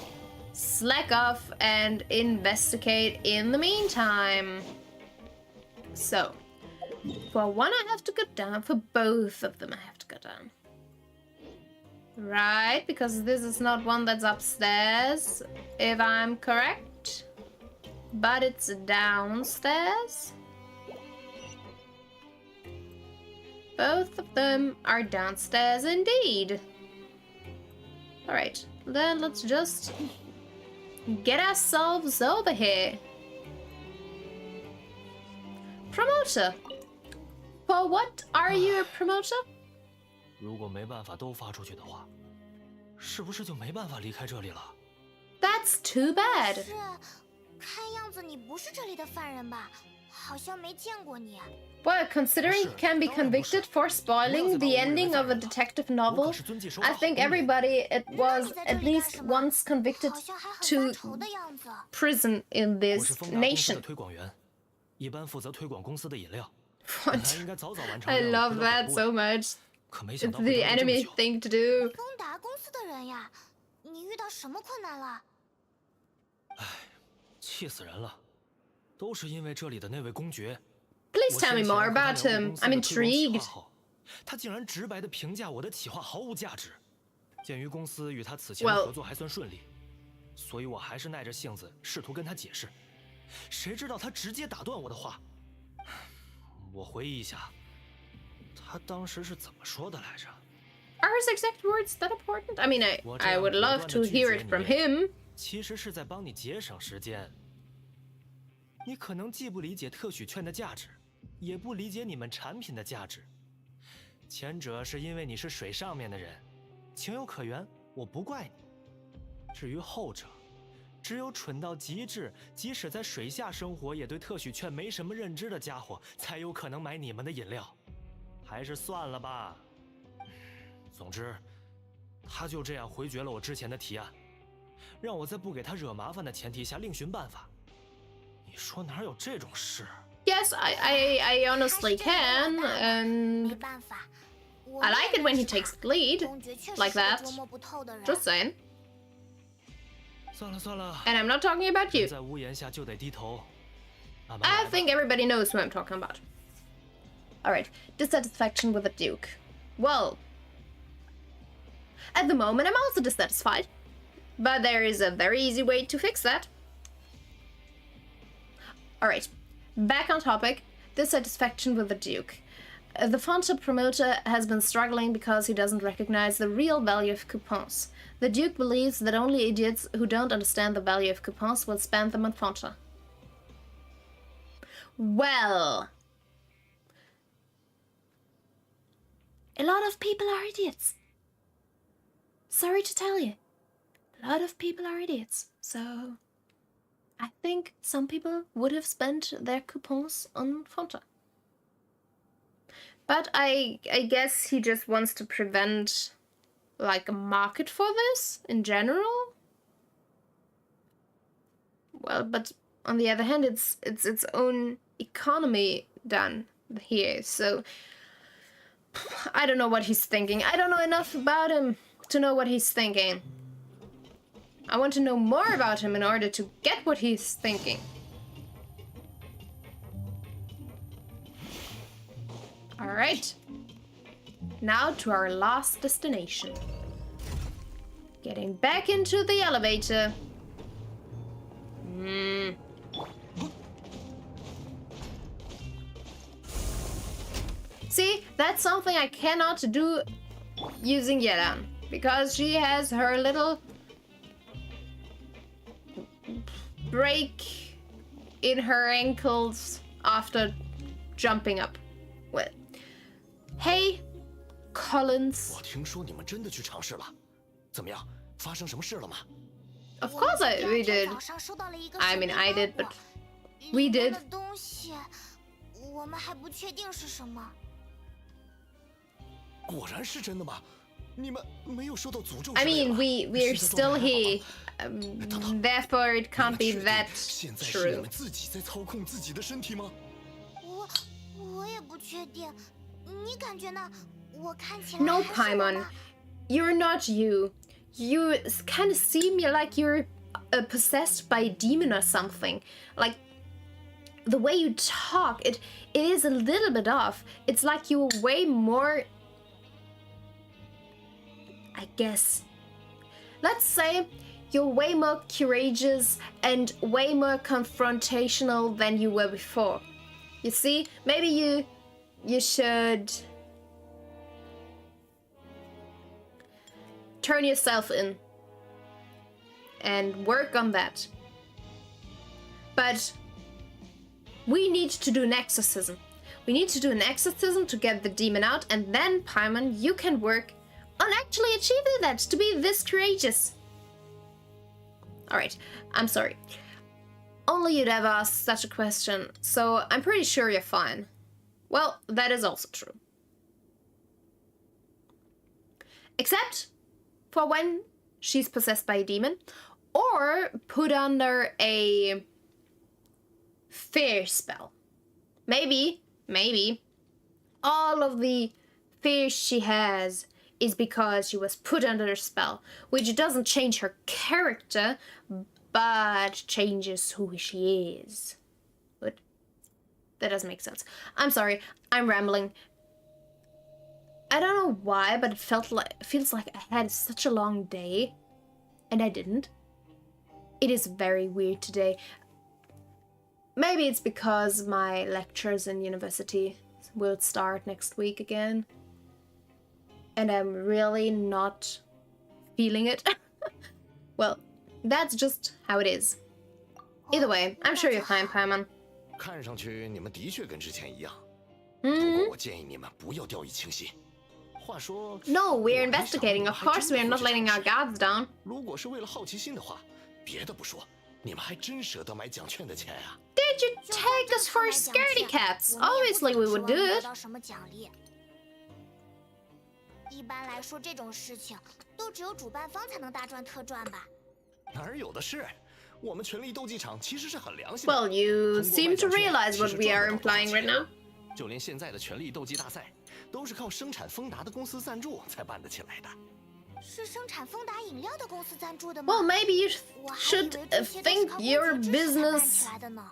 slack off and investigate in the meantime. So, for one I have to go down, for both of them I have to go down. Right, because this is not one that's upstairs, if I'm correct. But it's downstairs. Both of them are downstairs indeed. Alright, then let's just get ourselves over here. Promoter. For what are you a promoter? 如果没办法都发出去的话，是不是就没办法离开这里了？ That's too bad. 是，看样子你不是这里的犯人吧？好像没见过你。 Well, considering he can be convicted for spoiling the ending of a detective novel, I think everybody was at least once convicted to prison in this nation. What? I love that so much. It's the enemy thing to do. 丰达公司的人呀，你遇到什么困难了？唉，气死人了，都是因为这里的那位公爵。 Please tell me more about him. I'm intrigued. 他竟然直白地评价我的企划毫无价值。鉴于公司与他此前的合作还算顺利，所以我还是耐着性子试图跟他解释。谁知道他直接打断我的话。我回忆一下，他当时是怎么说的来着 ？Are his exact words that important? I mean, I would love to hear it from him. 其实是在帮你节省时间。你可能既不理解特许券的价值。 也不理解你们产品的价值。前者是因为你是水上面的人，情有可原，我不怪你。至于后者，只有蠢到极致，即使在水下生活也对特许券没什么认知的家伙，才有可能买你们的饮料。还是算了吧。总之，他就这样回绝了我之前的提案，让我在不给他惹麻烦的前提下另寻办法。你说哪有这种事？ Yes, I honestly can, and I like it when he takes the lead, like that. Just saying. 算了算了 And I'm not talking about you. 在屋檐下就得低头。I think everybody knows who I'm talking about. Alright, dissatisfaction with the Duke. Well, at the moment I'm also dissatisfied. But there is a very easy way to fix that. Alright, back on topic, dissatisfaction with the Duke. The Fonta promoter has been struggling because he doesn't recognize the real value of coupons. The Duke believes that only idiots who don't understand the value of coupons will spend them on Fonta. Well, a lot of people are idiots. Sorry to tell you. A lot of people are idiots, so I think some people would have spent their coupons on Fonta. But I guess he just wants to prevent, like, a market for this in general. Well, but on the other hand, it's its own economy done here, so I don't know what he's thinking. I don't know enough about him to know what he's thinking. I want to know more about him in order to get what he's thinking. Alright. Now to our last destination. Getting back into the elevator. See, that's something I cannot do using Yelan, because she has her little break in her ankles after jumping up. Well, hey, Collins. 我听说你们真的去尝试了，怎么样？发生什么事了吗？ Of course we did. I mean, I did, but we did. 东西，我们还不确定是什么。果然是真的吗？你们没有受到诅咒。I mean, we're still here, therefore it can't be that 现在是你 true. 们自己在操控自己的身体吗？我也不确定，你感觉呢？我看起来 No, 还是我 Paimon, 吗？ you're not you. You kind of seem like you're possessed by a demon or something. Like, the way you talk, it is a little bit off. It's like you're way more, I guess, let's say you're way more courageous and way more confrontational than you were before. You see, maybe you should turn yourself in and work on that. But we need to do an exorcism. We need to do an exorcism to get the demon out, and then, Paimon, you can work on actually achieving that, to be this courageous. Alright, I'm sorry. Only you'd ever ask such a question, so I'm pretty sure you're fine. Well, that is also true. Except for when she's possessed by a demon, or put under a fear spell. Maybe, all of the fear she has is because she was put under a spell, which doesn't change her character, but changes who she is. But that doesn't make sense. I'm sorry, I'm rambling. I don't know why, but it feels like I had such a long day, and I didn't. It is very weird today. Maybe it's because my lectures in university will start next week again, and I'm really not feeling it. Well, that's just how it is. Either way, I'm sure you're fine, Paimon. 看上去你们的确跟之前一样。不过我建议你们不要掉以轻心。话说 No, we're investigating. Of course, we're not letting our guards down. 如果是为了好奇心的话，别的不说，你们还真舍得买奖券的钱呀。Did you take us for scaredy cats? Obviously, we would do 得 it. 到什么奖励？一般来说，这种事情都只有主办方才能大赚特赚吧？哪儿有的是？我们权力斗技场其实是很良心的。 Well, you seem to realize what we are implying right now. 就连现在的权力斗技大赛，都是靠生产丰达的公司赞助才办得起来的。是生产丰达饮料的公司赞助的吗？ Well, maybe you 我还以 should 为这些都是 think 靠 your 公司支持才办 business 起来的呢。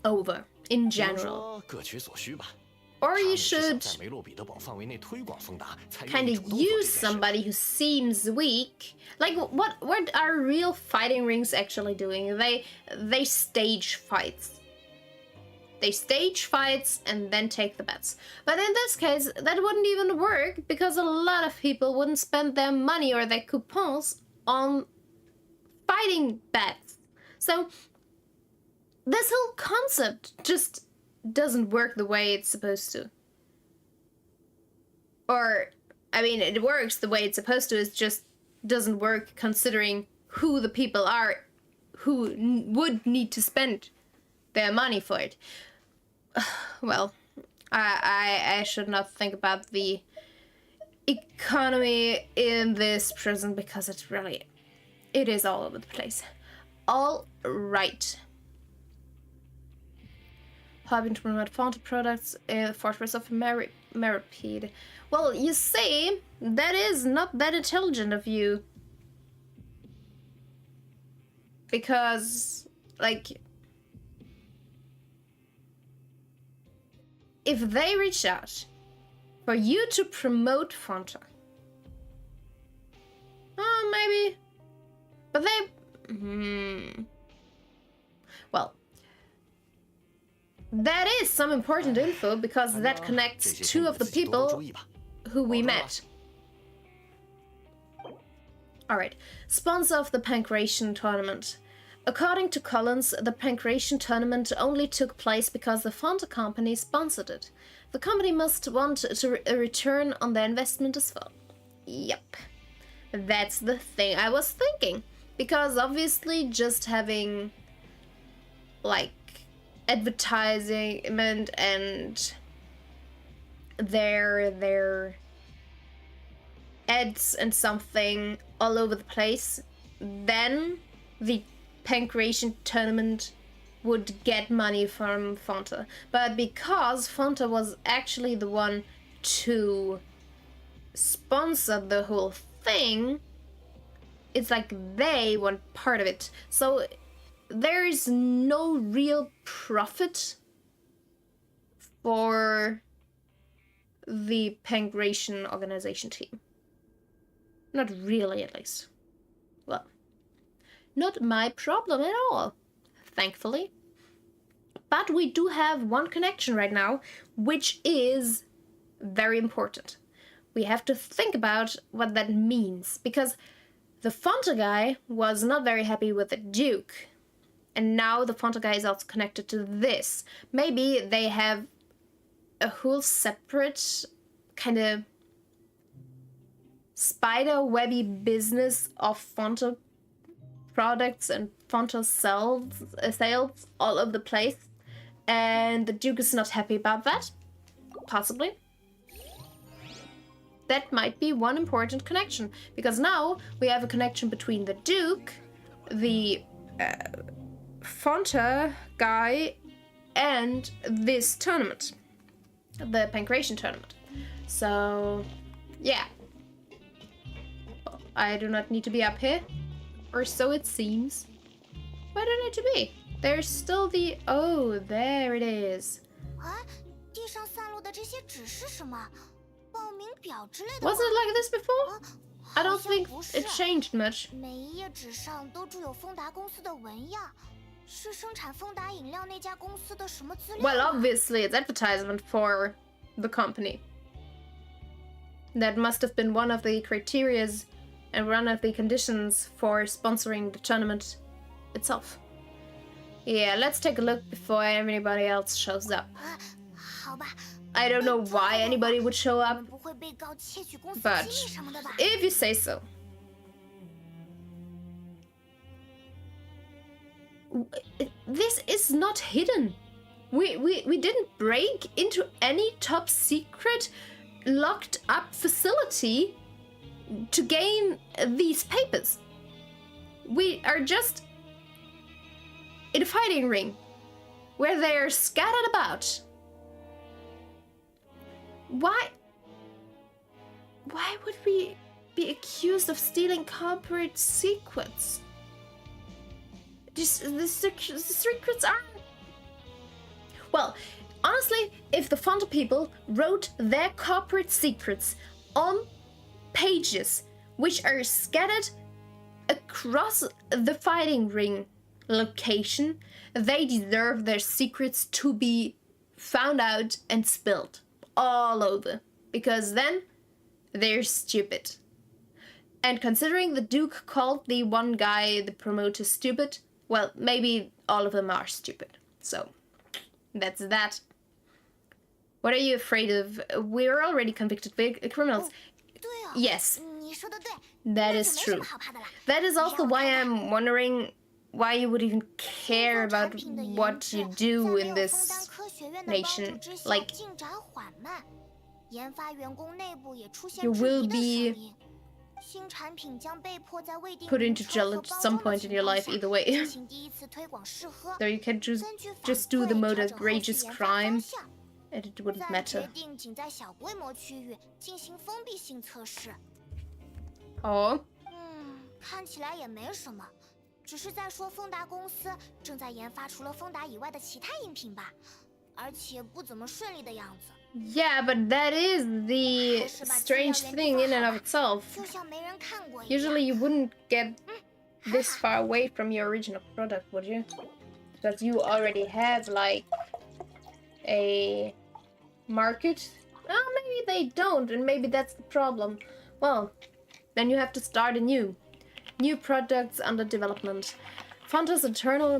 over in 比如 general. 说各取所需吧。Or you 他们是想 should 在梅洛彼得堡范围内推广丰达，才愿 kind 意 of 主动做这 use 件事。 somebody who seems weak. Like what are real fighting rings actually doing? They stage fights. They stage fights and then take the bets. But in this case, that wouldn't even work because a lot of people wouldn't spend their money or their coupons on fighting bets. So this whole concept just doesn't work the way it's supposed to. Or, I mean, it works the way it's supposed to, it just doesn't work considering who the people are who would need to spend their money for it. Well, I should not think about the economy in this prison because it is all over the place. All right. Hoping to promote Fonta products in the Fortress of Meripede. Well, you see, that is not that intelligent of you. Because, like, if they reach out for you to promote Fonta, maybe. But they... Well, that is some important info because that connects two of the people who we met. Alright, sponsor of the Pancration tournament. According to Collins, the Pancration tournament only took place because the Fonta company sponsored it. The company must want a return on their investment as well. Yep. That's the thing I was thinking. Because obviously just having, like, advertisement and their ads and something all over the place, then the Pancration tournament would get money from Fonta. But because Fonta was actually the one to sponsor the whole thing, it's like they want part of it. So there is no real profit for the Pancration organization team. Not really, at least. Well, not my problem at all, thankfully. But we do have one connection right now, which is very important. We have to think about what that means, because the Fonta guy was not very happy with the Duke. And now the Fonta guy is also connected to this. Maybe they have a whole separate kind of spider webby business of Fonta products and Fonta sales all over the place. And the Duke is not happy about that. Possibly. That might be one important connection. Because now we have a connection between the Duke, the Fonta guy, and this tournament. The Pancration tournament. So, yeah. I do not need to be up here. Or so it seems. Where do I need to be? There's still the... Oh, there it is. Was it like this before? I don't think it changed much. Well, obviously it's advertisement for the company. That must have been one of the criterias and one of the conditions for sponsoring the tournament itself. Yeah, let's take a look before anybody else shows up. I don't know why anybody would show up, but if you say so. This is not hidden. We didn't break into any top secret locked up facility to gain these papers. We are just in a fighting ring where they are scattered about. Why would we be accused of stealing corporate secrets? The secrets are... Well, Honestly, if the Fonta people wrote their corporate secrets on pages which are scattered across the fighting ring location, they deserve their secrets to be found out and spilled all over, because then they're stupid. And considering the Duke called the one guy, the promoter, stupid, well, maybe all of them are stupid. So, that's that. What are you afraid of? We're already convicted criminals. Yes, that is true. That is also why I'm wondering why you would even care about what you do in this nation. Like, you will be put into jail at some point in your life either way. So you can just do the most outrageous crime and it wouldn't matter. Oh. 看起来也没什么，只是在说丰达公司正在研发除了丰达以外的其他饮品吧，而且不怎么顺利的样子。 Yeah, but that is the strange thing in and of itself. Usually you wouldn't get this far away from your original product, would you? Because you already have, like, a market. Oh, maybe they don't, and maybe that's the problem. Well, then you have to start anew. New products under development. Fonta's internal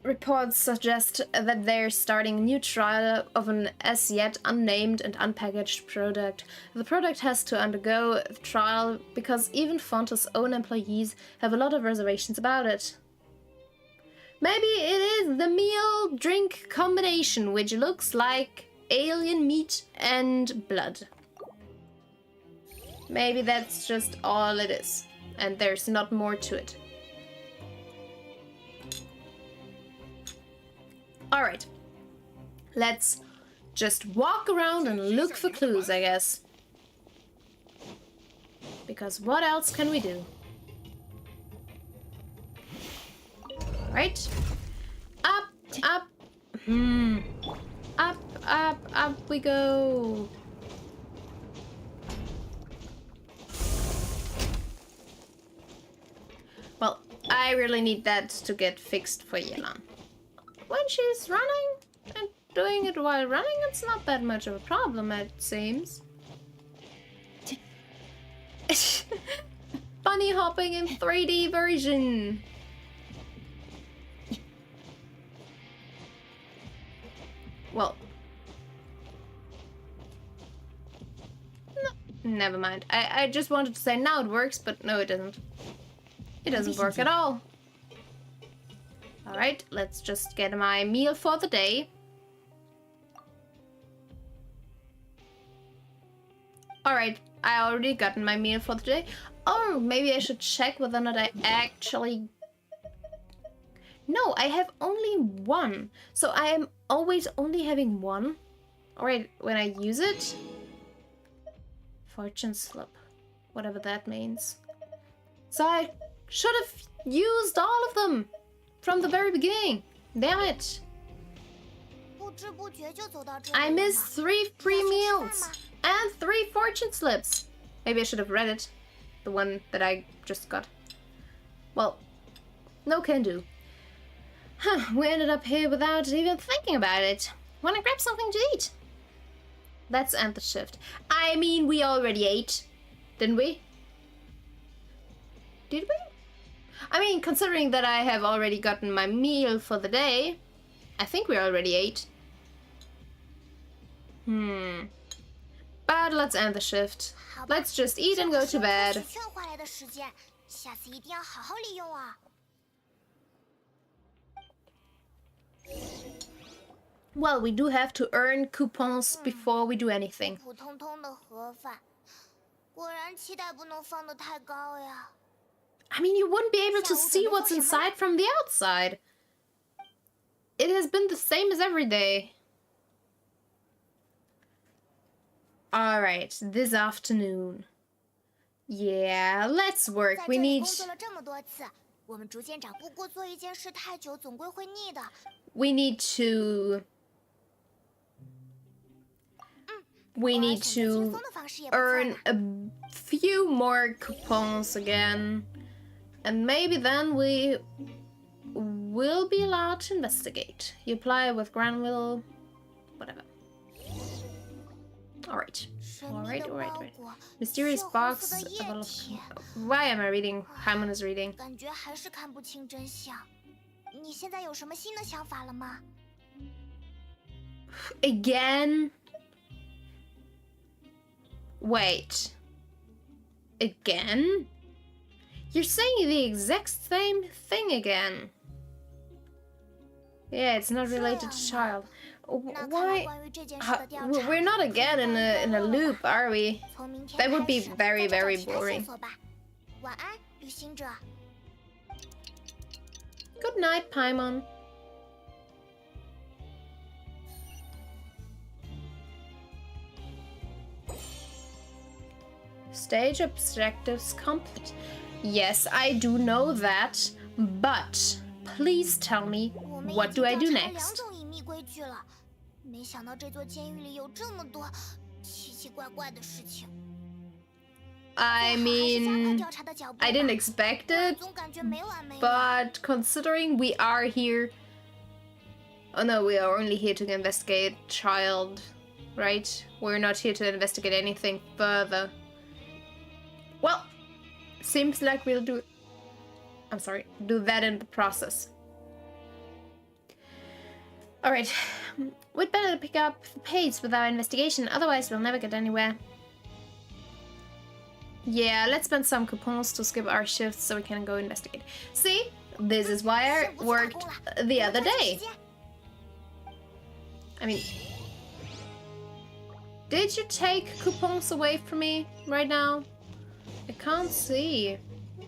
reports suggest that they're starting a new trial of an as yet unnamed and unpackaged product. The product has to undergo a trial because even Fonta's own employees have a lot of reservations about it. Maybe it is the meal-drink combination, which looks like alien meat and blood. Maybe that's just all it is, and there's not more to it. Alright, let's just walk around and look for clues, I guess. Because what else can we do? Alright. Up, up. Up, up, up we go. Well, I really need that to get fixed for Yelan. When she's running and doing it while running, it's not that much of a problem, it seems. Bunny hopping in 3D version. Well. No, never mind. I just wanted to say now it works, but no it doesn't. It doesn't work at all. Alright, let's just get my meal for the day. Alright, I already gotten my meal for the day. Oh, maybe I should check whether or not I actually... No, I have only one. So I am always only having one. Alright, when I use it... Fortune slip. Whatever that means. So I should have used all of them from the very beginning. Damn it. I missed 3 free meals and 3 fortune slips. Maybe I should have read it. The one that I just got. Well, no can do. Huh, we ended up here without even thinking about it. Wanna grab something to eat? Let's end the shift. I mean, we already ate, didn't we? Did we? I mean, considering that I have already gotten my meal for the day, I think we already ate. But let's end the shift. Let's just eat and go to bed. Well, we do have to earn coupons before we do anything. I mean, you wouldn't be able to see what's inside from the outside. It has been the same as every day. Alright, this afternoon. Yeah, let's work. We need... we need to earn a few more coupons again, and maybe then we will be allowed to investigate. You apply with Granville, whatever. Alright. Alright. Mysterious box. Why am I reading? Paimon is reading. 感觉还是看不清真相。你现在有什么新的想法了吗？ Again? Wait. Again? You're saying the exact same thing again. Yeah, it's not related to Childe. Why? We're not again in a loop, are we? That would be very, very boring. 晚安，旅行者。 Good night, Paimon. Stage objectives complete. Yes, I do know that, but please tell me, what do I do next? 没想到这座监狱里有这么多奇奇怪怪的事情。 I mean, I didn't expect it, but considering we are here... Oh no, we are only here to investigate Childe, right? We're not here to investigate anything further. Well, seems like we'll do... I'm sorry, do that in the process. Alright, we'd better pick up the pace with our investigation, otherwise we'll never get anywhere. Yeah, let's spend some coupons to skip our shifts so we can go investigate. See? This is why I worked the other day. I mean... Did you take coupons away from me right now? I can't see.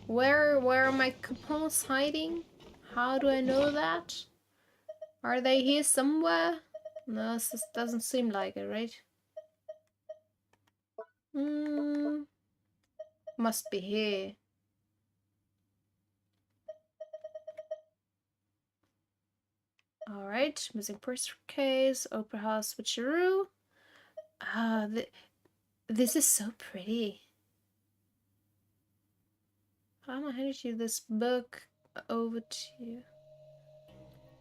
Where are my coupons hiding? How do I know that? Are they here somewhere? No, this doesn't seem like it, right? Must be here. Alright, missing purse case, opera house switcheroo. Ah, this is so pretty. I'm gonna hand you this book over to you.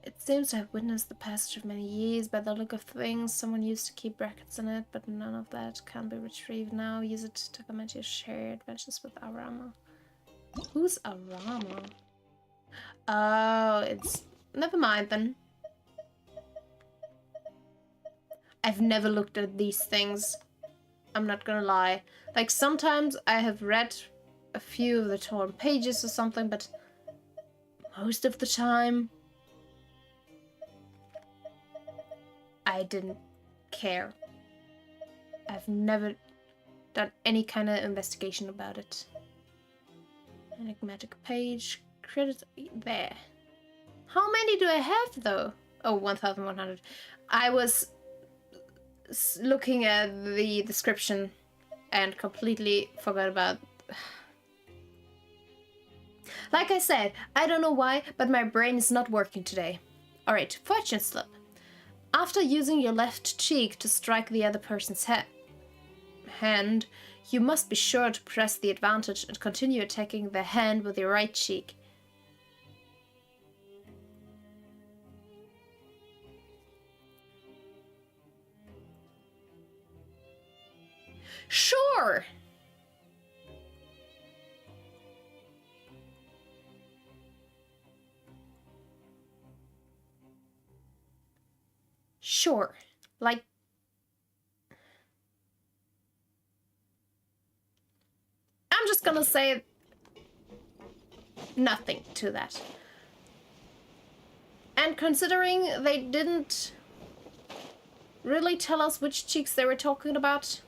It seems to have witnessed the passage of many years. By the look of things, someone used to keep brackets in it, but none of that can be retrieved now. Use it to document your shared adventures with Arama. Who's Arama? Oh, it's... Never mind then. I've never looked at these things. I'm not gonna lie. Like, sometimes I have read a few of the torn pages or something, but most of the time I didn't care. I've never done any kind of investigation about it. Enigmatic page, credit there. How many do I have though? Oh, 1,100. I was looking at the description and completely forgot about... Like I said, I don't know why, but my brain is not working today. Alright, fortune slip. After using your left cheek to strike the other person's hand, you must be sure to press the advantage and continue attacking the hand with your right cheek. Sure! Sure, like... I'm just gonna say nothing to that. And considering they didn't really tell us which cheeks they were talking about,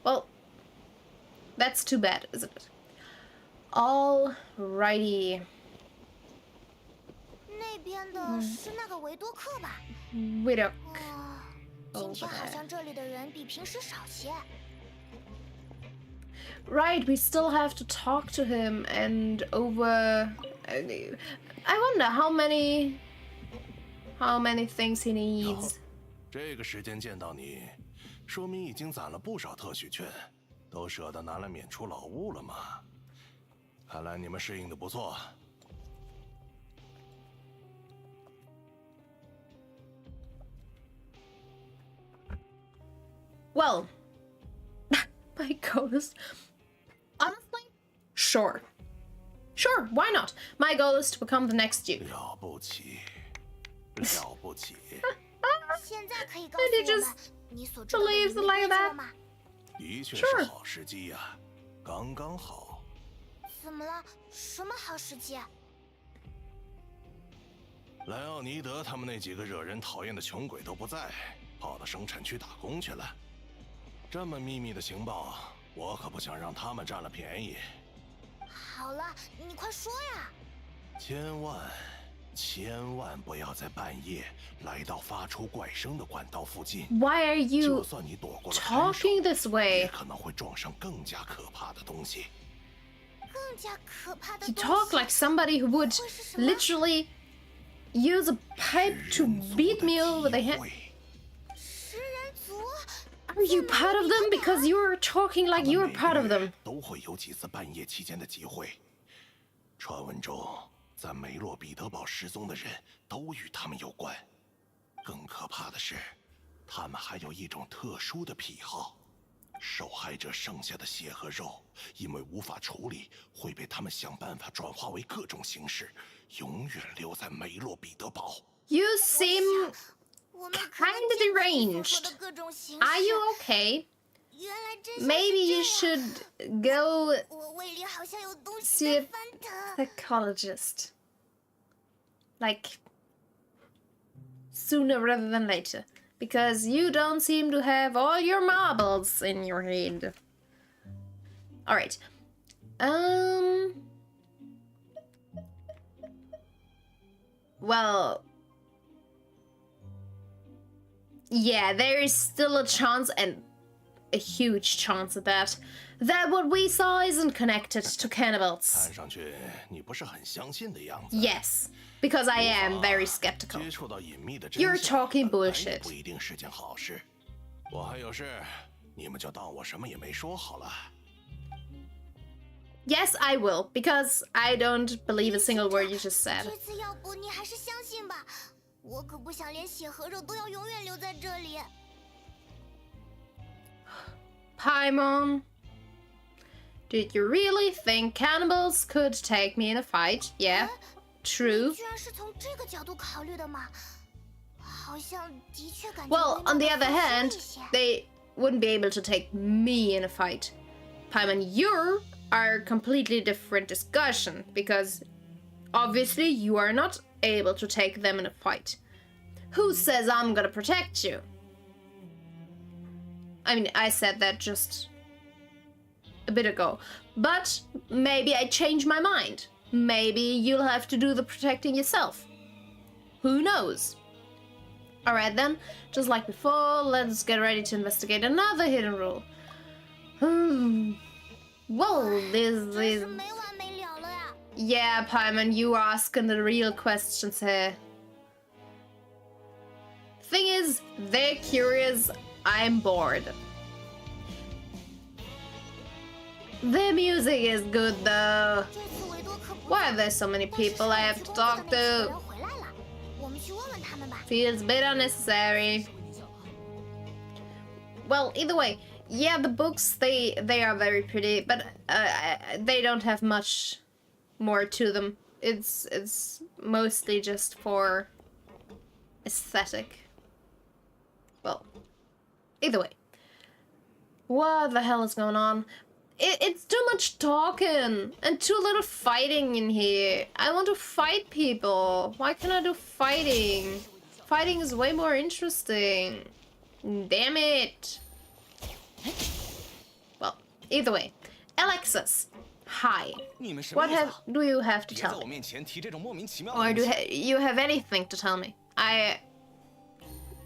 well, that's too bad, isn't it? Alrighty. 那边的是那个维多克吧？ Widow. 今天好像这里的人比平时少些。 Right, we still have to talk to him and over... I wonder how how many things he needs. 这个时间见到你，说明已经攒了不少特许券，都舍得拿来免除劳务了吗？看来你们适应的不错。Well, my goal is honestly, sure, why not? My goal is to become the next you. 了不起，了不起！现在可以告诉我们你所知道的秘密 believes like 规则 that. 吗？的确是好时机呀，刚刚好。怎么了？什么好时机？莱奥尼德他们那几个惹人讨厌的穷鬼都不在，跑到生产区打工去了。这么秘密的情报，我可不想让他们占了便宜。好了，你快说呀！千万不要在半夜来到发出怪声的管道附近。 Why are 就 you 算你躲过了看守， talking this 也 way? 可能会撞上更加可怕的东西。更加可怕的 You 东 talk 西 like somebody who would 会是什么？ literally use a pipe to beat me over the head. 食人族 Are you part of them? Because you're talking like you're part of them. 都会有几次半夜期间的集会。传闻中，在梅洛彼得堡失踪的人都与他们有关。更可怕的是，他们还有一种特殊的癖好：受害者剩下的血和肉，因为无法处理，会被他们想办法转化为各种形式，永远留在梅洛彼得堡。You seem 我们可能 kind of 见过你 deranged. 所说的各种形式。 Are you okay? 原来真相是 Maybe you 这样 should go 我胃里好像有东西 see 在 a 翻腾。 psychologist. Like sooner rather than later. Because you don't seem to have all your marbles in your head. Alright. Well, yeah, there is still a chance, and a huge chance at that what we saw isn't connected to cannibals. 看上去你不是很相信的样子。 Yes, because I am very skeptical. 接触到隐秘的真 You're 相 talking 本来也 bullshit. 不一定是件好事。我还有事，你们就当我什么也没说好了。 Yes, I will, because I don't believe a single word you just said. 这次要不你还是相信吧，我可不想连血和肉都要永远留在这里。 Paimon, did you really think cannibals could take me in a fight? Yeah, true. 居然是从这个角度考虑的吗？好像的确感觉 Well, on the other 微妙地 hand, 合适一些 they wouldn't be able to take me in a fight. Paimon, you are a completely different discussion, because obviously you are not able to take them in a fight. Who says I'm gonna protect you? I mean, I said that just a bit ago, but maybe I changed my mind. Maybe you'll have to do the protecting yourself. Who knows? Alright then, just like before, let's get ready to investigate another hidden rule. Whoa, this 真 is... 是没完没了了呀！ Yeah, Paimon, you are asking the real questions here. Thing is, they're curious, I'm bored. The music is good though. 这次维多可不 Why 在 are there so many 但是 people I 上 have 一 to 次工作 talk 的那几个 to? 人回来了，我们去问问他们吧。 Feels a bit unnecessary. Well, either way, yeah, the books, they are very pretty, but they don't have much more to them. It's mostly just for aesthetic. Well, either way. What the hell is going on? It's too much talking and too little fighting in here. I want to fight people. Why can't I do fighting? Fighting is way more interesting. Damn it. Well, either way. Alexis, hi. What do you have to tell me? Or do you have anything to tell me?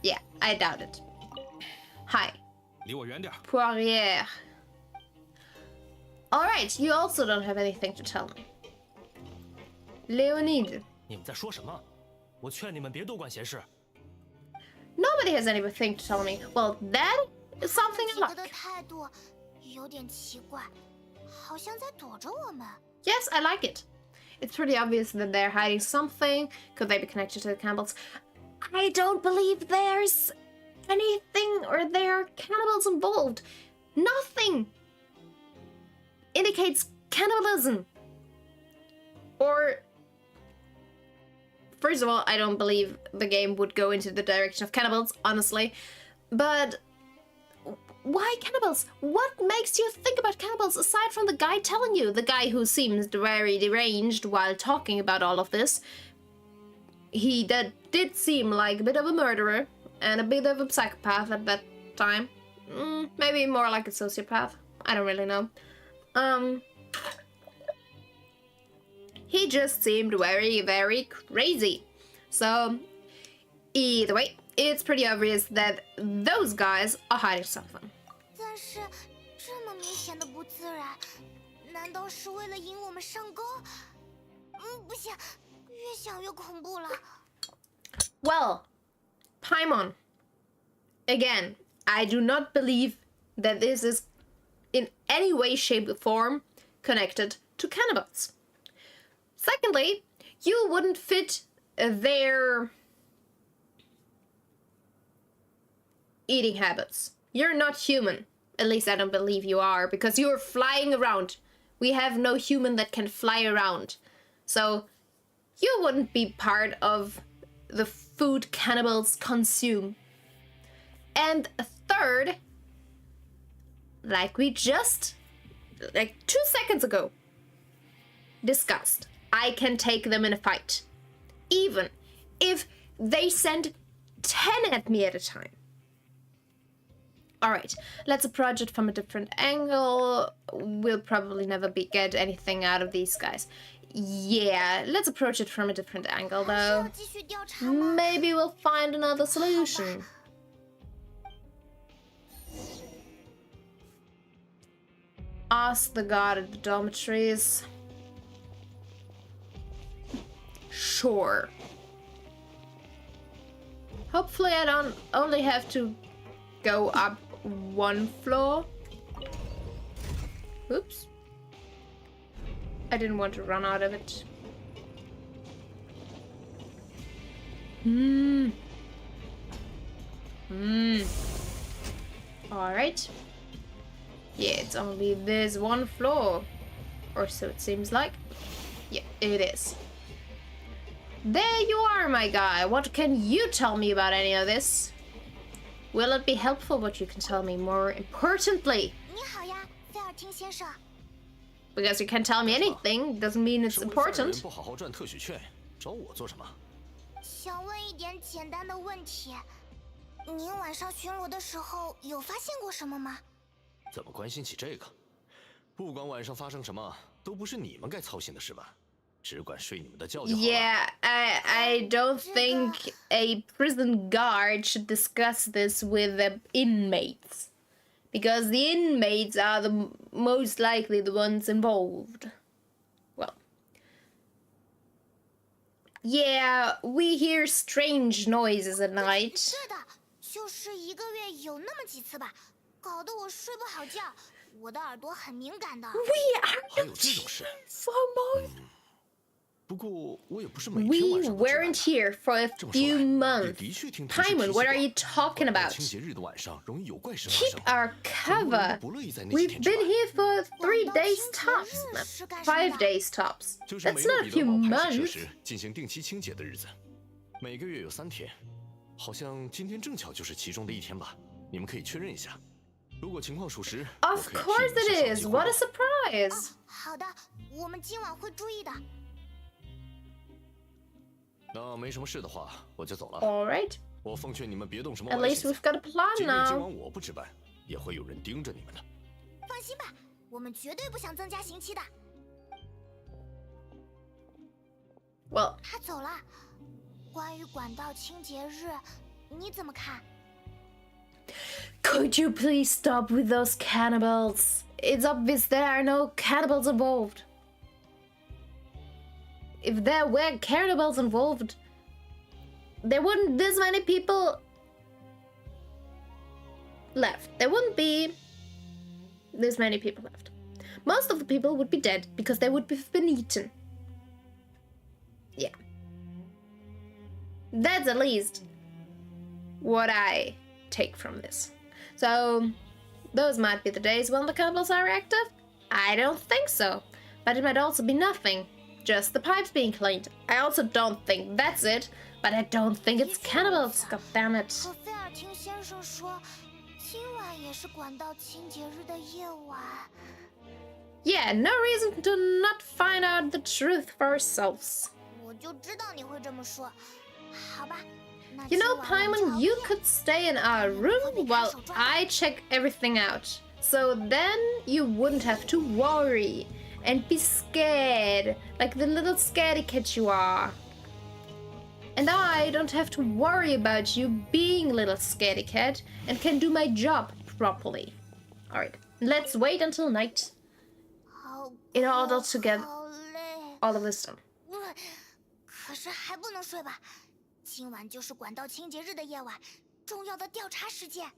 Yeah, I doubt it. Hi. 离我远点。 Poirier. Alright, you also don't have anything to tell me. Leonid. 你们在说什么？我劝你们别多管闲事。 Nobody has anything to tell me. Well, that is something I 几个 like. 的态度有点奇怪，好像在躲着我们。 Yes, I like it. It's pretty obvious that they're hiding something. Could they be connected to the cannibals? I don't believe there's anything or there are cannibals involved. Nothing indicates cannibalism. Or, first of all, I don't believe the game would go into the direction of cannibals, honestly. But why cannibals? What makes you think about cannibals aside from the guy telling you? The guy who seems very deranged while talking about all of this. He did seem like a bit of a murderer and a bit of a psychopath at that time. Maybe more like a sociopath. I don't really know. He just seemed very, very crazy. So, either way, it's pretty obvious that those guys are hiding something. 但是这么明显的不自然，难道是为了引我们上钩？不行，越想越恐怖了。 Well, Paimon. Again, I do not believe that this is in any way, shape, or form connected to cannibals. Secondly, you wouldn't fit their eating habits. You're not human. At least I don't believe you are, because you're flying around. We have no human that can fly around. So, you wouldn't be part of the food cannibals consume. And third, like we just, 2 seconds ago, discussed, I can take them in a fight. Even if they send 10 at me at a time. Alright, let's approach it from a different angle. We'll probably never get anything out of these guys. Yeah, let's approach it from a different angle though. Maybe we'll find another solution. Ask the guard at the dormitories. Sure. Hopefully I don't only have to go up 1 floor. Oops. I didn't want to run out of it. Alright. Yeah, it's only this 1 floor. Or so it seems like. Yeah, it is. There you are, my guy. What can you tell me about any of this? Will it be helpful what you can tell me more importantly? 你好呀，菲尔汀先生。 Because you can't tell me anything doesn't mean it's 身为犯人 important. 不好好赚特许券，找我做什么？想问一点简单的问题，您晚上巡逻的时候有发现过什么吗？怎么关心起这个？不管晚上发生什么，都不是你们该操心的事吧？只管睡你们的觉就好了。 Yeah, I don't think a prison guard should discuss this with the inmates. Because the inmates are the most likely the ones involved. Well. Yeah, we hear strange noises at night. 对的，就是1个月有那么几次吧，搞得我睡不好觉。我的耳朵很敏感的。We 还 are 有这种事？ for more. 不过我也不是每天 We 晚上都值班 weren't here for a 这么说 few 来，也 months. 的确听同事提 Paimon, 醒 what are 过 you talking 到 about? 清节日的晚上容易有怪事发 Keep 生。 our 很多人 cover. 都不乐意在那几 We've 天值 been 班。 here for 3 days 清节 tops. 日是干什么 5的？ days tops. 就是梅 That's 洛 not 彼 a 得 few 堡排泄设 months. 施进行定期清洁的日子，每个月有3天，好像今天正巧就是其中的1天吧。你们可以确认一下。如果情况属实，我 Of 可以替 course 你们 it 向上 is. 级汇 What a 报。 surprise. 好的，我们今晚会注意的。那没什么事的话，我就走了。 All right. 我奉劝你们别动什么 At 歪 least 心 we've 思。 got a plan 即便今 now. 晚我不值班，也会有人盯着你们的。放心吧，我们绝对不想增加刑期的。 Well, 他走了。关于管道清洁日，你怎么看？ could you please stop with those cannibals? It's obvious there are no cannibals involved. If there were cannibals involved, there wouldn't this many people left. There wouldn't be this many people left. Most of the people would be dead because they would have been eaten. Yeah. That's at least what I take from this. So, those might be the days when the cannibals are active? I don't think so. But it might also be nothing. Just the pipes being cleaned. I also don't think that's it, but I don't think it's cannibals, god damn it. 可菲尔听先生说，今晚也是管道清洁日的夜晚。 Yeah, no reason to not find out the truth for ourselves. 我就知道你会这么说。好吧。 You know, Paimon, you could stay in our room while I check everything out. So then you wouldn't have to worry and be scared, like the little scaredy cat you are. And I don't have to worry about you being a little scaredy cat and can do my job properly. Alright, let's wait until night in order to get all of this done. 可是还不能睡吧？ 今晚就是管道清洁日的夜晚，重要的调查时间。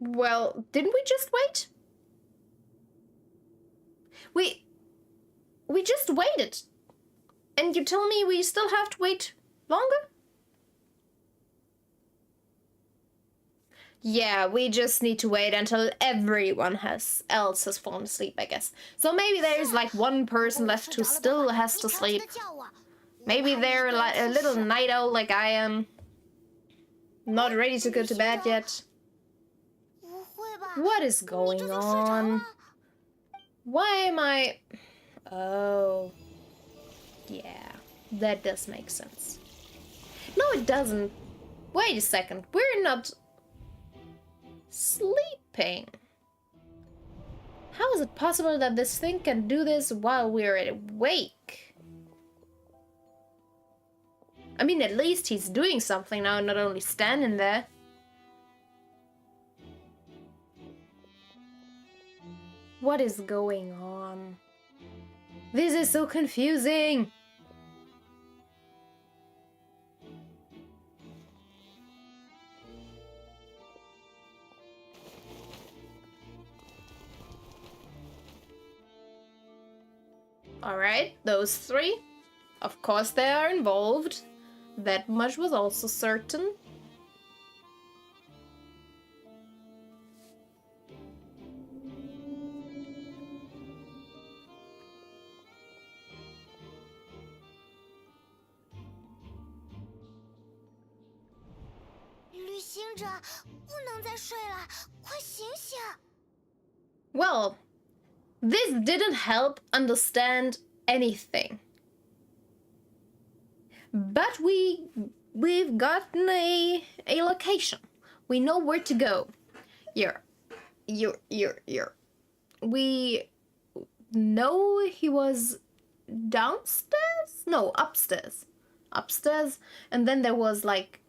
Well, didn't we just wait? We just waited. And you tell me we still have to wait longer? Yeah, we just need to wait until everyone else has fallen asleep, I guess. So maybe there's like one person left who still has to sleep. Maybe they're like a little night owl like I am. Not ready to go to bed yet. What is going on? Why am I... Oh. Yeah, that does make sense. No, it doesn't. Wait a second, we're not... sleeping. How is it possible that this thing can do this while we're awake? I mean, at least he's doing something now, not only standing there. What is going on? This is so confusing. Alright, those three. Of course they are involved. That much was also certain. Well, this didn't help understand anything. But we've gotten a location. We know where to go. We know he was downstairs? No, upstairs. Upstairs, and then there was like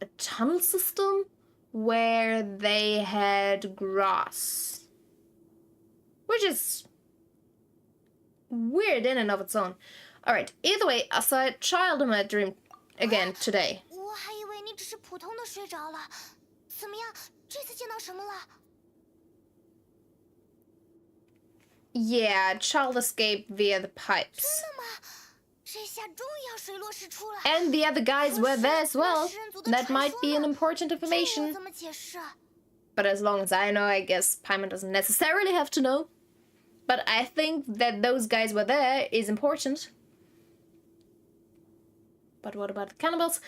a tunnel system where they had grass. Which is weird in and of its own. Alright, either way, I saw a child in my dream again today. Yeah, Childe escaped via the pipes. And the other guys were there as well. That might be an important information. But as long as I know, I guess Paimon doesn't necessarily have to know. But I think that those guys were there is important. But what about the cannibals?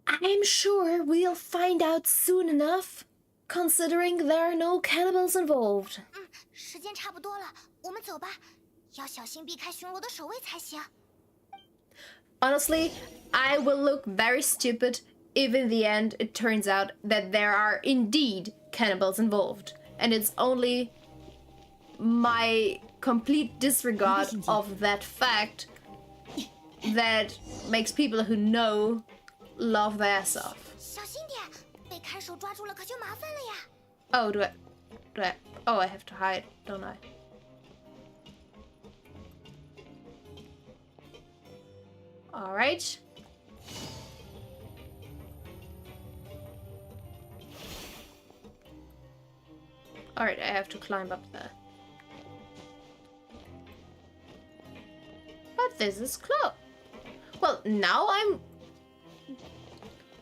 I'm sure we'll find out soon enough, considering there are no cannibals involved. Honestly, I will look very stupid if in the end it turns out that there are indeed cannibals involved. And it's only my complete disregard of that fact that makes people who know laugh their ass off. Oh, do I? Do I? Oh, I have to hide, don't I? All right. All right, I have to climb up there. But this is close. Well, now I'm...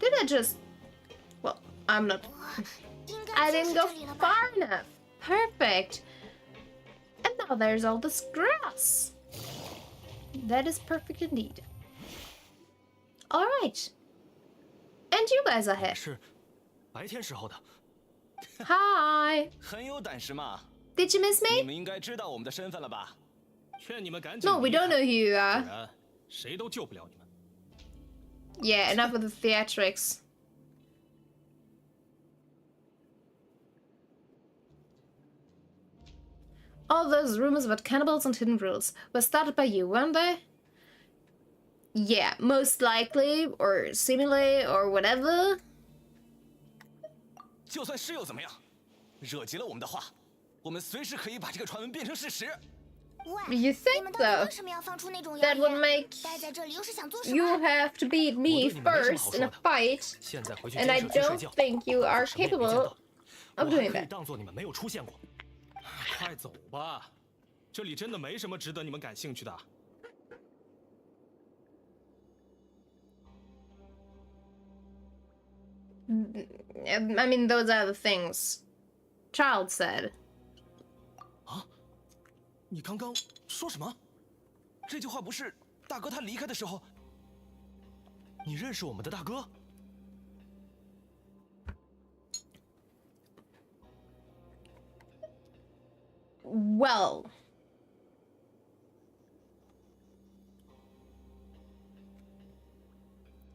Did I just... Well, I'm not... I didn't go far enough. Perfect. And now there's all this grass. That is perfect indeed. All right. And you guys are here. 是白天时候的。 Hi. 很有胆识嘛。 Did you miss 你 me? 们应该知道我们的身份了吧？劝你们赶紧。 No, we don't know who you 不 are. 然谁都救不了你们。 Yeah, enough with the theatrics. All those rumors about cannibals and hidden rules were started by you, weren't they? Yeah, most likely, or seemingly, or whatever. 就算是又怎么样？惹急了我们的话，我们随时可以把这个传闻变成事实。 喂， You 你 think 们到底 so? 为什么要放出那种谣 That would 言？ make 待在这里又是想做什 you 么？ have to beat me 我对你们没什么 first 好说 in a 的。 fight, 现在回去 and I 监舍去睡 don't 觉。 think you are 什么也没见 capable 到 of 我还 doing 可以 that. 当做你们没有出现过。快走吧，这里真的没什么值得你们感兴趣的。 I mean, those are the things Childe said. 啊？你刚刚说什么？这句话不是大哥他离开的时候？你认识我们的大哥？ Well,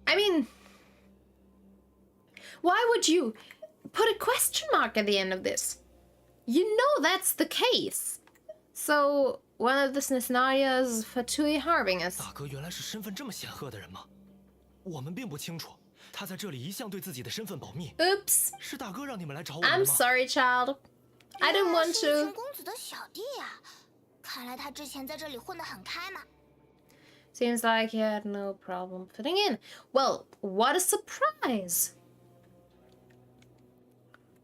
I mean, why would you put a question mark at the end of this? You know that's the case. So, one of the scenarios for Tui harboring us. 大哥原来是身份这么显赫的人吗？我们并不清楚。他在这里一向对自己的身份保密。 Oops. 是大哥让你们来找我们 I'm 的吗？ sorry, child. I didn't 原来 want 是一群 to. 公子的小弟呀、看来他之前在这里混得很开嘛。 Seems like he had no problem fitting in. Well, what a surprise!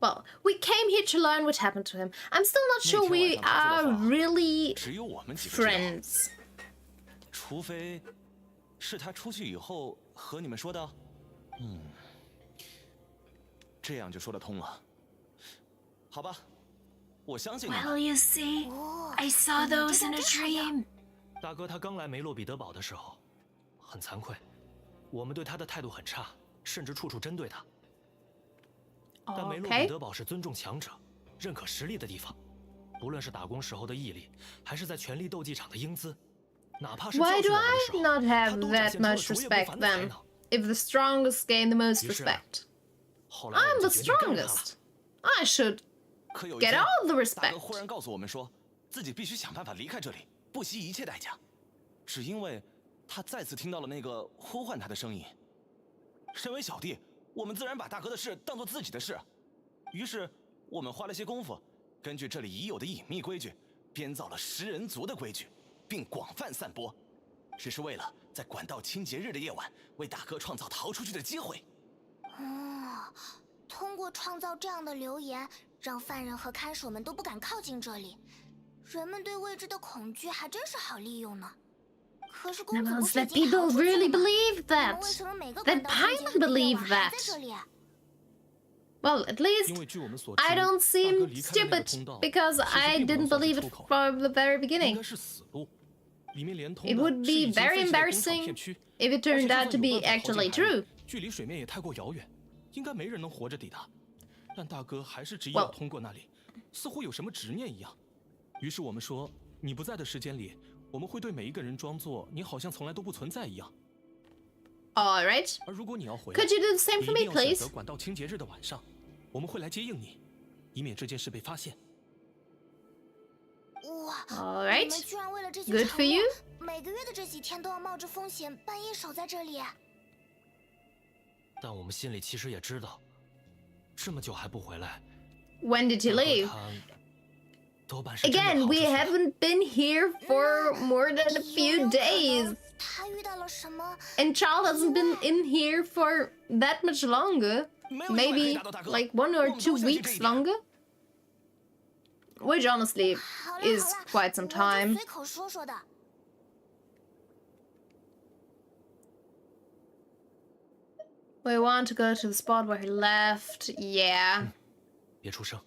Well, we came here to learn what happened to him. I'm still not sure we are really 只有我们几个知道。 friends. 除非是他出去以后和你们说的。这样就说得通了。好吧，我相信你们。 Well, you see, 哦， I saw 你们 those 这 in 段 a 真好呀 dream. 大哥他刚来梅洛彼得堡的时候，很惭愧，我们对他的态度很差，甚至处处针对他。但梅洛彼 Okay. 得堡是尊重强者、认可实力的地方，不论是打工时候的毅力，还是在权力斗技场的英姿，哪怕是教 Why 训 do 我们的 I 时候， not 他 have 都展 that 现出了 much 卓越不 respect 凡的才 then? 能。 If the strongest gain the most 于是 respect. 后来我 I'm 们 the 就决定跟着他了。 strongest. I should 可有一 get 天， all the 大 respect. 哥忽然告诉我们说，自己必须想办法离开这里，不惜一切代价，只因为他再次听到了那个呼唤他的声音。身为小弟，我们自然把大哥的事当做自己的事。于是，我们花了些功夫，根据这里已有的隐秘规矩，编造了食人族的规矩，并广泛散播，只是为了在管道清洁日的夜晚，为大哥创造逃出去的机会。通过创造这样的流言，让犯人和看守们都不敢靠近这里。人们对未知的恐惧还真是好利用呢。可是公子不 Knows 是已 that 经逃 people 出去了 really 吗？ believe 你们 that. 为什么每个 That 管道清洁 Paimon 日的夜 believe 晚还在 that. 这里？ Well, at least 因为据我们所知， I don't 大哥 seem 离开的那个 stupid 通道 because 其实 I 并不能 didn't 算是 believe 出 it 口 from the very 应 beginning. 该是死路，里面连通 It 的 would 是已 be 经 very 废弃的工厂 embarrassing 片区， if it 而且 turned 就 out 算 to 有 be 办法逃进 actually 海里 true. 距离水面也太过遥远，应该没人能活着抵达。但大哥还是执意要 Well 通过那里，似乎有什么执念一样。于是我们说，你不在的时间里，我们会对每一个人装作你好像从来都不存在一样。 All right. 而如果你要回来， Could you do the same 你 for 一 me, 定要选 please? 择管道清洁日的晚上，我们会来接应你，以免这件事被发现。哇！ All 你 right. 们居然为了这句 Good 承 for 诺 you. 每个月的这几天都要冒着风险半夜守在这里。但我们心里其实也知道，这么久还不回来， When did he leave? 大哥他 When did he leave? 多半是真的 Again, 跑 we 出去了 haven't been here for more than a few days. 他遇到了什么？ And Childe hasn't been in here for that much longer. 没有意外可以 Maybe 打到大哥， like 1 or 我们 2都相信这一 weeks 点。 longer. Which honestly 好啦 is 好啦， quite some 我就 time. 随口说说的。 We want to go to the spot where he left. Yeah. 别出声，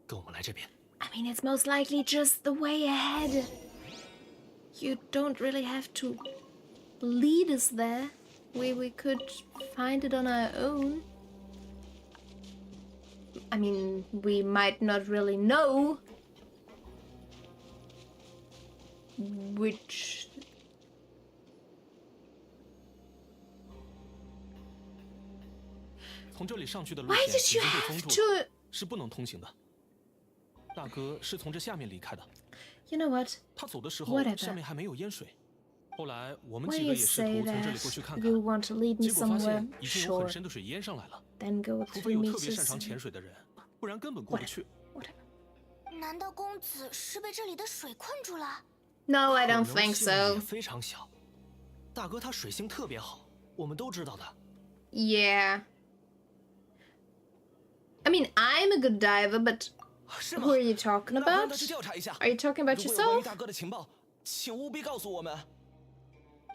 跟我们来这边。 I mean, it's most likely just the way ahead. You don't really have to lead us there. We could find it on our own. I mean, we might not really know which... 从这里上去的路 Why 线已 did 经 you 被封 have 住 to... 了，是不能通行的。大哥是从这下面离开的， You know what? 他走的时候 Whatever. 上面还没有淹水。后来我们 When 几 you 个也试 say 图从这里 that 过去看 you 看， want to lead me 结果发 somewhere, 现已经有很 sure, 深的水淹上来了， then go 除 with 非有 me 特别 to 擅长 see. 潜水的人，不然根本过不去。 Whatever. 难道公子是被这里的水困住了？ No, I 可 don't 能 think 性也 so. 非常小。大哥他水性特别好，我们都知道的。 Yeah. I mean, I'm a good diver, but 是吗 who are you talking 那我让 about? 他去调查一下。 Are you talking about 如果有关于 yourself? 大哥的情报，请务必告诉我们。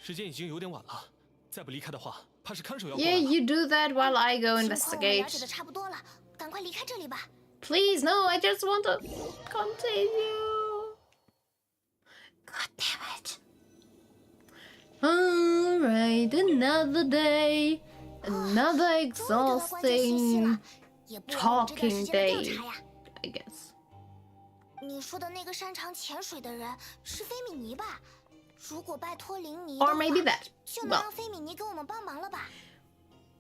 时间已经有点晚了，再不离开的话，怕是看守要过 Yeah, 来了。 you do that while I go 情况我们了解 investigate. 的差不多了，赶快离开这里吧。 Please, no, I just want to continue. God damn it. Alright, another day. Another 终于得到关键信息 exhausting 了，也不枉我们这段时 talking 间的调 day, 查呀。 I guess. 你说的那个擅长潜水的人是菲米尼吧？如果拜托林尼 Or maybe that. 就能 Well, 让菲米尼给我们帮忙了吧？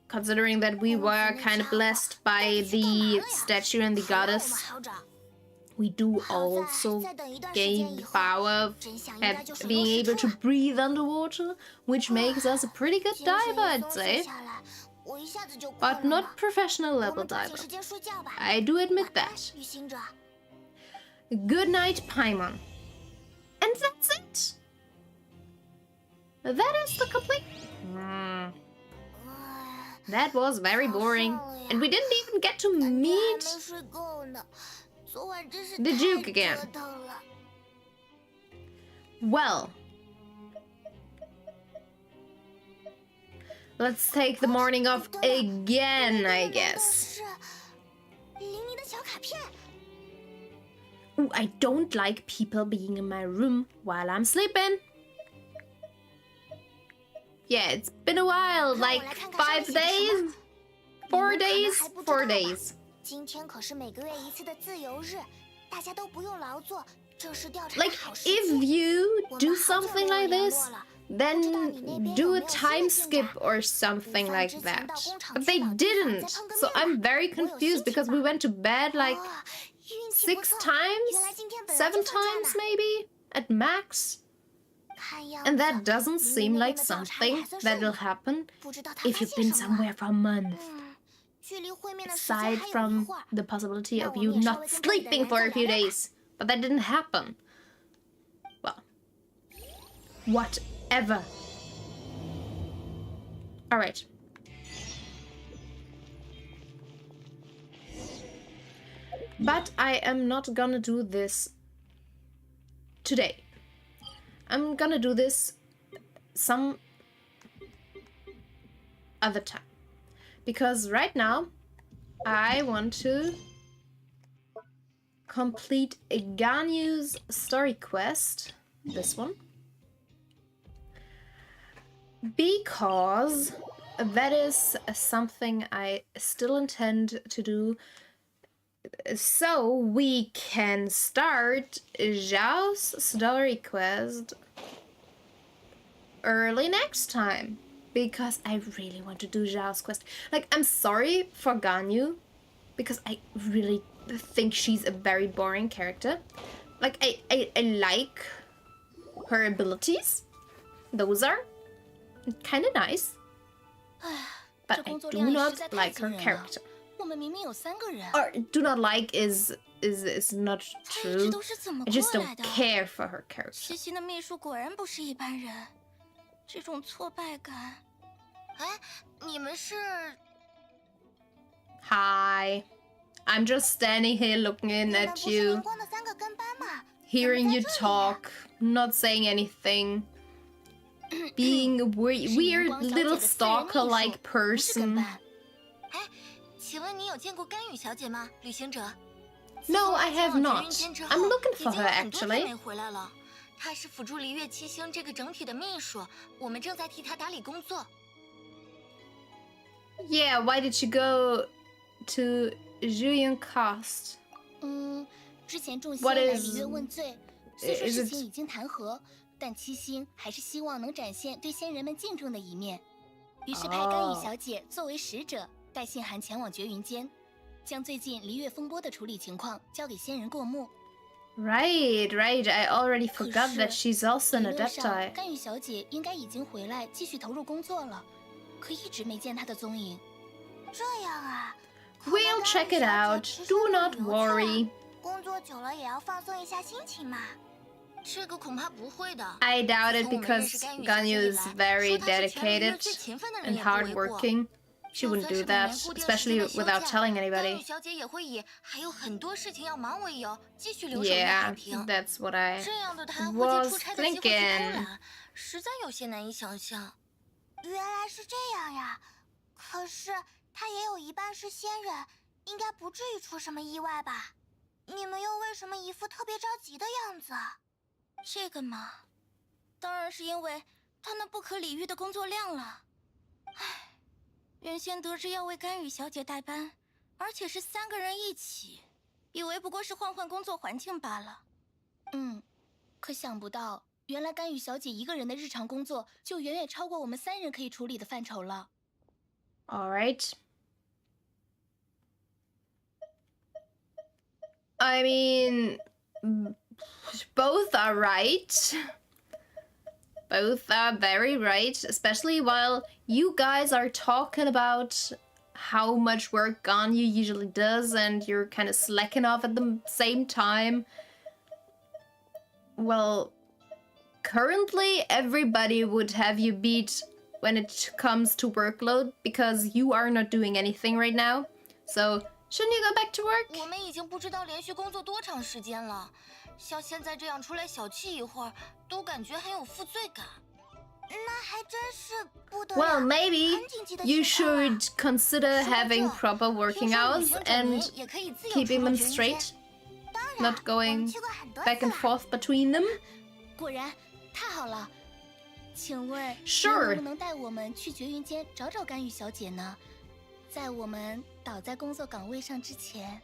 considering that we were kind of blessed by the statue and the 好让我们 goddess, 好找。 we do 好在 also 再等一段时 gain 间 the 以后， power 真相应该 at 就水落 being 石 able 出 to。breathe underwater, which makes us a pretty good 精神 diver, 一 I'd 松懈 say. 下来，我一下子就困 But 了 not 呢。 professional 我 level 们抓紧 diver. 时间睡觉吧。 I do admit 晚安 that. 旅行者。 Good night, Paimon. And that's it. That is the complete. That was very boring. And we didn't even get to 还 meet 没睡够呢，昨晚真是 the 太 Duke again. 折腾了。 Well, let's take the morning off again, I guess. 是林尼的小卡片。 Ooh, I don't like people being in my room while I'm sleeping. Yeah, it's been a while, 让我 like 来看看上面 5 写的什 days, 么 4你们可能 days, 还不知 4 道吧 days. 今天可是每个月一次的自由日，大家都不用劳作，正是调查的 Like, 好时 if 机。 you 我 do 们好久没 something 有 like 联 this, 络了，不知道你那 then 边 do 有 a 没有新 time 的进 skip 展？ or 午 something 饭 like 之前 that. 到工厂 But 去 they 老地方 didn't, 再碰个 so 面 I'm 儿。 very 我有 confused 心情 because we 吧 went to bed like 哦，运气不 6 错， times, 原来今天本来就 7放假 times 呢。 maybe, at max. 看样 And 子 that doesn't 林 seem 尼那边 like 的调查也 something 还算 that 顺 will 利， happen 不知道他 if 发 you've 现 been 什么 somewhere 了。 for a month. 距离会面的时间 Aside 还有一 from 会儿。 the possibility 那 of 我 you 们也稍 not 微跟这里的 sleeping 人 for 再 a few 聊聊吧。 days. But that didn't happen. Well, whatever. Alright. But I am not gonna do this today. I'm gonna do this some other time. Because right now, I want to complete a Ganyu's story quest. This one. Because that is something I still intend to do, so we can start Zhao's story quest early next time. Because I really want to do Zhao's quest. Like, I'm sorry for Ganyu, because I really think she's a very boring character. Like, I like her abilities. Those are kind of nice. But I do not like her character. or do not like is not true. I just don't care for her character. 实习的秘书果然不是一般人，这种挫败感。哎，你们是？ Hi, I'm just standing here looking at you, hearing you talk, not saying anything, being a weird little stalker-like person. 哎，请问你有见过甘雨小姐吗，旅行者？ No, I have not. I'm looking for her 很多天 actually. 没回来了。她是辅助璃月七星这个整体的秘书，我们正在替她打理工作。 Yeah, why did you go to Julian Cast? 之前众仙 What 来 is- 璃月问罪，虽说 is 事 it- 情已经谈和，但七星还是希望能展现对仙人们敬重的一面，于是派甘雨小姐作为使者，带信函前往绝云间，将最近璃月风波的处理情况交给仙人过目。 Right. I already forgot that she's also an 理论上， adepti. 甘雨小姐应该已经回来继续投入工作了，可一直没见她的踪影。这样啊。 We'll check it out. Do not worry. 工作久了也要放松一下心情嘛。这个恐怕不会的。 I doubt it because Ganyu is very dedicated and hardworking. She wouldn't do that, especially without telling 甘雨 anybody. 小姐也会以还有很多事情要忙为由，继续留守于海 Yeah, 平。 that's what I 这样的她会借 was 出差的机会去偷 thinking. 懒，实在有些难以想象。原来是这样呀！可是她也有一半是仙人，应该不至于出什么意外吧？你们又为什么一副特别着急的样子？这个嘛，当然是因为她那不可理喻的工作量了。唉，原先得知要为甘雨小姐代班，而且是3个人一起，以为不过是换换工作环境罢了。可想不到，原来甘雨小姐一个人的日常工作就远远超过我们3人可以处理的范畴了。 All right. I mean, both are right. Both are very right, especially while you guys are talking about how much work Ganyu usually does and you're kind of slacking off at the same time. Well, currently everybody would have you beat when it comes to workload because you are not doing anything right now. So, shouldn't you go back to work? 我们已经不知道连续工作多长时间了，像现在这样出来小憩一会儿，都感觉很有负罪感。那还真是不得了。 Well, maybe 很紧急的 you 情况啊 should consider having proper working 听说旅 hours 行者 and 们也可以自由 keeping 出入 them 绝云 straight, 间。当然， not 我们 going 去过很多 back 次 and 了。 forth between them. 果然，太好了！请问， Sure 能不能带我们去绝云间找找甘雨小姐呢？在我们倒在工作岗位上之前。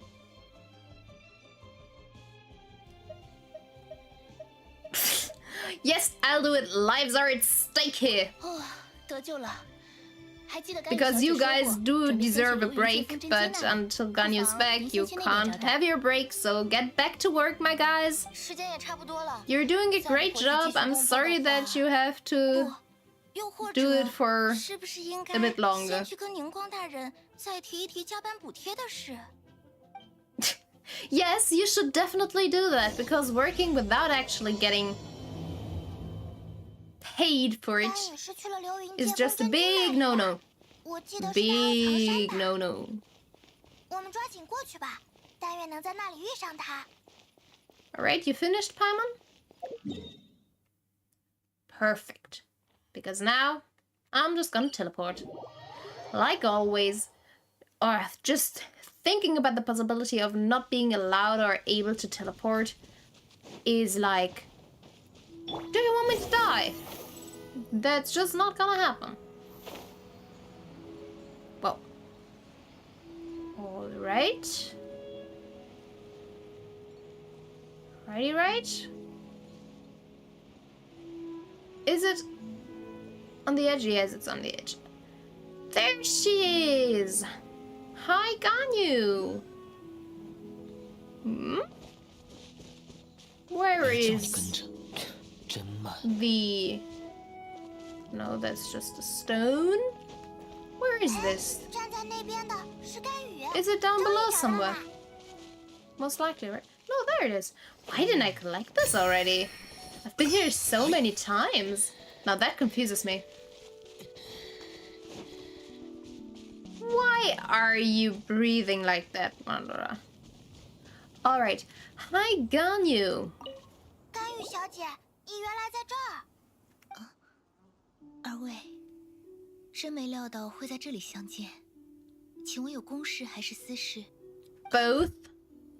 Yes, I'll do it. Lives are at stake here. 哦，得救了！还记得甘雨小 Because 姐 you 说 guys 过 do 准备先去 deserve a 流云界 break, 风筝 but 接纳 until 不 Ganyu's 妨 back, 临 you 先去那边 can't 找找 have your break, so get back to work, my guys. 时间也差不多了。 You're doing a 再不 great 回去继 job. 续 I'm 工作 sorry 的 that 话 you have to 不，又或 do 者 it for 是不是应该 a bit longer. 先去跟宁光大人再提一提加班补贴的事？ Yes, you should definitely do that, because working without actually getting paid for 但 it 也是去了流云界 is 风 just a 筝 big 接纳 no-no. 我记得是在二层 Big 山的。 no-no. 我们抓紧过去吧，但愿能在那里遇上他。 Alright, you finished, Paimon? Perfect. Because now, I'm just gonna teleport. Like always. Or just thinking about the possibility of not being allowed or able to teleport is like... Do you want me to die? That's just not gonna happen. Well. Alright. Righty right? Is it on the edge? Yes, it's on the edge. There she is! Hi, Ganyu! Where is the... No, that's just a stone. Where is this? 站在那边的是甘雨。 Is it down 终于 below 找到 somewhere? 了 Most likely, right? No, there it is. Why didn't I collect this already? I've been here so many times. Now that confuses me. Why are you breathing like that, Mandora? Alright. Hi, Ganyu. 甘雨小姐，你原来在这儿。二位，真没料到会在这里相见。请问有公事还是私事？ Both?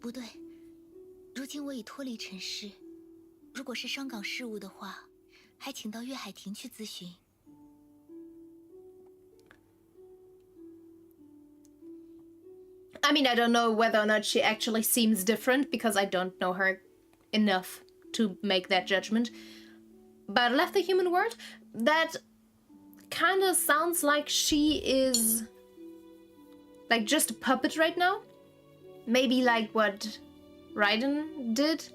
不对，如今我已脱离尘世，如果是商港事务的话，还请到月海亭去咨询。 I mean, I don't know whether or not she actually seems different because I don't know her enough to make that judgment. But left the human world, that kind of sounds like she is like just a puppet right now. Maybe like what Raiden did.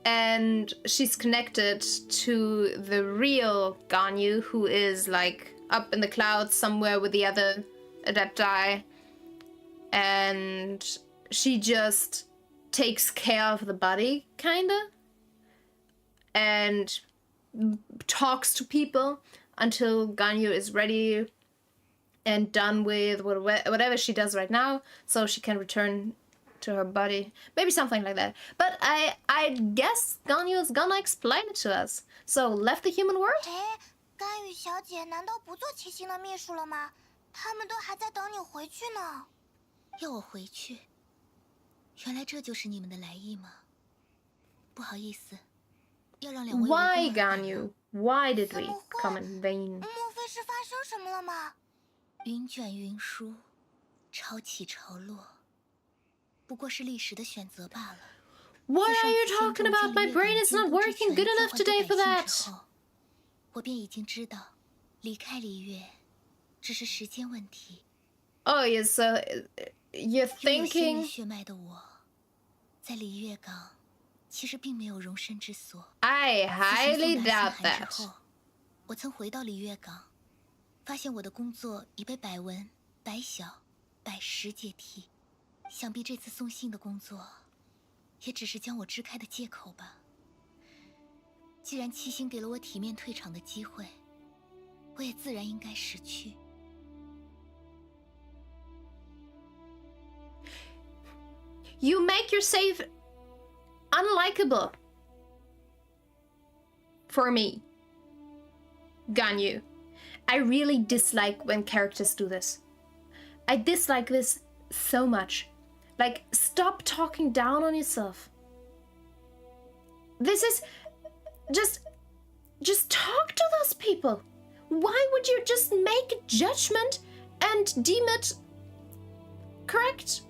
And she's connected to the real Ganyu, who is like up in the clouds somewhere with the other adepti. And she just takes care of the body, kinda, and talks to people until Ganyu is ready and done with whatever she does right now, so she can return to her body. Maybe something like that. But I guess Ganyu is gonna explain it to us. So, left the human world? 哎，甘雨小姐难道不做齐星的秘书了吗？他们都还在等你回去呢。 要我回去？原来这就是你们的来意吗？不好意思，要让两位。Why, Ganyu? Why did we come in vain? 莫非是发生什么了吗？云卷云舒，潮起潮落，不过是历史的选择罢了。 What are you talking about? My brain is not working good enough today for that. 我便已经知道，离开璃月，只是时间问题。 Oh, yeah, so you're 有仙 thinking... 人血脉的我，在璃月港其实并没有容身之所。 I 自 highly 从送达 doubt 信函 that. 之后，我曾回到璃月港，发现我的工作已被百闻、百晓、百识接替。想必这次送信的工作，也只是将我支开的借口吧。既然七星给了我体面退场的机会，我也自然应该识趣。 You make yourself unlikable for me, Ganyu. I really dislike when characters do this. I dislike this so much. Like, stop talking down on yourself. This is just talk to those people. Why would you just make a judgment and deem it correct?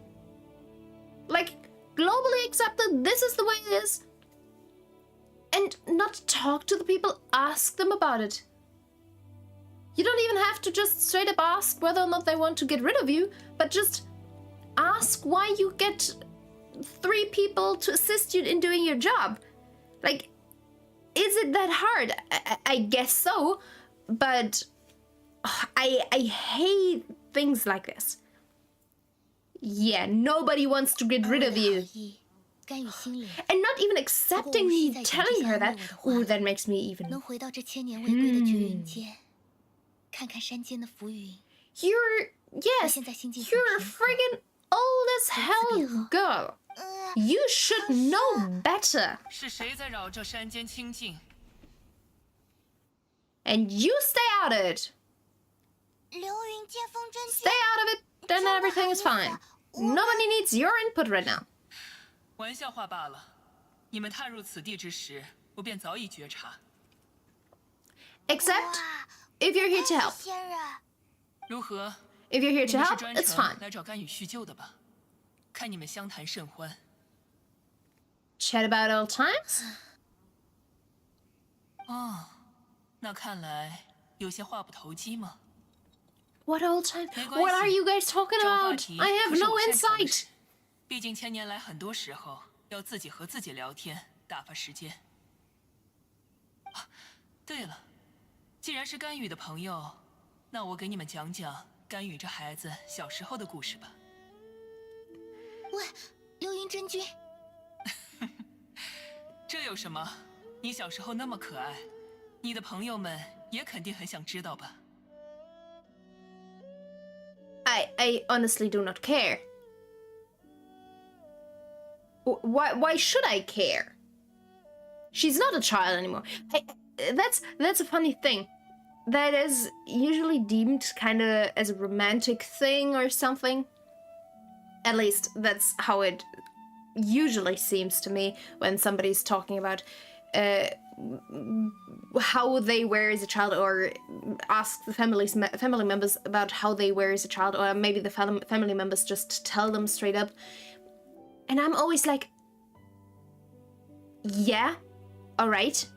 Like, globally accepted, this is the way it is. And not talk to the people, ask them about it. You don't even have to just straight up ask whether or not they want to get rid of you, but just ask why you get 3 people to assist you in doing your job. Like, is it that hard? I guess so, but I hate things like this. Yeah, nobody wants to get rid of you. And not even accepting me telling her that. Oh, that makes me even... Yes, you're a friggin' old as hell girl. You should know better. 是谁在扰这山间清静？ And you stay out of it. 流云接风真君 Stay out of it, then everything is fine. Nobody needs your input right now. 玩笑话罢了。你们踏入此地之时，我便早已觉察。 Except if you're here to help. 仙人，如何？ If you're here 你 to 们是 help, 专 it's 程 fine. 来找甘雨叙旧的吧？看你们相谈甚欢。 Chat about old times? 哦，那看来有些话不投机吗？ What old time? 没关系 What are you guys talking 找话 about? 题 I 不 have 是 no 我擅长的 insight. 事毕竟千年来很多时候要自己和自己聊天，打发时间。啊，对了，既然是甘雨的朋友，那我给你们讲讲甘雨这孩子小时候的故事吧。喂，流云真君，这有什么？你小时候那么可爱，你的朋友们也肯定很想知道吧。I honestly do not care. Why should I care? She's not a child anymore. That's a funny thing. That is usually deemed kind of as a romantic thing or something. At least that's how it usually seems to me when somebody's talking about how they were as a child, or ask the family members about how they were as a child, or maybe the family members just tell them straight up. And I'm always like, yeah, all right.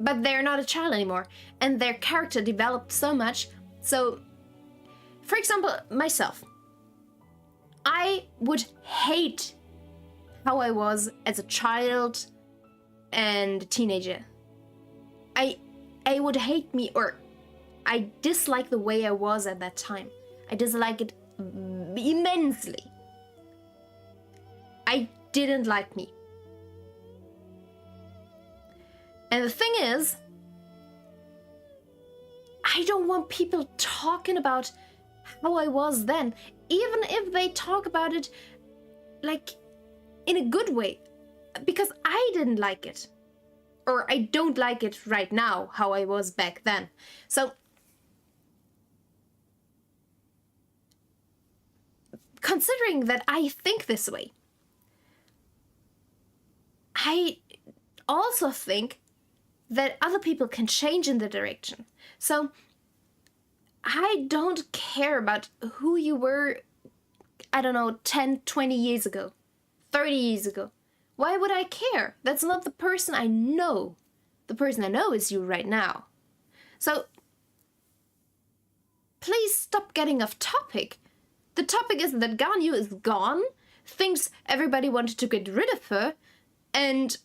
But they're not a child anymore, and their character developed so much. So, for example, myself, I would hate how I was as a child and teenager. I would hate me, or I dislike the way I was at that time. I dislike it immensely. I didn't like me. And the thing is, I don't want people talking about how I was then, even if they talk about it like in a good way, because I didn't like it, or I don't like it right now how I was back then. So considering that I think this way, I also think that other people can change in the direction. So I don't care about who you were, I don't know, 10, 20 years ago, 30 years ago. Why would I care? That's not the person I know. The person I know is you right now. So please stop getting off topic. The topic is that Ganyu is gone, thinks everybody wanted to get rid of her, and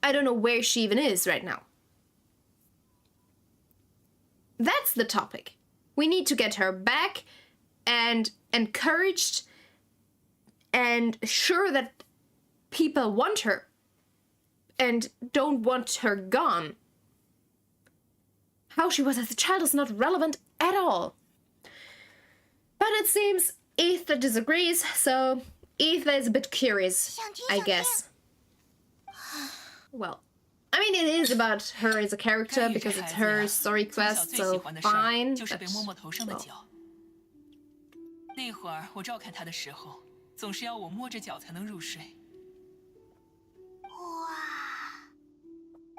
I don't know where she even is right now. That's the topic. We need to get her back and encouraged and sure that people want her and don't want her gone. How she was as a child is not relevant at all. But it seems Ether disagrees, so Ether is a bit curious, I guess. Well, I mean, it is about her as a character because it's her story quest, so fine. But, well. 那会儿我照看他的时候，总是要我摸着脚才能入睡。哇！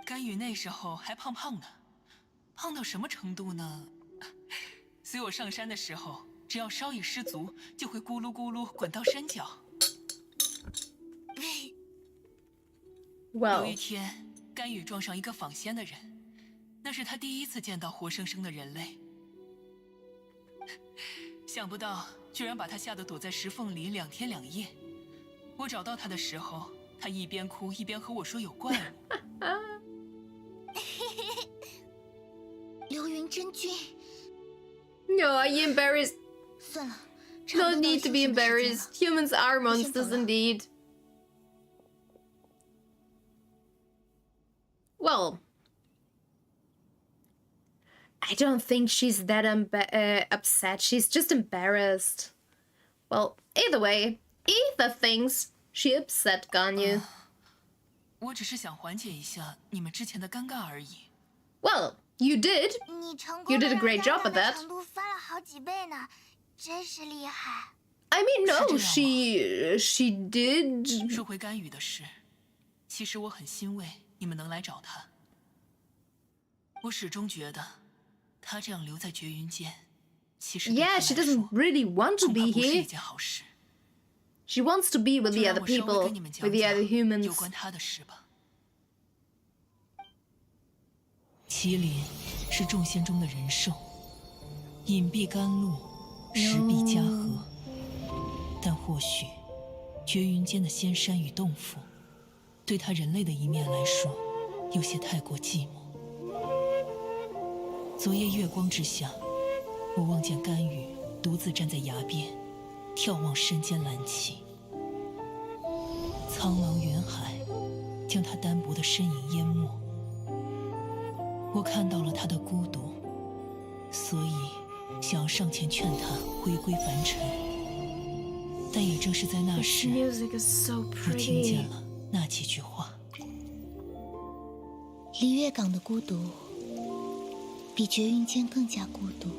甘雨那时候还胖胖的，胖到什么程度呢？随我上山的时候，只要稍一失足，就会咕噜咕噜滚到山脚。有一天，甘雨撞上一个访仙的人，那是他第一次见到活生生的人类。想不到，居然把他吓得躲在石缝里2天2夜。我找到他的时候，他一边哭一边和我说有怪物。流云真君。No, are you embarrassed? 算了。No need to be embarrassed. Humans are monsters indeed. Well, I don't think she's that upset. She's just embarrassed. Well, either way, Ether thinks she upset Ganyu. 我只是想缓解一下你们之前的尴尬而已。Well, you did. You did a great job at that. 程度翻了好几倍呢，真是厉害。I mean, no, she did. 说回甘雨的事，其实我很欣慰你们能来找她。我始终觉得，她这样留在绝云间，其实 Yeah, she doesn't really want to be 不是一 here. 件好事。 She wants to be with the other people, with the other humans. 有关她的事吧。麒麟是众仙中的人兽，隐蔽甘露，石壁嘉禾。但或许，绝云间的仙山与洞府，对他人类的一面来说，有些太过寂寞。昨夜月光之下，我望见甘雨独自站在崖边，眺望山间蓝气。苍茫云海将他单薄的身影淹没。我看到了他的孤独，所以想要上前劝他回归凡尘。但也正是在那时， Music is so 我听见 pretty. 了那几句话。离月港的孤独，比绝云间更加孤独。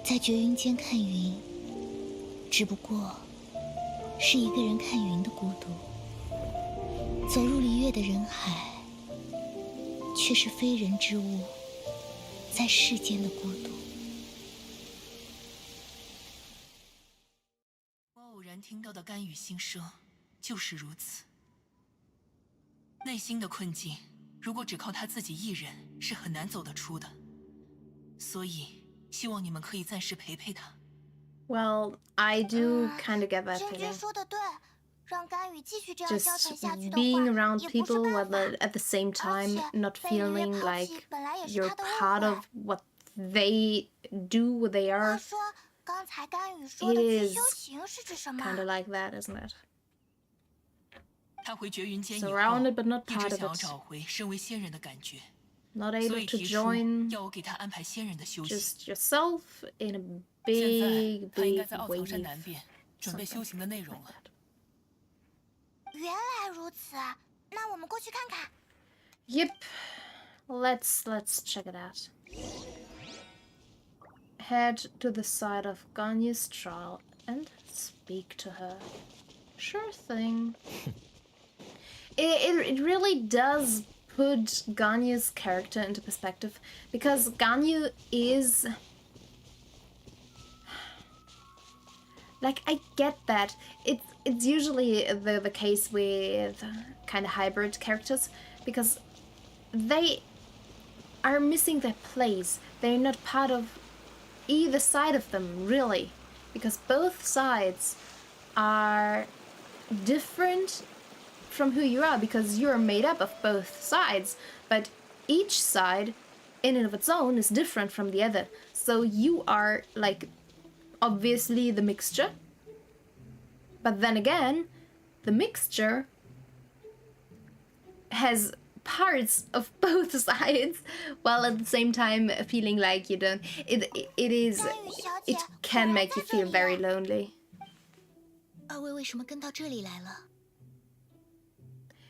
在绝云间看云，只不过是一个人看云的孤独；走入离月的人海，却是非人之物在世间的孤独。我偶然听到的甘雨心声，就是如此。内心的困境，如果只靠他自己一人，是很难走得出的。所以，希望你们可以暂时陪陪他。Well, I do kind of get that 真觉 feeling. 说的对，让甘雨继续这样消沉 Just 下去的 being 话， around 也不是 people 办法。 while at the same time 而且 not 被离月 feeling 抛 like 弃本来也是 you're 他的 part 误 of 会。 what they do, what they 话 are. 说，刚才甘雨说 It 的去 is 修行是指什么？ kind of like that, isn't it? 他回绝云间以后， Surrounded but not 一直 part 想要 of it. 找回身为仙人的感觉， Not 所 able 以 to 提出 join 要我给他安排仙人的修行。 just yourself in a 现在 big, 他应 big 该在奥藏山 wave. 南边准备 something 修行的内容了。 原来如此，那我们过去看看。 Yep. Let's check it out. Head to the side of Ganyu's trial and speak to her. Sure thing. It really does put Ganyu's character into perspective, because Ganyu is... Like, I get that. It's usually the case with kind of hybrid characters, because they are missing their place. They're not part of either side of them, really, because both sides are different from who you are, because you're made up of both sides, but each side in and of its own is different from the other. So you are, like, obviously the mixture, but then again, the mixture has parts of both sides, while at the same time feeling like you don't. It can make you feel very lonely. 二位为什么跟到这里来了？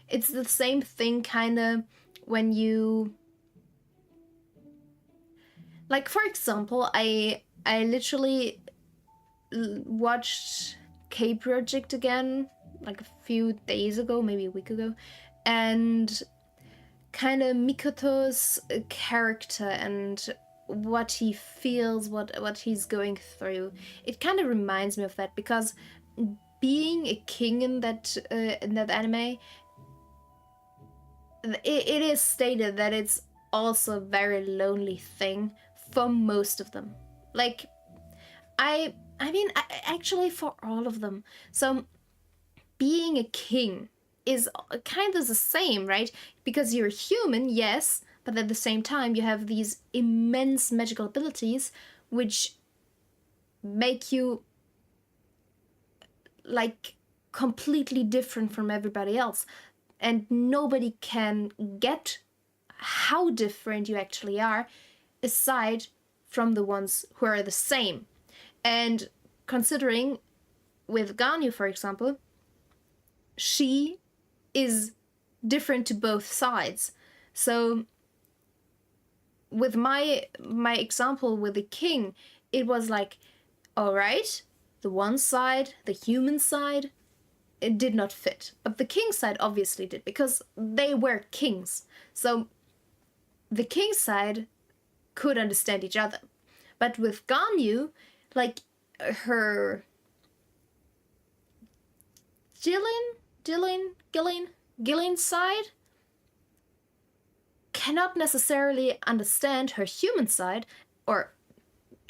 It's the same thing kind of when you, like, for example, I literally watched K Project again like a few days ago, maybe a week ago, and kind of Mikoto's character and what he feels, what he's going through. It kind of reminds me of that, because being a king in that anime, it is stated that it's also a very lonely thing for most of them. Like, I mean, actually for all of them. So being a king is kind of the same, right? Because you're human, yes, but at the same time you have these immense magical abilities which make you, like, completely different from everybody else. And nobody can get how different you actually are, aside from the ones who are the same. And considering with Ganyu, for example, she is different to both sides. So with my example with the king, it was like, all right, the one side, the human side, it did not fit. But the king side obviously did, because they were kings. So the king side could understand each other. But with Ganyu, like, her Gillian side cannot necessarily understand her human side, or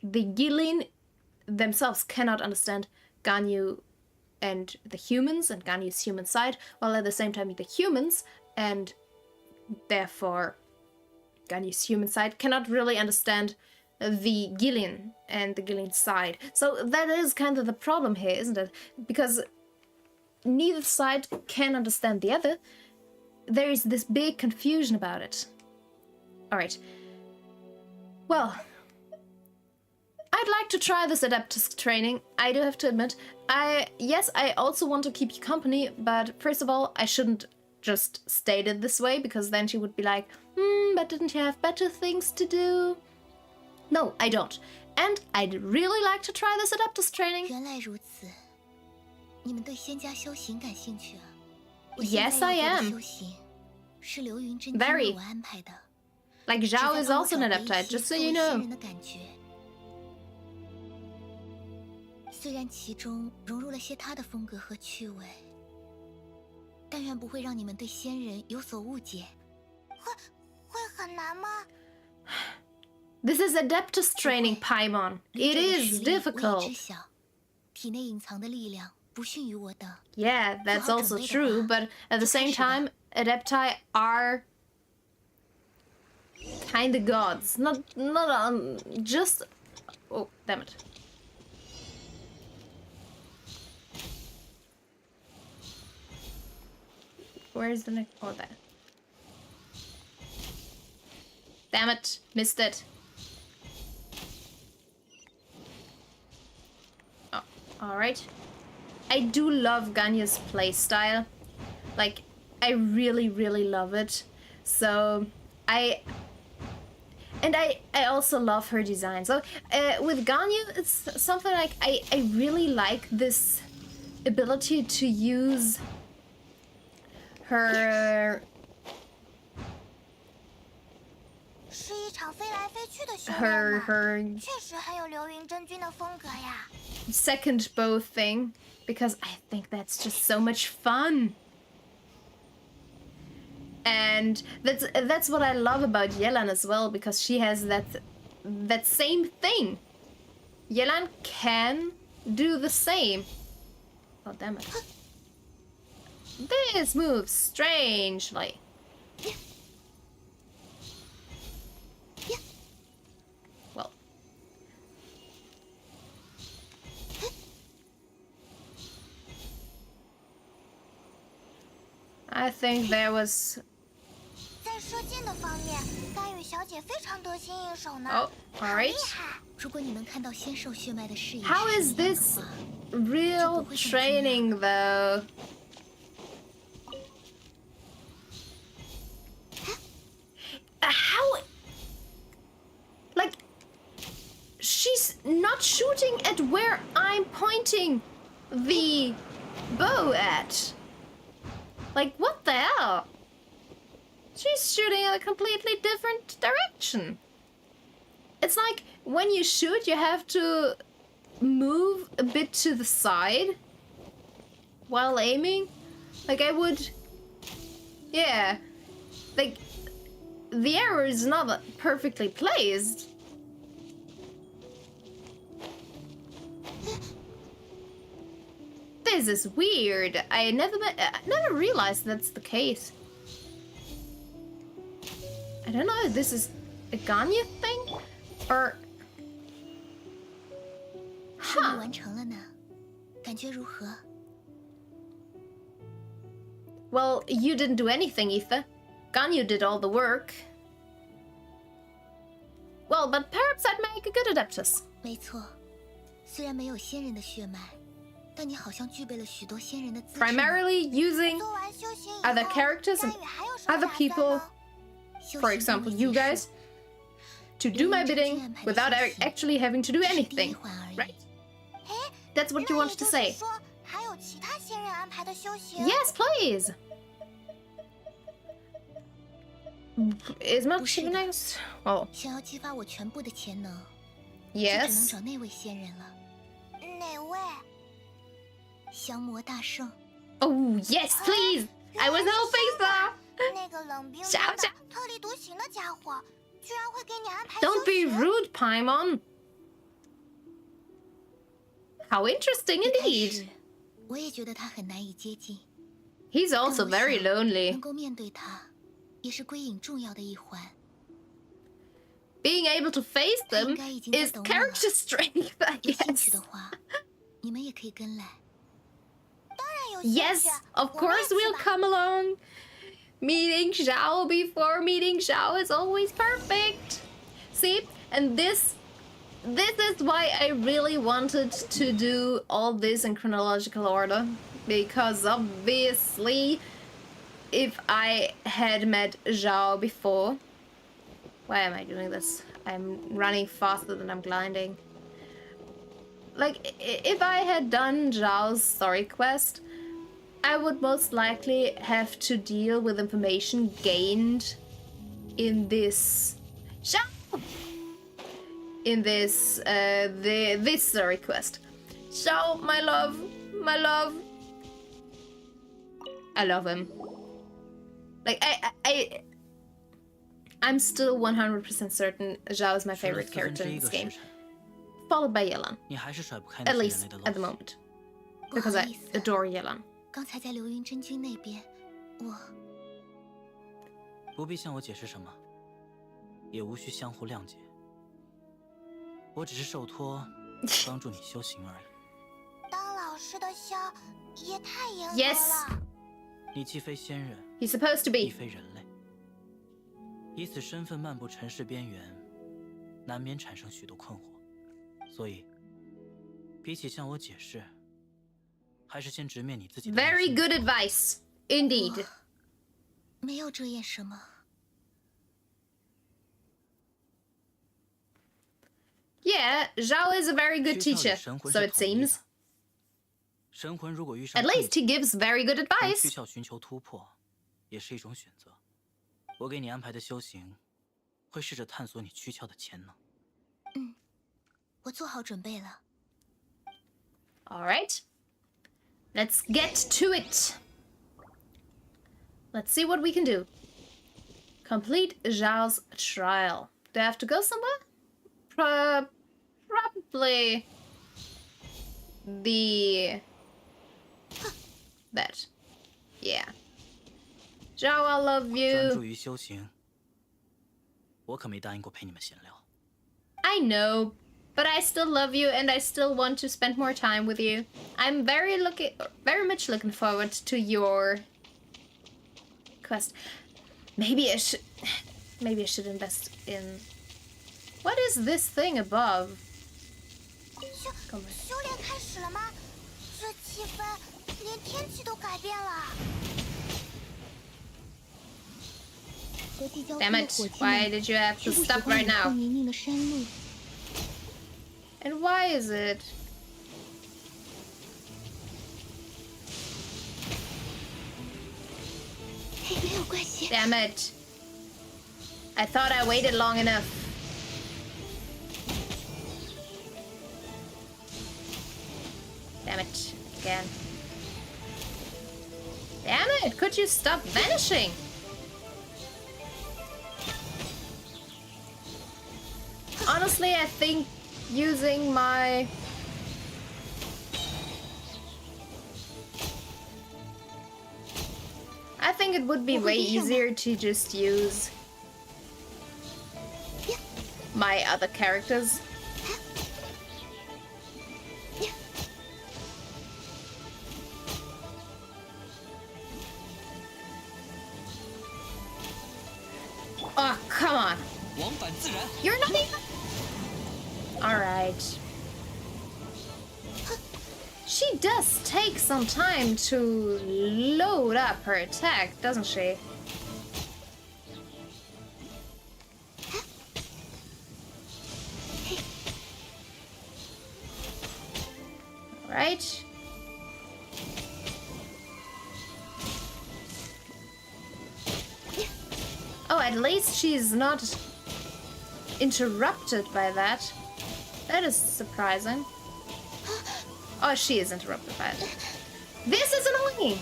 the Gillian themselves cannot understand Ganyu and the humans and Ganyu's human side, while at the same time the humans and therefore Ganyu's human side cannot really understand the Gillian and the Gillian side. So that is kind of the problem here, isn't it? Because neither side can understand the other. There is this big confusion about it. Alright. Well, I'd like to try this Adeptus training, I do have to admit. Yes, I also want to keep you company, but first of all, I shouldn't just state it this way, because then she would be like, but didn't you have better things to do? No, I don't. And I'd really like to try this Adeptus training. 原来如此，你们对仙家修行感兴趣啊？ Yes, I am. 修行是流云真经 Very. 为我安排的。 Like Zhao is also an Adeptite, just so you know. 人的感觉，虽然其中融入了些他的风格和趣味，但愿不会让你们对仙人有所误解。会很难吗？ This is Adeptus training, Paimon. It is 我也 difficult. 知晓，体内隐藏的力量不逊于我等。 Yeah, that's also true, but at the same time, Adepti are kinda gods. Not just... Oh, damn it. Where's the next... Oh, there. Damn it, missed it. Oh, alright. I do love Ganyu's playstyle. Like, I really, really love it. So, I also love her design. So, with Ganyu, it's something like, I really like this ability to use her... 是一场飞来飞去的修炼 her 确实很有流云真君的风格呀。 second bow thing, because I think that's just so much fun. And that's what I love about Yelan as well, because she has that same thing. Yelan can do the same. Oh, damn it. This moves strangely. Well. I think there was... 在射箭的方面，甘雨小姐非常得心应手呢。 Oh, alright. 厉害！如果你能看到仙兽血脉的视野 How is this real training, though? How? Like, she's not shooting at where I'm pointing the bow at. Like, what the hell? She's shooting in a completely different direction. It's like, when you shoot, you have to move a bit to the side while aiming. Like, I would... Yeah. Like, the arrow is not perfectly placed. This is weird. I never realized that's the case. I don't know if this is a Ganyu thing or... 顺利完成了呢，感觉如何？ Well, you didn't do anything, Aoife. Ganyu did all the work. Well, but perhaps I'd make a good Adeptus. 没错，虽然没有仙人的血脉，但你好像具备了许多仙人的资质。 Primarily using 做完修行以后， other characters and 甘雨还有什么 other 打算 people, 呢？ for example, you guys, to do my bidding without actually having to do anything, right? That's what you wanted to say. 说还有其他仙人安排的修行？ Yes, please. Is much nice? Oh, 想要激发我全部的潜能，就只能 yes. 找那位仙人了。哪位？降魔大圣。 Oh, yes, please. I was hoping so. 那个冷冰冰小的、特立独行的家伙，居然会给你安排 Don't 修 be 行。 rude, Paimon. How interesting 一开 indeed. 始，我也觉得他很难以接近。 He's 但 also 我 very 想 lonely. 能够面对他，也是归隐重要的一环。being able to face them is character strength, I 有兴 guess. 趣的话，你们也可以跟来。当然有 Yes, of course we'll come along. Meeting Zhao before meeting Zhao is always perfect. See, and this is why I really wanted to do all this in chronological order, because obviously if I had met Zhao before... Why am I doing this? I'm running faster than I'm gliding. Like, if I had done Zhao's story quest, I would most likely have to deal with information gained in this... Zhao! In this, this story quest. Zhao, my love, my love. I love him. Like, I'm still 100% certain Zhao is my favorite character in this game. Followed by Yelan. At least at the moment. Because I adore Yelan. 刚才在流云真君那边，我不必向我解释什么，也无需相互谅解。我只是受托帮助你修行而已。当老师的香也太严格 Yes. 了。你既非仙人， He's supposed to be. 亦非人类，以此身份漫步尘世边缘，难免产生许多困惑。所以，比起向我解释，还是先直面你自己的内心。 Very good advice. Indeed. 没有遮掩什么。 Yeah, Zhao is a very good teacher, so it seems. 神魂如果遇上 At least he gives very good 从 advice. 躯壳寻求突破，也是一种选择。我给你安排的修行，会试着探索你躯壳的潜能。嗯，我做好准备了。 All right. Let's get to it. Let's see what we can do. Complete Zhao's trial. Do I have to go somewhere? Probably the... that. Yeah. Zhao, I love 专注 you. 于修行，我可没答应过陪你们闲聊。 I know, but I still love you and I still want to spend more time with you. I'm very much looking forward to your quest. Maybe I should invest in... What is this thing above? 修炼开始了吗？这气氛连天气都改变了。 Damn it, why did you have to stop right now? 泥泞的山路。 And why is it? Damn it. I thought I waited long enough. Damn it, again. Damn it, could you stop vanishing? Honestly, I think using my... I think it would be way easier to just use my other characters. Oh, come on. You're not even... Alright. She does take some time to load up her attack, doesn't she? Alright. Oh, at least she's not interrupted by that. That is surprising. Oh, she is interrupted by it. This is annoying!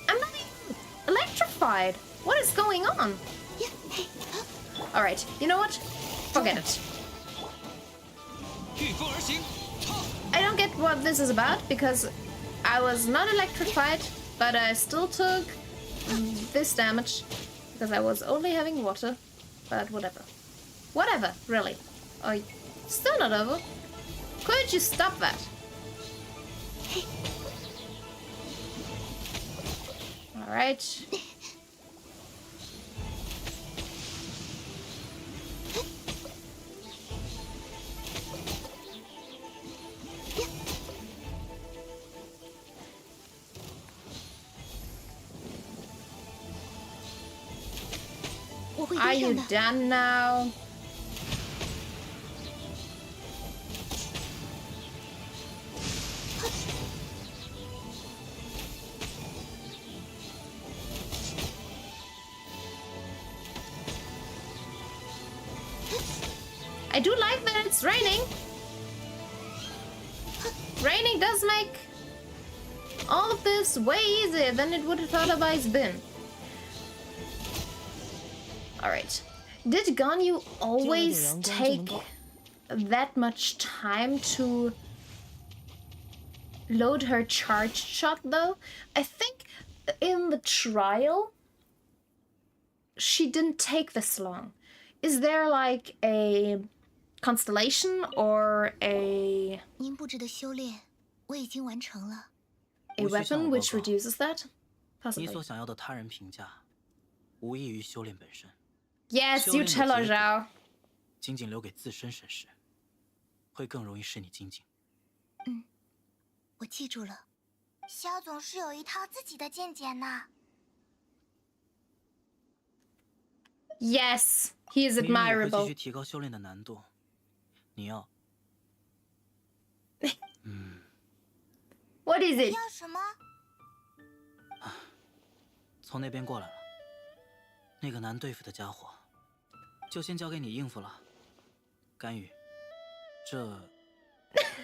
I'm not even electrified! What is going on? Alright, you know what? Forget it. I don't get what this is about, because I was not electrified, but I still took this damage, because I was only having water, but whatever. Whatever, really. Oh, still not over. Could you stop that? Alright. Are you done now? I do like that it's raining. Raining does make all of this way easier than it would have otherwise been. Alright. Did Ganyu always take that much time to load her charged shot though? I think in the trial she didn't take this long. Is there like a constellation or a weapon which reduces that? 你 Possibly. 所想要的他人评价，无异于修炼本身。 Yes, you tell her, Zhao. 仅仅留给自身审视，会更容易使你精进。我记住了。萧总是有一套自己的见解呢。 Yes, he is 明日我会 admirable. 继续提高修炼的难度。你要，What is it? 要什么？从那边过来了。那个难对付的家伙，就先交给你应付了。甘雨，这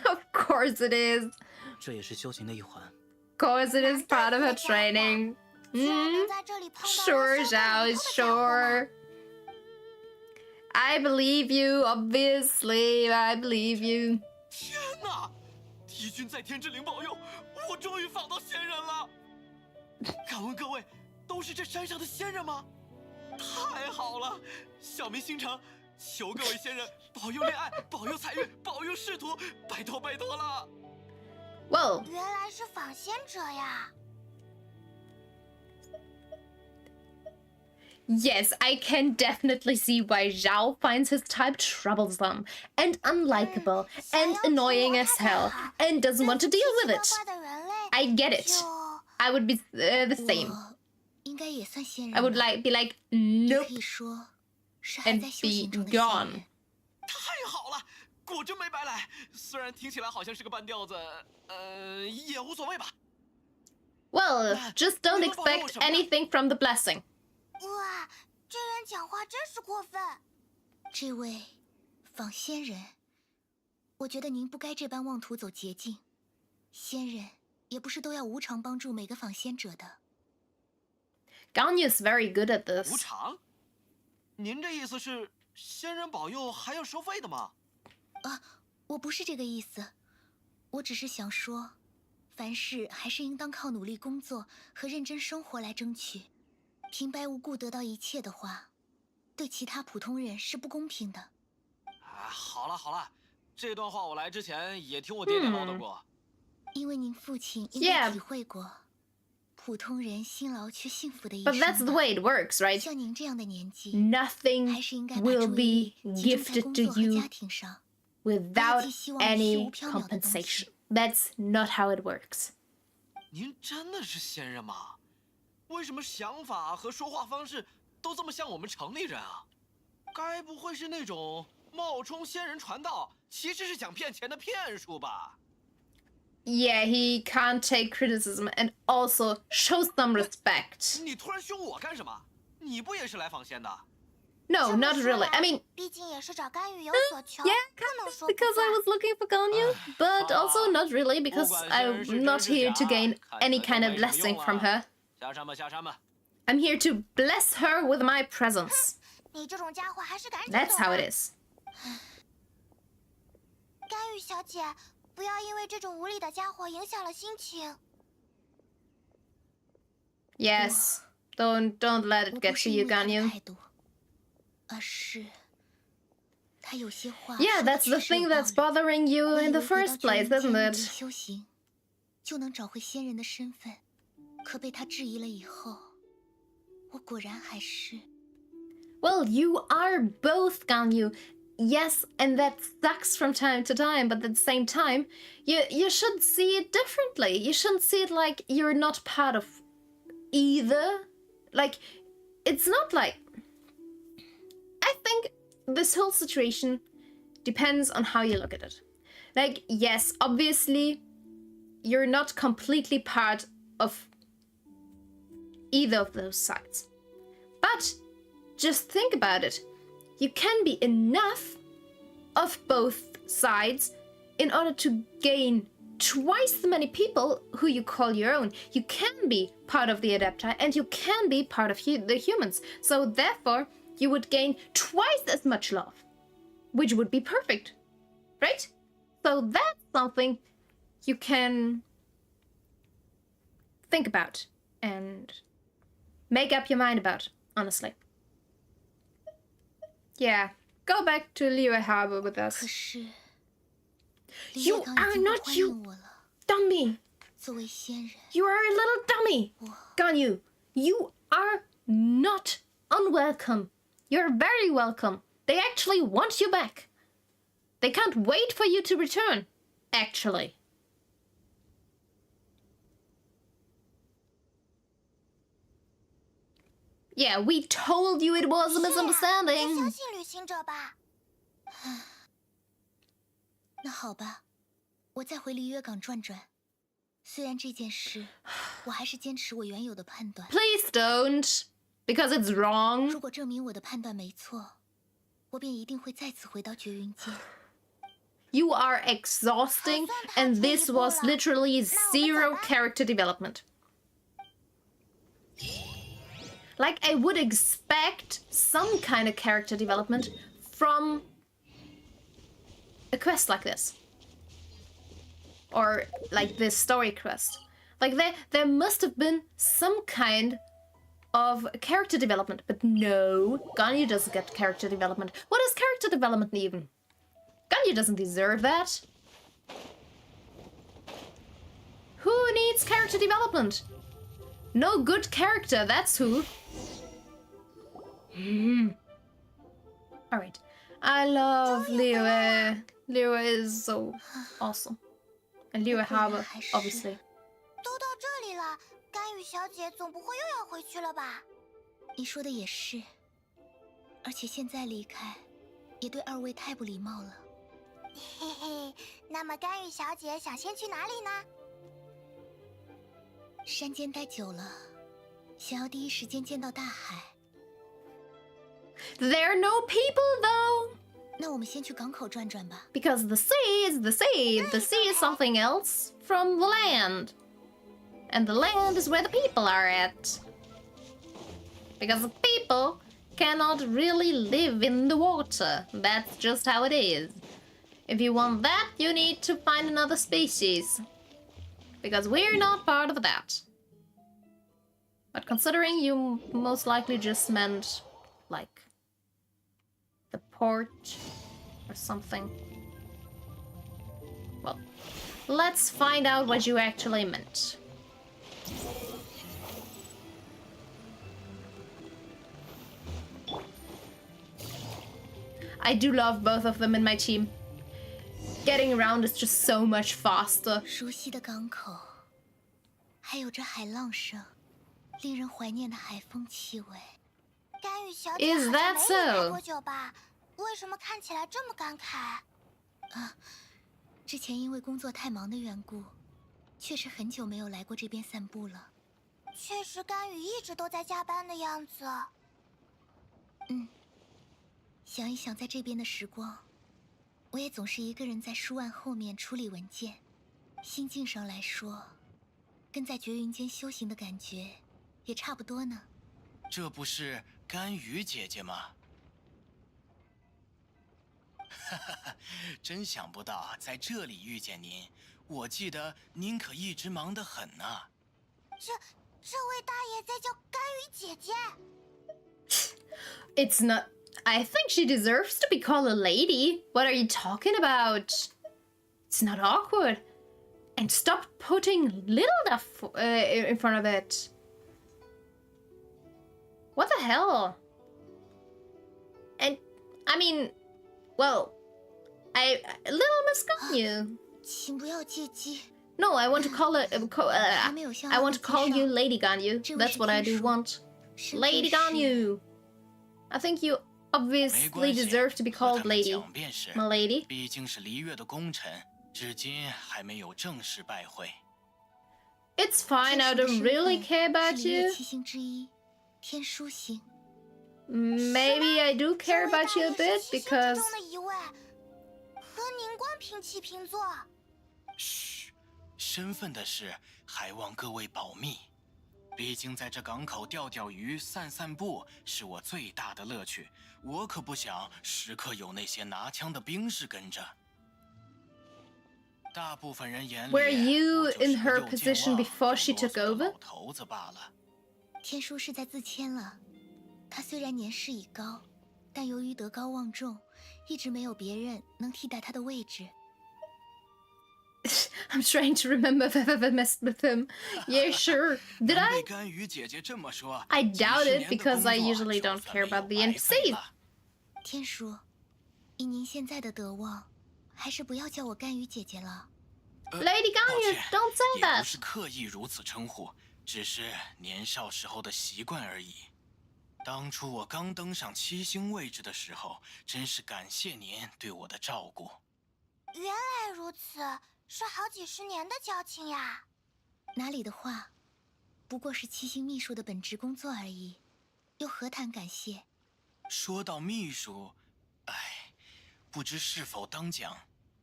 Of course it is. 这也是修行的一环。 Of course it is part of her training. Sure, Zhao, sure. I believe you, obviously. I believe you. 天哪！敌军在天之灵保佑，我终于访到仙人了。敢问各位，都是这山上的仙人吗？太好了！小民心诚，求各位仙人保佑恋爱，保佑财运，保佑仕途，拜托拜托了。 Whoa. 原来是仿仙者呀！ Yes, I can definitely see why Zhao finds his type troublesome and unlikable and annoying as hell and doesn't want to deal with it. I get it. I would be the same. I would be like, nope, and be gone. 太好了，果真没白来。虽然听起来好像是个半吊子，也无所谓吧。 Well, just don't expect anything from the blessing. 哇，这人讲话真是过分！这位仿仙人，我觉得您不该这般妄图走捷径。仙人也不是都要无偿帮助每个仿仙者的。Ganyu is very good at 无 this. 偿？您这意思是仙人保佑还要收费的吗？我不是这个意思，我只是想说，凡事还是应当靠努力工作和认真生活来争取。 平白无故得到一切的话，对其他普通人是不公平的。好了好了，这段话我来之前也听我爹爹唠叨过。因为您父亲应该体会过，普通人辛劳却幸福的一生。 But that's the way it works, right? 像您这样的年纪， Nothing 还是应该把 will 注意 be 力集中在 gifted 工 to 作和 you 家庭上， without 不要寄希望于虚 any 无缥缈的东西。 compensation. That's not how it works. 您真的是仙人吗？为什么想法和说话方式都这么像我们城里人啊？该不会是那种冒充仙人传道，其实是想骗钱的骗术吧？ Yeah, he can't take criticism and also show some respect. 你突然凶我干什么？你不也是来访仙的？ No, not really. I mean, 毕竟也是找甘雨有所求， yeah, 不能说 because I was looking for Ganyu, but also not really because I'm not here to gain any kind of blessing from her. 下山吧，下山吧。 I'm here to bless her with my presence. 你这种家伙还是赶紧 That's 走 how 吧 it is. 甘雨小姐，不要因为这种无理的家伙影响了心情。 Yes, don't let it get to you, Ganyu. 而是他有些话 Yeah, 说得 that's the 确实有 thing 道 that's 理。 bothering you 我以 in 为 the 回到 first 绝 place, 云间 isn't 努力 it? 修行，就能找回仙人的身份，可被他质疑了以后，我果然还是。 Well, you are both Ganyu. Yes, and that sucks from time to time, but at the same time, you should see it differently. You shouldn't see it like you're not part of either. Like, it's not like... I think this whole situation depends on how you look at it. Like, yes, obviously, you're not completely part of either of those sides. But just think about it. You can be enough of both sides in order to gain twice the many people who you call your own. You can be part of the Adepti and you can be part of the humans. So therefore, you would gain twice as much love, which would be perfect, right? So that's something you can think about and make up your mind about, honestly. Yeah, go back to Liyue Harbor with us. 可是， You are not, you dummy. 作为仙人， You are a little dummy. Ganyu, you are not unwelcome. You're very welcome. They actually want you back. They can't wait for you to return, actually. Yeah, we told you it was a 相 misunderstanding. 信旅行者吧。那好吧，我再回离约港转转。虽然这件事，我还是坚持我原有的判断。 Please don't, because it's wrong. 如果证明我的判断没错，我便一定会再次回到绝云间。 You are exhausting, and this was literally zero character development. Like, I would expect some kind of character development from a quest like this. Or, like, this story quest. Like, there must have been some kind of character development. But no, Ganyu doesn't get character development. What is character development even? Ganyu doesn't deserve that. Who needs character development? No good character, that's who. Alright. I love Liyue. Liyue is so awesome. And Liyue Harbor, obviously. 都到这里了，甘雨小姐总不会又要回去了吧？你说的也是，而且现在离开，也对二位太不礼貌了。嘿嘿，那么甘雨小姐想先去哪里呢？山间待久了，想要第一时间见到大海。 There are no people though. 那我们先去港口转转吧。 Because the sea is the sea. The sea is something else from the land. And the land is where the people are at. Because the people cannot really live in the water. That's just how it is. If you want that, you need to find another species. Because we're not part of that. But considering you most likely just meant, like, the port or something. Well, let's find out what you actually meant. I do love both of them in my team. Getting around is just so much faster. 熟悉的港口，还有这海浪声，令人怀念的海风气味。甘雨小姐 Is 好 that 像没有来 so? 过酒吧，为什么看起来这么感慨？之前因为工作太忙的缘故，确实很久没有来过这边散步了。确实，甘雨一直都在加班的样子。想一想，在这边的时光，我也总是一个人在书案后面处理文件，心境上来说，跟在绝云间修行的感觉也差不多呢。这不是甘雨姐姐吗？哈哈，真想不到在这里遇见您。我记得您可一直忙得很呢。这位大爷在叫甘雨姐姐。It's not... I think she deserves to be called a lady. What are you talking about? It's not awkward. And stop putting little in front of it. What the hell? And, I mean, well, little Miss Ganyu. 请不要借机。 No, I want to call it. I want to call you Lady Ganyu. That's what I do want. Lady Ganyu. I think you obviously deserve to be called Lady. My lady. 毕竟是璃月的功臣，至今还没有正式拜会。 It's fine. I don't really care about 是璃月 you. 七星之一，天枢星。 Maybe I do care about you a bit because. 中的一位，和宁光平起平坐。嘘，身份的事还望各位保密。毕竟在这港口钓钓鱼、散散步是我最大的乐趣，我可不想时刻有那些拿枪的兵士跟着。大部分人眼里， Were you 我就是 in 个 her 又健 position 忘 before 又 she 啰 took 嗦的 over? 老头子罢了。天枢是在自谦了。他虽然年事已高，但由于德高望重，一直没有别人能替代他的位置。 I'm trying to remember if I've ever messed with him. Yeah, sure. Did 能 I? 被甘雨姐姐这么说， I doubt 几十 it 年的 because 工 I 作 usually 就 don't 算 care 没有 about the 白费 NPC. 了。天枢，以您现在的德望，还是不要叫我甘雨姐姐了。 Lady 抱 Ganyu, 歉 don't say 也不 that. 是刻意如此称呼，只是年少时候的习惯而已。当初我刚登上七星位置的时候，真是感谢您对我的照顾。原来如此，是好几十年的交情呀。哪里的话，不过是七星秘书的本职工作而已，又何谈感谢？说到秘书，哎，不知是否当讲。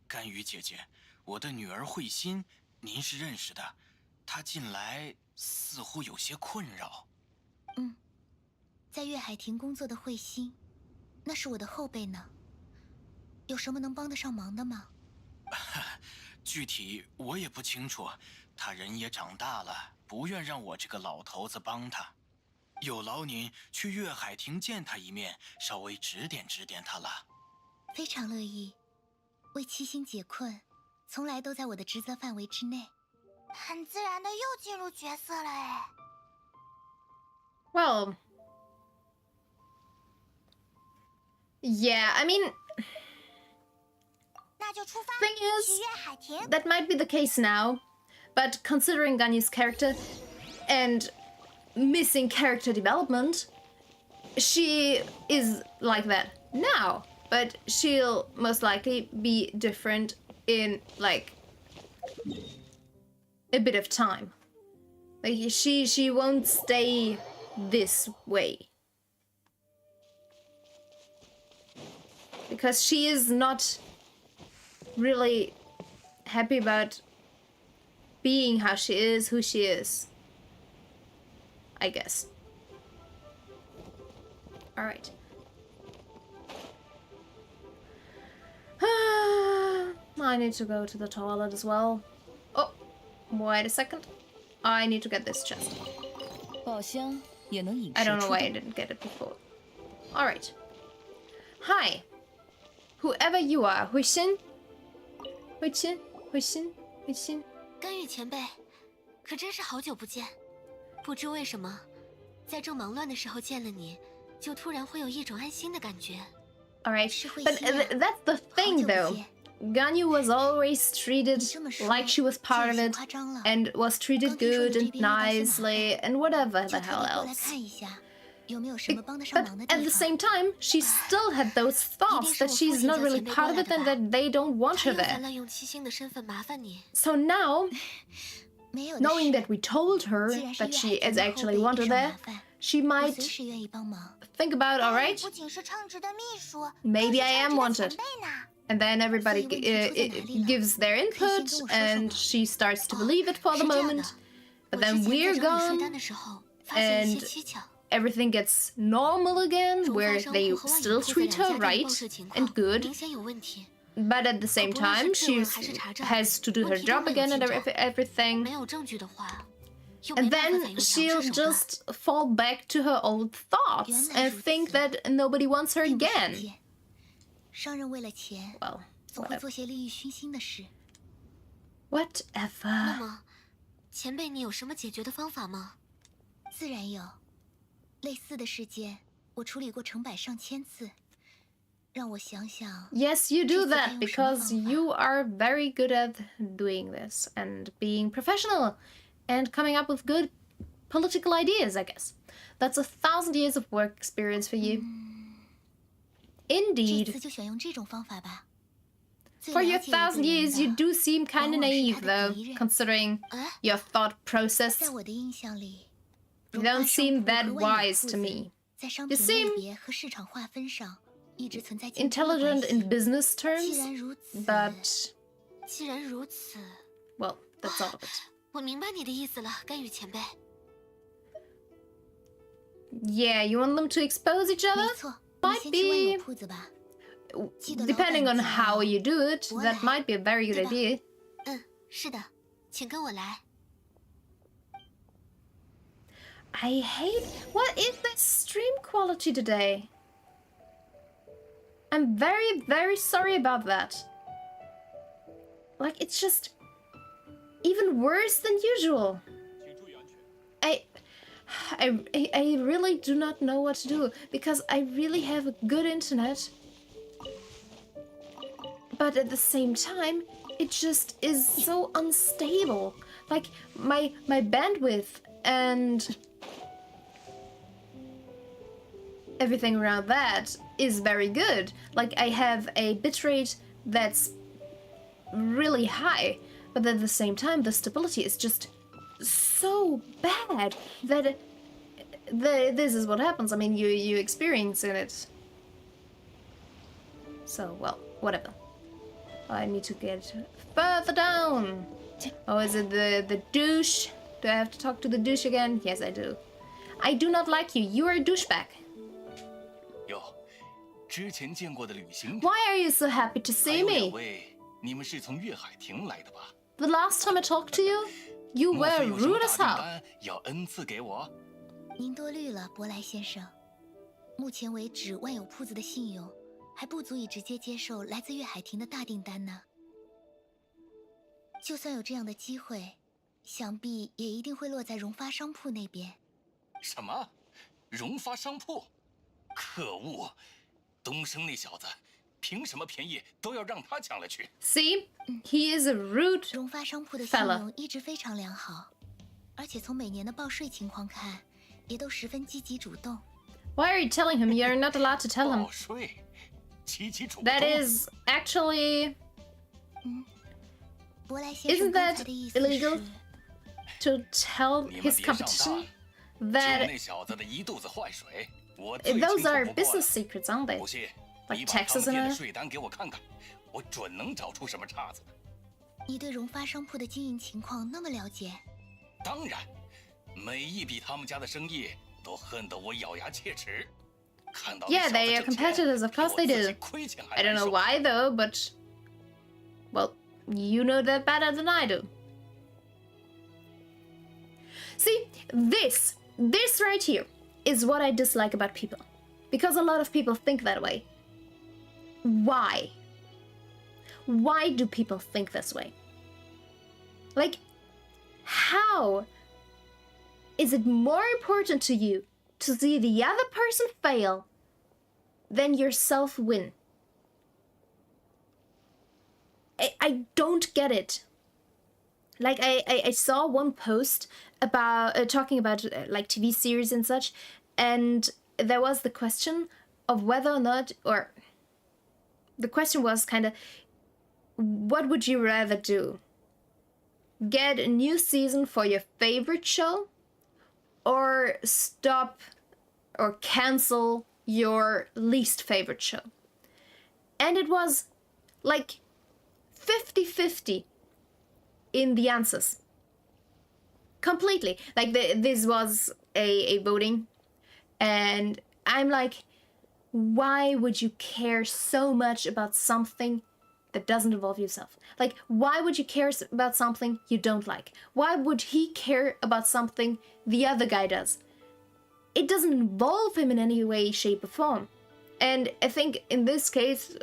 甘雨姐姐，我的女儿慧心，您是认识的，她近来似乎有些困扰。嗯，在月海亭工作的慧心，那是我的后辈呢。有什么能帮得上忙的吗？具体我也不清楚，他人也长大了，不愿让我这个老头子帮他。有劳您去月海亭见他一面，稍微指点指点他了。非常乐意，为七星解困，从来都在我的职责范围之内。很自然的又进入角色了哎。Well, yeah, I mean, 那就出发， thing 去 is, 月海亭。 that might be the case now, but considering Ganyu's character and missing character development, she is like that now, but she'll most likely be different in like a bit of time. Like she won't stay this way. Because she is not really happy about being how she is, who she is. I guess. Alright. I need to go to the toilet as well. Oh, wait a second. I need to get this chest. 宝箱也能引 I 蛇 don't know 出 why I 洞。 didn't get it before. Alright. Hi. Whoever you are, Huixin? Huixin? Huixin? Huixin? 甘雨前辈，可真是好久不见。不知为什么，在正忙乱的时候见了你，就突然会有一种安心的感觉。 Alright, but that's the thing though. Ganyu was always treated like she was part of it and was treated good and nicely and whatever the hell else. But at the same time, she still had those thoughts that she's not really part of it and that they don't want her there. So now, knowing that we told her that she is actually wanted there, she might think about, alright, maybe I am wanted. And then everybody gives their input and she starts to believe it for the moment. But then we're gone and everything gets normal again, where they still treat her right and good. But at the same time, she has to do her job again and everything. And then she'll just fall back to her old thoughts and think that nobody wants her again. 商人为了钱， Well, 总会做些利欲熏心的事。 Whatever. 那么，前辈，你有什么解决的方法吗？自然有，类似的事件我处理过成百上千次。让我想想。 Yes, you do that because you are very good at doing this and being professional and coming up with good political ideas, I guess. That's 1,000 years of work experience for you. Indeed. 这次就选用这种方法吧。 For your 1,000 years, you do seem kind of naive, though, considering your thought process. 在我的印象里， You don't seem that wise to me. 在商 You 品 seem 类别和市场划分上一直存在 intelligent in business terms, 既然如此， but 既然如此， well, that's all of it. 我明白你的意思了，甘雨前辈。 Yeah, you want them to expose each other? 没错，你 Might 先去万 be. 有铺子吧。记得老 Depending 板 on 叫 how you do it, that might be a very good 对吧？ idea. 是的，请跟我来。 I hate... What is this stream quality today? I'm very, very sorry about that. Like, it's just... even worse than usual. I really do not know what to do, because I really have good internet. But at the same time, it just is so unstable. Like, my bandwidth and everything around that is very good. Like, I have a bitrate that's really high, but at the same time, the stability is just so bad that this is what happens. I mean, you experience it. So, well, whatever. I need to get further down. Oh, is it the douche? Do I have to talk to the douche again? Yes, I do. I do not like you. You are a douchebag. 哟，之前见过的旅行者。 Why are you so happy to 还 see 有两 me? 位，你们是从粤海亭来的吧？ The last time I talked to you, you 莫 were 非有什么 rude 大 as 订 hell. 单要恩赐给我？ 您多虑了，伯莱先生。目前为止，万有铺子的信用还不足以直接接受来自粤海亭的大订单呢。就算有这样的机会，想必也一定会落在荣发商铺那边。什么？荣发商铺？可恶！东升那小子，凭什么便宜都要让他抢了去？ See, he is a rude 荣发商铺的信 fella. 用一直非常良好，而且从每年的报税情况看，也都十分积极主动。 Why are you telling him? You're not allowed to tell him. 报税，积极主动。 That is actually... 伯莱先生 Isn't 刚 that 才的意思 illegal 是， to tell 你们 his 别上当， competition 就 that 那小子的一肚子坏水，我最清 those 楚 are 不过 business 了。 secrets, aren't they? 不信， Like 你把他 taxes 们 and 店的 all? 税单给我看看，我准能找出什么岔子。你对荣发商铺的经营情况那么了解？当然，每一笔他们家的生意都恨得我咬牙切齿。看到 Yeah, 那 they 小 are 子挣钱， competitors, of 比 course 我 they 自己 do. 亏钱还 I don't 难 know 受。 why though, but... Well, you know that better than I do. See, this right here is what I dislike about people. Because a lot of people think that way. Why? Why do people think this way? Like, how is it more important to you to see the other person fail than yourself win? I don't get it. Like, I saw one post about talking about like TV series and such, and there was the question of whether or not, or the question was kind of, what would you rather do? Get a new season for your favorite show, or stop or cancel your least favorite show? And it was like 50-50 in the answers. Completely. Like, this was a voting, and I'm like, why would you care so much about something that doesn't involve yourself. Like, why would you care about something you don't like? Why would he care about something the other guy does? It doesn't involve him in any way, shape, or form. And I think in this case,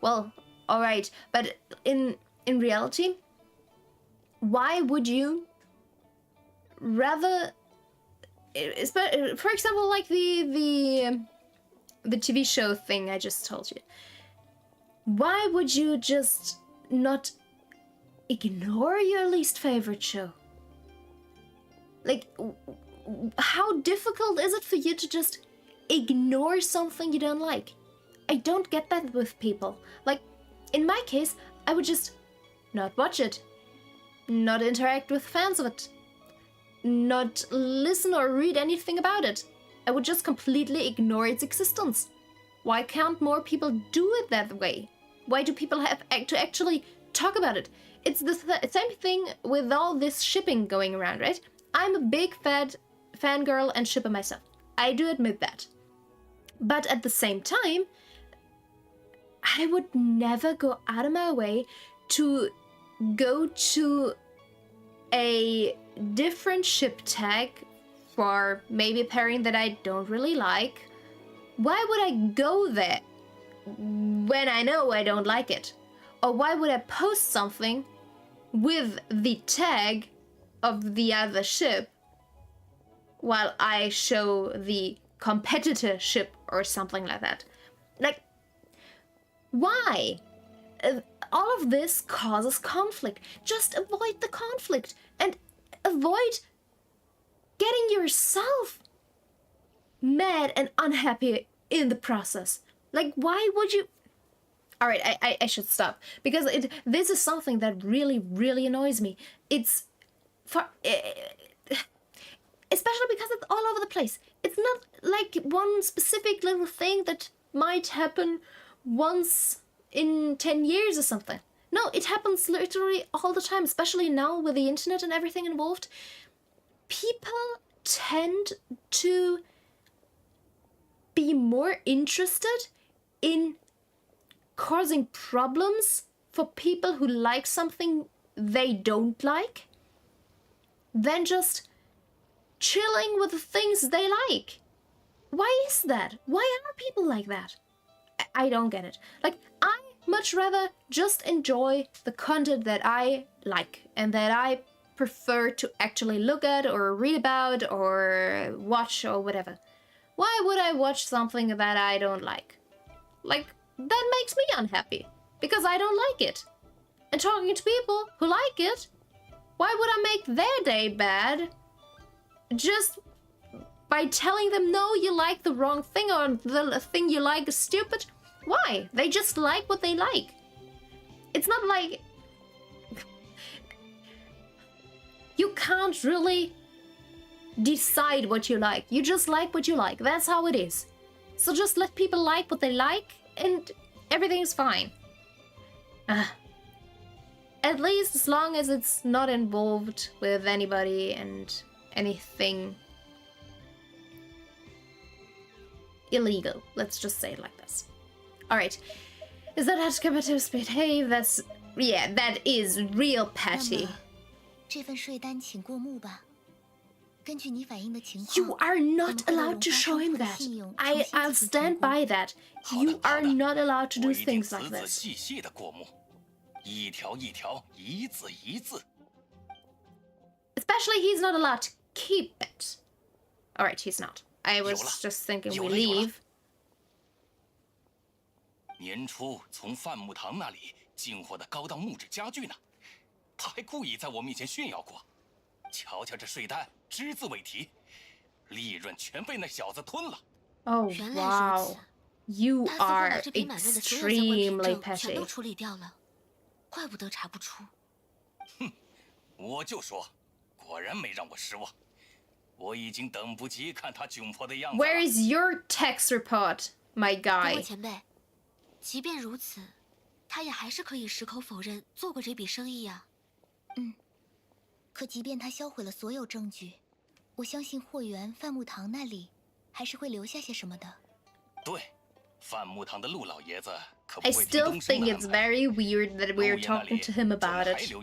well, all right, but in reality, why would you rather, for example, like the TV show thing I just told you, why would you just not ignore your least favorite show? Like, how difficult is it for you to just ignore something you don't like? I don't get that with people. Like, in my case, I would just not watch it, not interact with fans of it, not listen or read anything about it. I would just completely ignore its existence. Why can't more people do it that way? Why do people have to actually talk about it? It's the same thing with all this shipping going around, right? I'm a big fangirl and shipper myself. I do admit that. But at the same time, I would never go out of my way to go to a different ship tag for maybe a pairing that I don't really like. Why would I go there when I know I don't like it? Or why would I post something with the tag of the other ship while I show the competitor ship or something like that? Like, why? All of this causes conflict. Just avoid the conflict and avoid getting yourself mad and unhappy in the process. Like, why would you? All right, I should stop, because this is something that really, really annoys me. It's especially because it's all over the place. It's not like one specific little thing that might happen once in 10 years or something. No, it happens literally all the time, especially now with the internet and everything involved. People tend to be more interested in causing problems for people who like something they don't like than just chilling with the things they like. Why is that? Why are people like that? I don't get it. Like, I much rather just enjoy the content that I like and that I prefer to actually look at or read about or watch or whatever. Why would I watch something that I don't like? Like, that makes me unhappy because I don't like it. And talking to people who like it, why would I make their day bad just by telling them, no, you like the wrong thing or the thing you like is stupid? Why? They just like what they like. It's not like you can't really decide what you like. You just like what you like. That's how it is. So just let people like what they like and everything's fine. At least as long as it's not involved with anybody and anything illegal. Let's just say it like this. Alright. Is that how competitive behave? That's... yeah, that is real petty. 这份税单请过目吧。根据你反映的情况， You are not allowed to show him that. I'll stand by that. You are not allowed to do things like this. 细细的过目，一条一条，一字一字。 Especially he's not allowed to keep it. Alright, he's not. I was just thinking we leave. 年初从范木堂那里进货的高档木质家具呢，他还故意在我面前炫耀过。瞧瞧这税单，只字未提，利润全被那小子吞了。Oh wow, you are extremely petty. 全都处理掉了，怪不得查不出。哼，我就说，果然没让我失望。我已经等不及看他窘迫的样子。 Where is your tax report, my guy? 前辈，即便如此，他也还是可以矢口否认做过这笔生意呀。可即便他销毁了所有证据，我相信货源范木堂那里还是会留下些什么的。对，范木堂的陆老爷子可 I still think it's very weird that we're talking to him about it.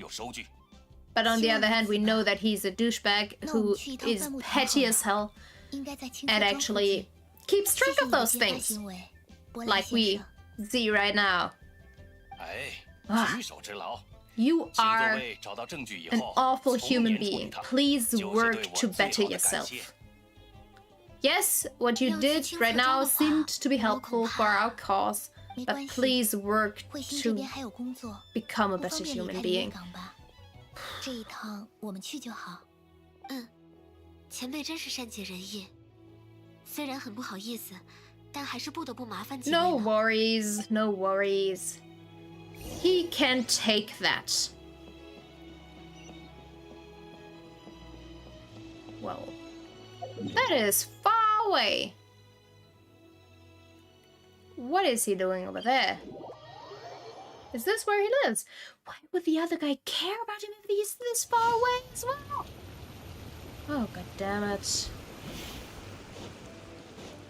But on the other hand, we know that he's a douchebag who is petty as hell and actually keeps track of those things. Like we see right now. You are an awful human being. Please work to better yourself. Yes, what you did right now seemed to be helpful for our cause, but please work to become a better human being. 这一趟我们去就好。前辈真是善解人意，虽然很不好意思，但还是不得不麻烦几位了。 No worries, no worries. He can take that. Well, that is far away. What is he doing over there? Is this where he lives? Why would the other guy care about him if he's this far away as well? Oh, god damn it.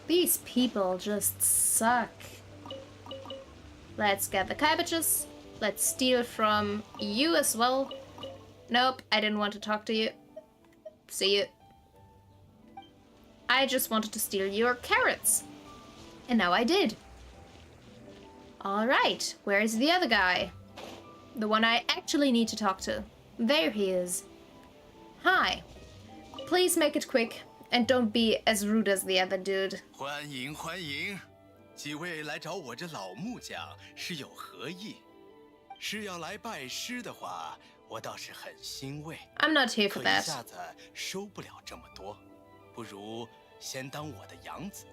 These people just suck. Let's get the cabbages. Let's steal from you as well. Nope, I didn't want to talk to you. See you. I just wanted to steal your carrots. And now I did. Alright, where is the other guy? The one I actually need to talk to. There he is. Hi. Please make it quick, and don't be as rude as the other dude. 欢迎欢迎，几位来找我这老木匠是有何意？是要来拜师的话，我倒是很欣慰。 I'm not here for that. 可一下子收不了这么多，不如先当我的养子。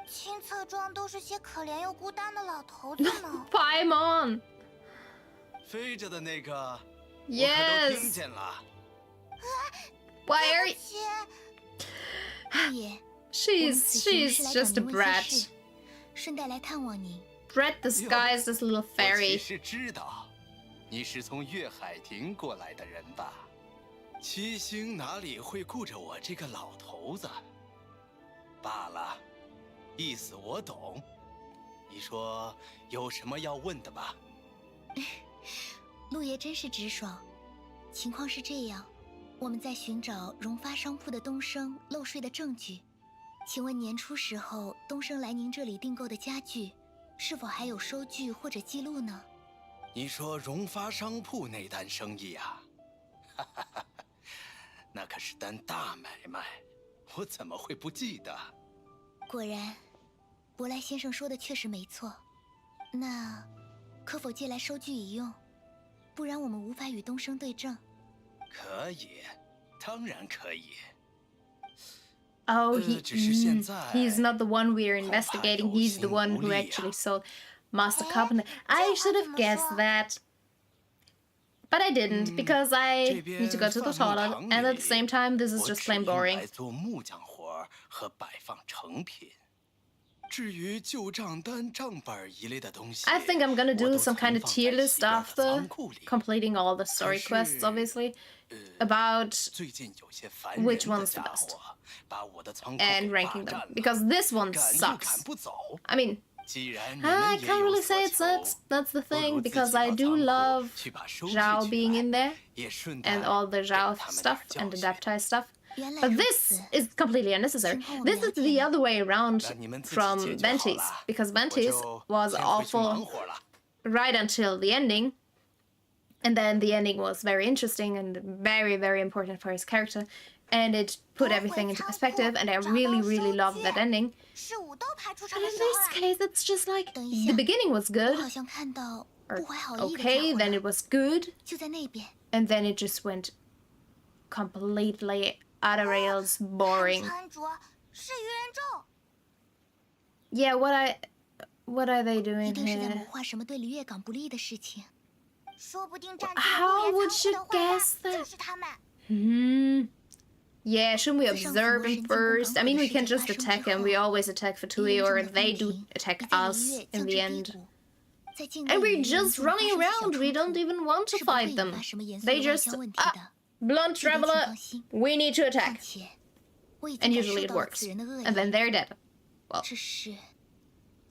亲测状都是些可怜又孤单的老头子呢。Paimon! 飞着的那个， Yes. 我可都听见了。Why are you? 陆爷， She's just a brat. 顺带来探望您。 Brat disguised as a little 我其 fairy. 实知道，你是从月海亭过来的人吧？七星哪里会顾着我这个老头子？罢了，意思我懂。你说有什么要问的吧？陆爷真是直爽。情况是这样，我们在寻找荣发商铺的东升漏税的证据。请问年初时候东升来您这里订购的家具，是否还有收据或者记录呢？你说荣发商铺那单生意啊？哈哈哈，那可是单大买卖，我怎么会不记得？果然，伯莱先生说的确实没错。那可否借来收据以用？不然我们无法与东升对证。可以，当然可以。 Oh, he's not the one we're investigating. He's the one who actually sold Master Carpenter. I should have guessed that. But I didn't, because I need to go to the toilet, and at the same time, this is just plain boring. I think I'm gonna do some kind of tier list after completing all the story quests, obviously, about which one's the best, and ranking them, because this one sucks. I mean, I can't really say it sucks, that's the thing, because I do love Zhao being in there, and all the Zhao stuff, and the Daptai stuff. But this is completely unnecessary. This is the other way around from Bentis, because Bentis was awful right until the ending, and then the ending was very interesting and very, very important for his character, and it put everything into perspective, and I really, really loved that ending. But in this case, it's just like, the beginning was good, or okay, then it was good, and then it just went completely out of rails, boring. Yeah, what are they doing here? How would you guess that? Yeah, shouldn't we observe him first? I mean, we can just attack him. We always attack Fatui, or they do attack us in the end. And we're just running around. We don't even want to fight them. They just... Blunt Traveler, we need to attack. And usually it works. And then they're dead. Well,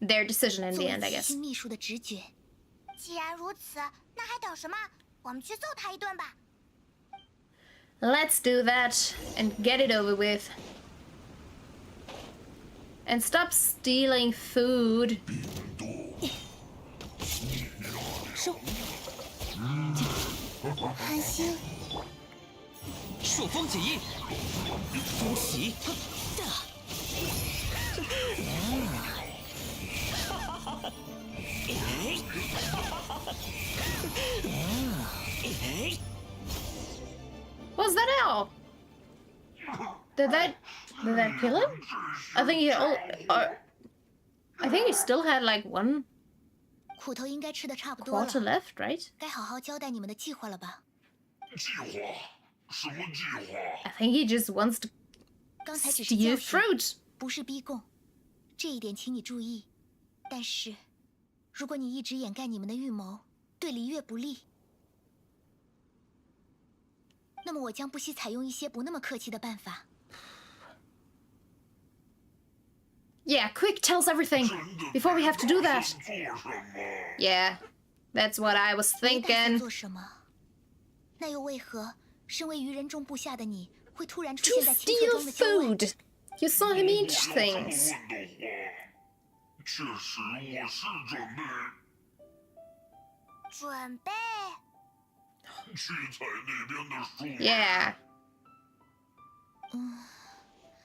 their decision in the 作为 end, I 骑 guess. 行秘书的直觉，既然如此，那还等什么？我们去揍他一顿吧！ Let's do that and get it over with. And stop stealing food. 收。韩星，朔风解印，风起。What's that owl? Did that kill him? I think he still had like one 苦头应该吃的差不多了， quarter left, right? 该好好交代你们的计划了吧？计划？什么计划？ I think he just wants to 刚才只是 steal 教训， fruit. 不是逼供，这一点请你注意。但是，如果你一直掩盖你们的预谋，对璃月不利，那么我将不惜采用一些不那么客气的办法。 Yeah, quick, tell us everything before we have to do that. Yeah, that's what I was 没打算 thinking. 做什么？那又为何身为愚人众部下的你会突然出 To 现在青色 steal 庄的郊外？ food. You saw him eat things. 确实，我是准备准备。去采那边的树。 Yeah.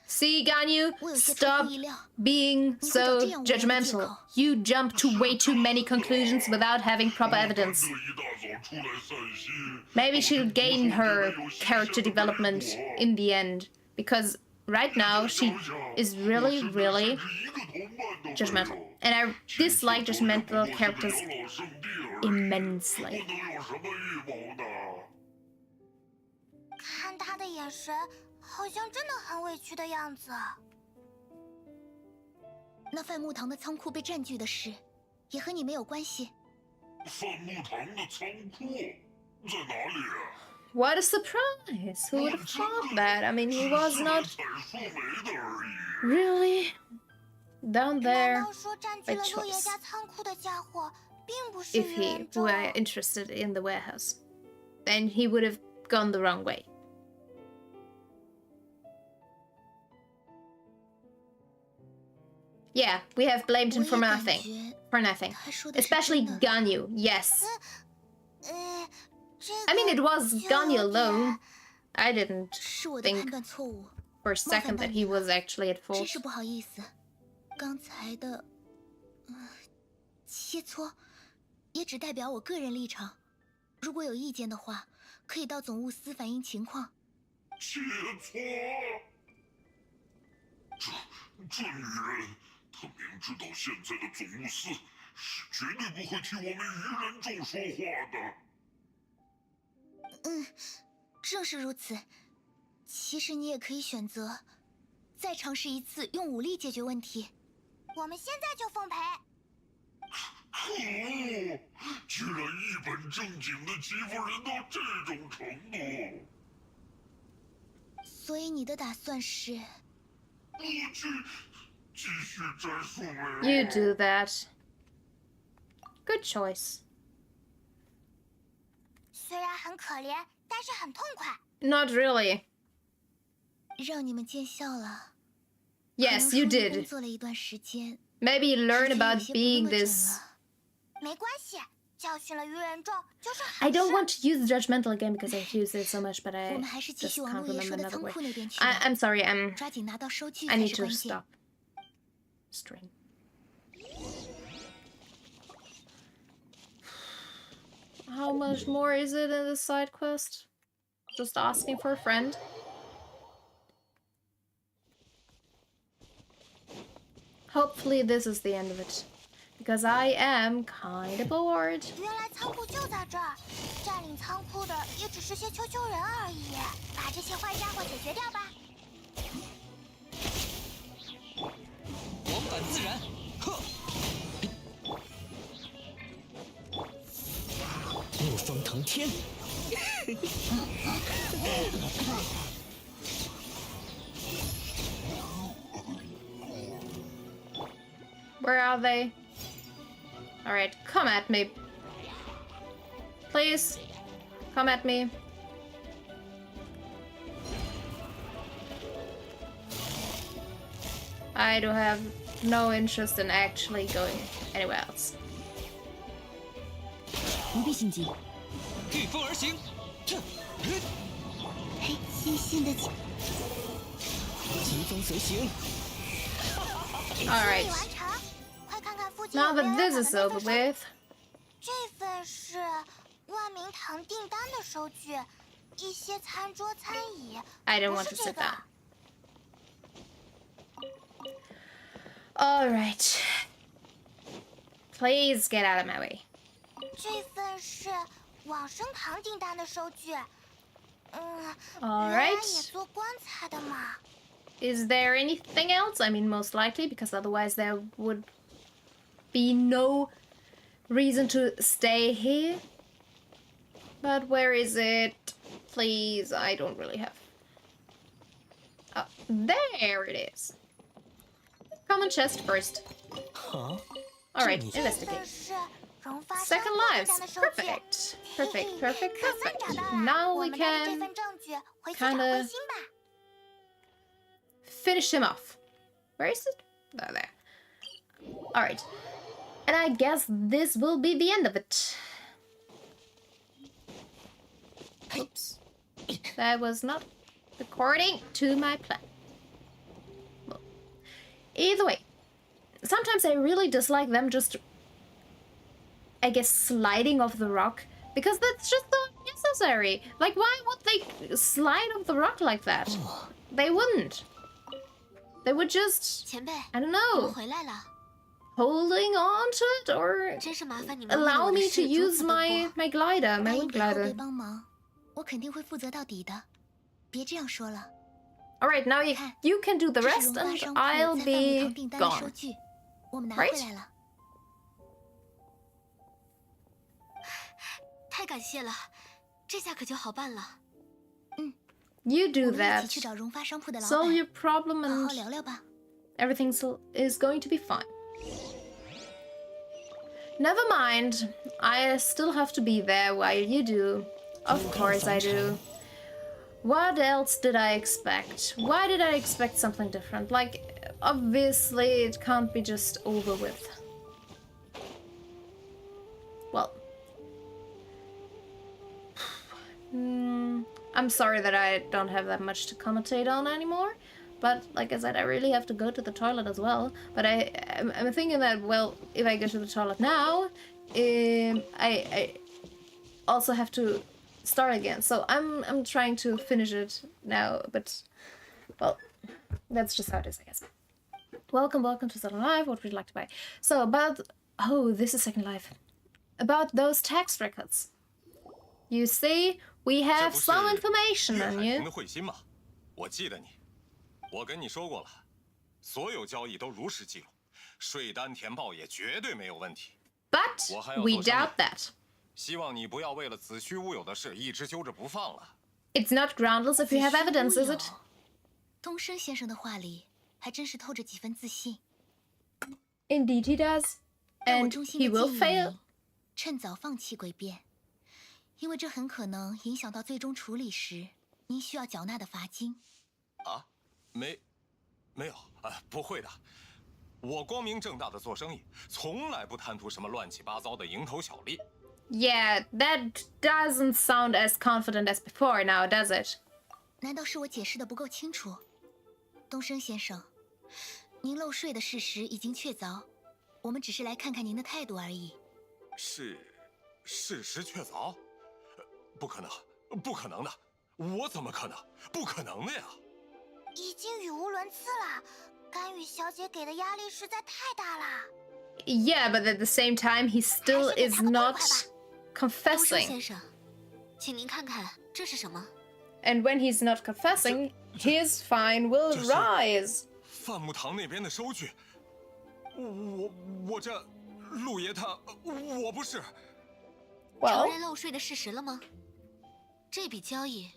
See, Ganyu, 我有些出 stop 乎意料。 being so judgmental. You jump to way too many conclusions without having proper evidence. 这一大早出来散心。 Maybe she'll gain her character development in the end, because right now she is really, really judgmental. And I dislike judgmental characters immensely. 能有什么预谋呢？看他的眼神，好像真的很委屈的样子。那范木堂的仓库被占据的事，也和你没有关系。范木堂的仓库在哪里啊？ What a surprise! Who would have thought that? I mean, he was not 采树莓的而已。 really down 难 there 道说占据 by 了陆爷 choice. 家仓库的家伙，并不是 If 愚 he 人众？ were interested in the warehouse, then he would have gone the wrong way. Yeah, we have blamed him 我 for 也感 nothing. 觉 For nothing. 他说的是 Especially 真的。 Ganyu, yes. 这 I mean, it 个 was 就 Ganyu 有 alone. 点 I didn't 是我的判 think 断错误， for a second that he was actually at 真 fault. 是不好意思。刚才的，切磋，也只代表我个人立场。如果有意见的话，可以到总务司反映情况。切磋。这女人，她明知道现在的总务司是绝对不会替我们愚人众说话的。正是如此。其实你也可以选择，再尝试一次用武力解决问题。我们现在就奉陪。可恶！居然一本正经的欺负人到这种程度！所以你的打算是？我继续摘树莓。 You do that. Good choice. 虽然很可怜，但是很痛快。 Not really. 让你们见笑了。 Yes, 可能 you 疏于工 did. 作了一段时间， Maybe learn 时间有 about 些不那 being 么准 this. 了。没关系，教训了愚人众就是好 I don't 事。 want to use judgmental again because I've used it so much, but 我 I 们还是继 just 续往 can't 陆爷说 remember 的 another 仓 way. 库那边去吧。 I'm sorry, 抓紧拿到收据 I 才 need 是 to 关键。 stop. String. How much more is it in this side quest? Just asking for a friend. Hopefully this is the end of it, because I am kind of bored. 原来仓库就在这儿，占领仓库的也只是些丘丘人而已。把这些坏家伙解决掉吧。我本自然，呵！怒风腾天。Where are they? Alright, come at me. Please, come at me. I do have no interest in actually going anywhere else. 不必心急。御风而行。嘿，细心的请。疾风随形。Alright. 完成，快看看附近 Now 有没 that 有 this 我 is 的那 over 份 with. 这份是万明堂订单的收据，一些餐桌餐椅。 I don't 不 want 是 to 这 sit 个。 down. Alright. Please get out of my way. 这份是往生堂订单的收据。原 Alright. 来也做棺材的嘛。 Is there anything else? I mean, most likely, because otherwise there would be no reason to stay here. But where is it? Please, I don't really have... Oh, there it is. Common chest first. Huh? Alright, 这 investigate. 份是荣发商 Second 铺订 lives. 单的收据。 Perfect. Perfect, perfect, 可算找 perfect. 到了。 Now 我 we 们带着这 can 份证据回去找 kinda 灰心吧。 finish him off. Where is it? Oh, there. Alright. And I guess this will be the end of it. Oops. That was not according to my plan. Well, either way, sometimes I really dislike them just, I guess, sliding off the rock. Because that's just not necessary. Like, why would they slide off the rock like that? They wouldn't. They would just, 前辈， I don't 我们 know, 回来了， holding on to it or 真是麻烦你们为了 allow 我的 me to 事如 use 此奔 my 波。 my glider, 答 my 应 wood 给后辈 glider. 帮忙，我肯定会负责到底的。别这样说了。 Alright, now you can do the 这是 rest 荣发 and 商铺 I'll 在饭 be 木堂订单的收 gone. 据，我们拿回 Right? 来了。太感谢了，这下可就好办了。 You 我 do 们一 that. 起去找荣发商铺的老 Solve 板， your problem 好好 and 聊聊吧。 everything is going to be fine. Never mind. I still have to be there while you do. Of course I do. What else did I expect? Why did I expect something different? Like, obviously it can't be just over with. Well. I'm sorry that I don't have that much to commentate on anymore. But like I said, I really have to go to the toilet as well. But I'm thinking that, well, if I go to the toilet now, I also have to start again. So I'm trying to finish it now. But, well, that's just how it is, I guess. Welcome to Second Life. What would you like to buy? So about... Oh, this is Second Life. About those tax records. You see, we have some information on you. 的慧心吗？我记得你，我跟你说过了，所有交易都如实记录，税单填报也绝对没有问题。 But 我还要 we 做生意 doubt that. 希望你不要为了子虚乌有的事一直揪着不放了。 It's not groundless if you have evidence, is it? 东升先生的话里还真是透着几分自信。 Indeed he does. 但我 And 衷心 he 的 will 建议 fail. 你趁早放弃诡辩，因为这很可能影响到最终处理时您需要缴纳的罚金。啊，没有啊，不会的，我光明正大的做生意，从来不贪图什么乱七八糟的蝇头小利。 Yeah, that doesn't sound as confident as before now, does it? 难道是我解释的不够清楚？东升先生，您漏税的事实已经确凿，我们只是来看看您的态度而已。事实确凿？不可能，不可能的！我怎么可能？不可能的呀！已经语无伦次了，甘雨小姐给的压力实在太大了。 Yeah, but at the same time, he still is not 东升 confessing. 先生，请您看看这是什么？ And when he's not confessing, his fine will 这是 rise. 范木堂那边的收据，我这陆爷他，我不是。 承 Well, 认漏税的事实了吗？这笔交易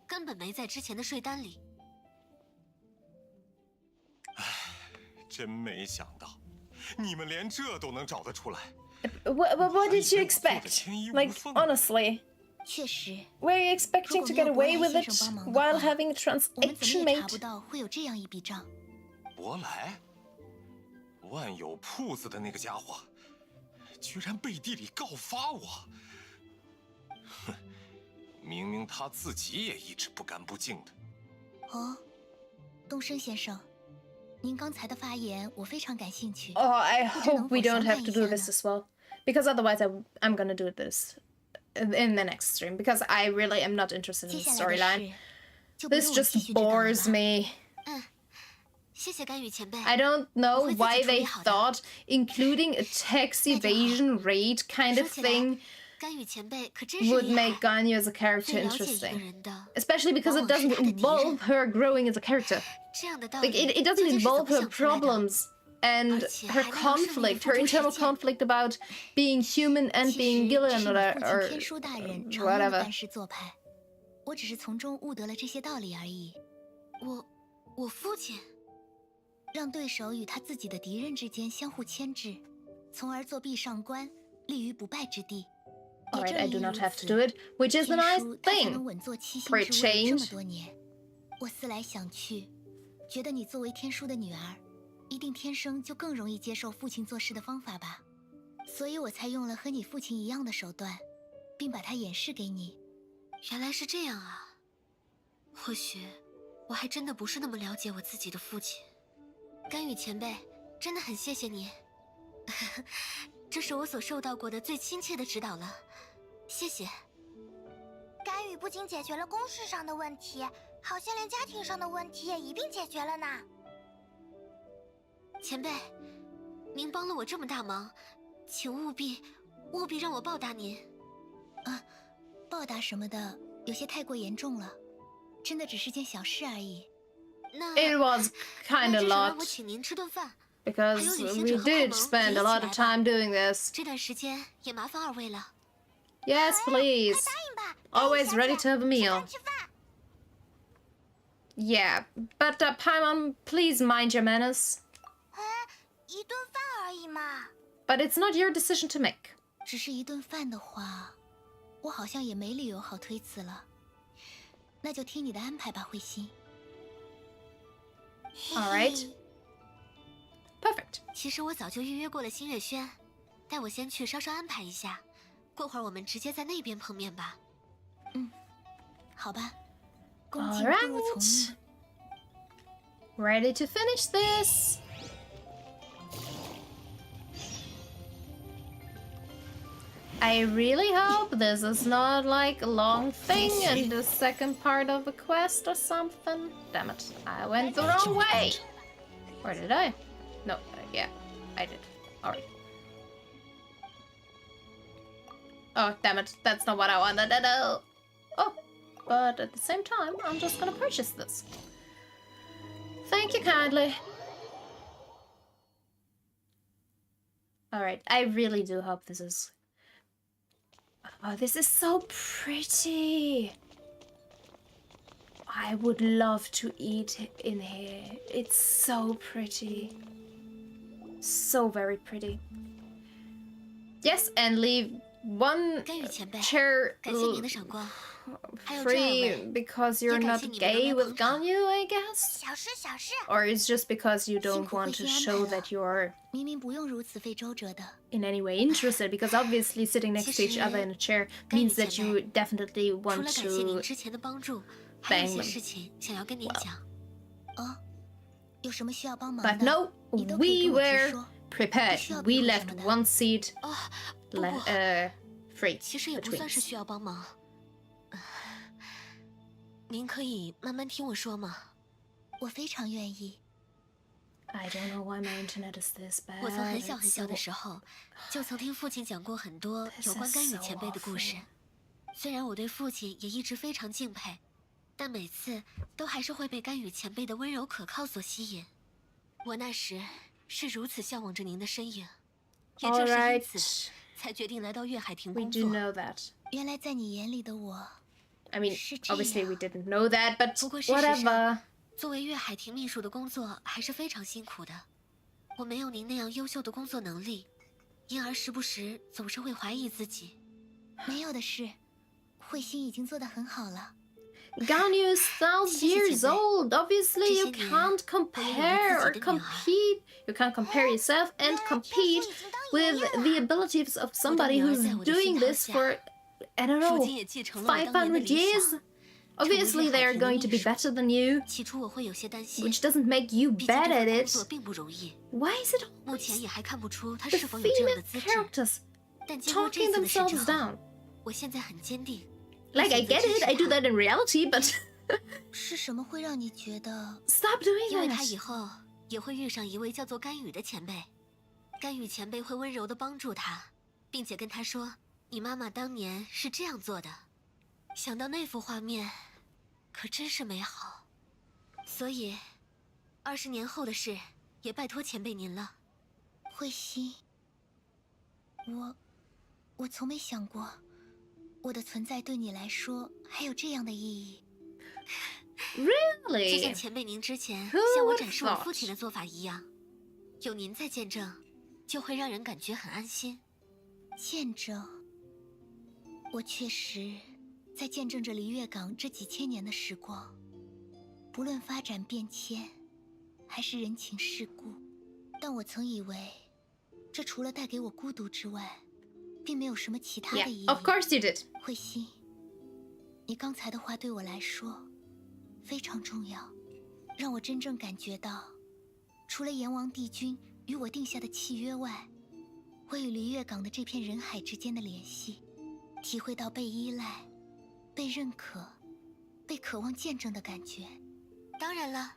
根本没在之前的税单里。真没想到，你们连这都能找得出来。What did you expect? Like, honestly. 确实。 Were you expecting to get away with it while having a 我们怎 transaction 么也查 made? 不到会有这样一笔账。伯来，万有铺子的那个家伙，居然背地里告发我。哼，明明他自己也一直不干不净的。哦，东升先生，您刚才的发言我非常感兴趣。 Oh, I 不知 hope 能 we 否 don't 详 have 谈 to 一 do 下 this 呢？ as well. Because otherwise I'm gonna do this in the next stream. Because I really am not interested in 接 the 下来的 storyline. 事就不 This 用我继 just 续指导了 bores 吧。 me. 谢谢甘雨前辈。 I don't know 我会自己 why 处理 they 好的。 thought including a tax evasion raid kind 说 of 起来， thing 甘雨前辈可真是 would 厉害。 make Ganyu as a character 最了解一个 interesting. 人的， Especially because 往 it 往是 doesn't 他的敌人。 involve her growing as a character. 这样的道 Like 理 it 究 doesn't 竟是怎 involve 么 her 想出来的？ problems and 而且 her 还能让圣女 conflict, 付 her 出实 internal 践。 conflict about being human and 其 being 实这 Gillian 是 or, 你父 or 亲天书大人常用的 whatever. 办事做派，我只是从中悟得了这些道理而已。我父亲让对手与他自己的敌人之间相互牵制，从而作壁上观，立于不败之地。 Alright, I do not have to do it, which is a 天 nice 书他才能 thing. 稳坐七 For 星 a 之位这么 change. 多年。我思来想去，觉得你作为天书的女儿，一定天生就更容易接受父亲做事的方法吧。所以我才用了和你父亲一样的手段，并把它演示给你。原来是这样啊。或许我还真的不是那么了解我自己的父亲。甘雨前辈，真的很谢谢你，这是我所受到过的最亲切的指导了，谢谢。甘雨不仅解决了公事上的问题，好像连家庭上的问题也一并解决了呢。前辈，您帮了我这么大忙，请务必让我报答您。报答什么的，有些太过严重了，真的只是件小事而已。那 It was kind 那 of 至少让 lot 我请您吃顿饭。 because 还有旅行 we 者和 did 后 spend 盟 a 也 lot 一 of 起来吧 time doing this. 这段时间也麻烦二位了。Yes, please. Always ready to have a meal. Yeah, but Paimon, please mind your manners. 一顿饭而已嘛。 But it's not your decision to make. 只是一顿饭的话，我好像也没理由好推辞了。那就听你的安排吧，慧心。 All right. Perfect. 其实我早就预约过了新月轩，带我先去稍稍安排一下，过会儿我们直接在那边碰面吧。好吧，恭敬 All 不如从 right. 命。 Ready to finish this. I really hope this is not like a long thing and the second part of the quest or something. Damn it, I went the wrong way. Or did I? No, yeah, I did. Alright. Oh, damn it, that's not what I wanted to do. Oh, but at the same time, I'm just gonna purchase this. Thank you kindly. Alright, I really do hope this is... Oh, this is so pretty. I would love to eat in here. It's so pretty. So very pretty. Yes, and leave one 甘雨前辈， chair 感谢您的赏光。还有这二 free 位， because you're 也感 not 谢你们 gay 能来 with 捧场。 Ganyu, I guess? 小事小事。 Or it's just because you don't 辛苦 want 慧 to 心安 show 排了 that you're 明明不用如此费周折的。 in any way interested? Because obviously sitting next to each other in a chair means that you definitely 除 want 了感谢您 to 之前的帮助，还有 bang 一些 them. 事情想要跟您讲。哦，有什么需要帮忙 But 的？ no, 你都可以 we 跟我直 were 说。 prepared. 不需要 We 庇护什 left 么的。 one seat 不不， free 其实也不 between 算是 us. 需要帮忙。您可以慢慢听我说吗？我非常愿意。 I don't know why my internet is this bad. 我从很小 It's 很小的 so- 时候，就曾听父亲讲过很多 This 有关 is 甘雨 so 前辈的故事。虽然我对父亲也一直非常敬佩，但每次都还是会被甘雨前辈的温柔可靠所吸引。我那时是如此向往着您的身影，也正是因此 Alright. 才决定来到月海亭 We 工 do 作。 know that. 原来在你眼里的我， I mean, 是这 obviously 样。 we didn't know that, but 不过事实上， whatever. 作为月海亭秘书的工作还是非常辛苦的。我没有您那样优秀的工作能力，因而时不时总是会怀疑自己。没有的事，慧心已经做得很好了。Ganyu is 1,000 years old. Obviously, you can't compare or compete. You can't compare yourself and compete with the abilities of somebody who's doing this for, I don't know, 500 years. Obviously, they're going to be better than you, which doesnn't make you bad at it. Why is it always the female characters talking themselves down? Like, I get it, I do that in reality, but 是什么会让你觉得 stop doing 因为他 that. 以后也会遇上一位叫做甘雨的前辈，甘雨前辈会温柔地帮助他，并且跟他说：“你妈妈当年是这样做的。”想到那幅画面，可真是美好。所以，20年后的事也拜托前辈您了。慧心，我从没想过，我的存在对你来说还有这样的意义。Really? 就像前辈您之前 Who 向我 would 展示 have 我 thought? 父亲的做法一样，有您在见证，就会让人感觉很安心。见证，我确实在见证着璃月港这几千年的时光，不论发展变迁，还是人情世故，但我曾以为，这除了带给我孤独之外，并没有什么其他的意义。 Yeah, of course you did. 慧心，你刚才的话对我来说非常重要，让我真正感觉到，除了阎王帝君与我定下的契约外，我与璃月港的这片人海之间的联系，体会到被依赖、被认可、被渴望见证的感觉。当然了，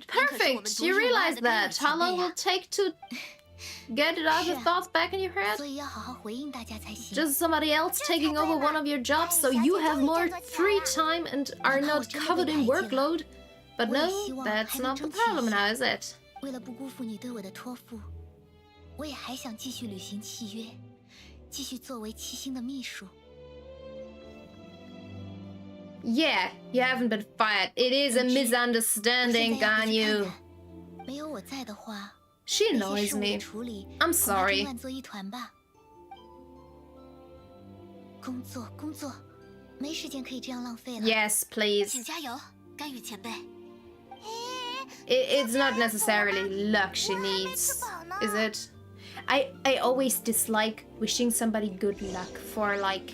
Perfect. You realize that. How long will it take to get it out of thoughts back in your head? 所以要好好回应大家才行。 Just somebody else taking over one of your jobs so you have more free time and are not covered in workload. But no, that's not the problem now, is it? 为了不辜负你对我的托付，我也还想继续履行契约，继续作为七星的秘书。 Yeah, you haven't been fired. It is a misunderstanding, Ganyu. 没有我在的话， She annoys me. I'm sorry. 乱作一团吧。工作，工作，没时间可以这样浪费了。 Yes, please. 请加油，甘雨前辈。 It's not necessarily luck she needs, is it? I always dislike wishing somebody good luck for, like,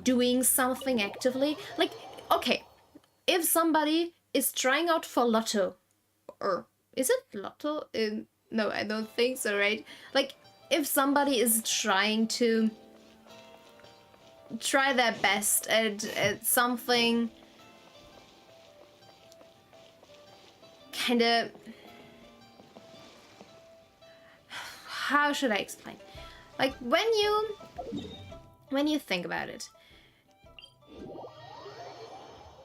doing something actively. Like, okay, if somebody is trying out for lotto, or is it lotto? No, I don't think so, right? Like, if somebody is trying to try their best at something kind of, how should I explain? Like, when you think about it,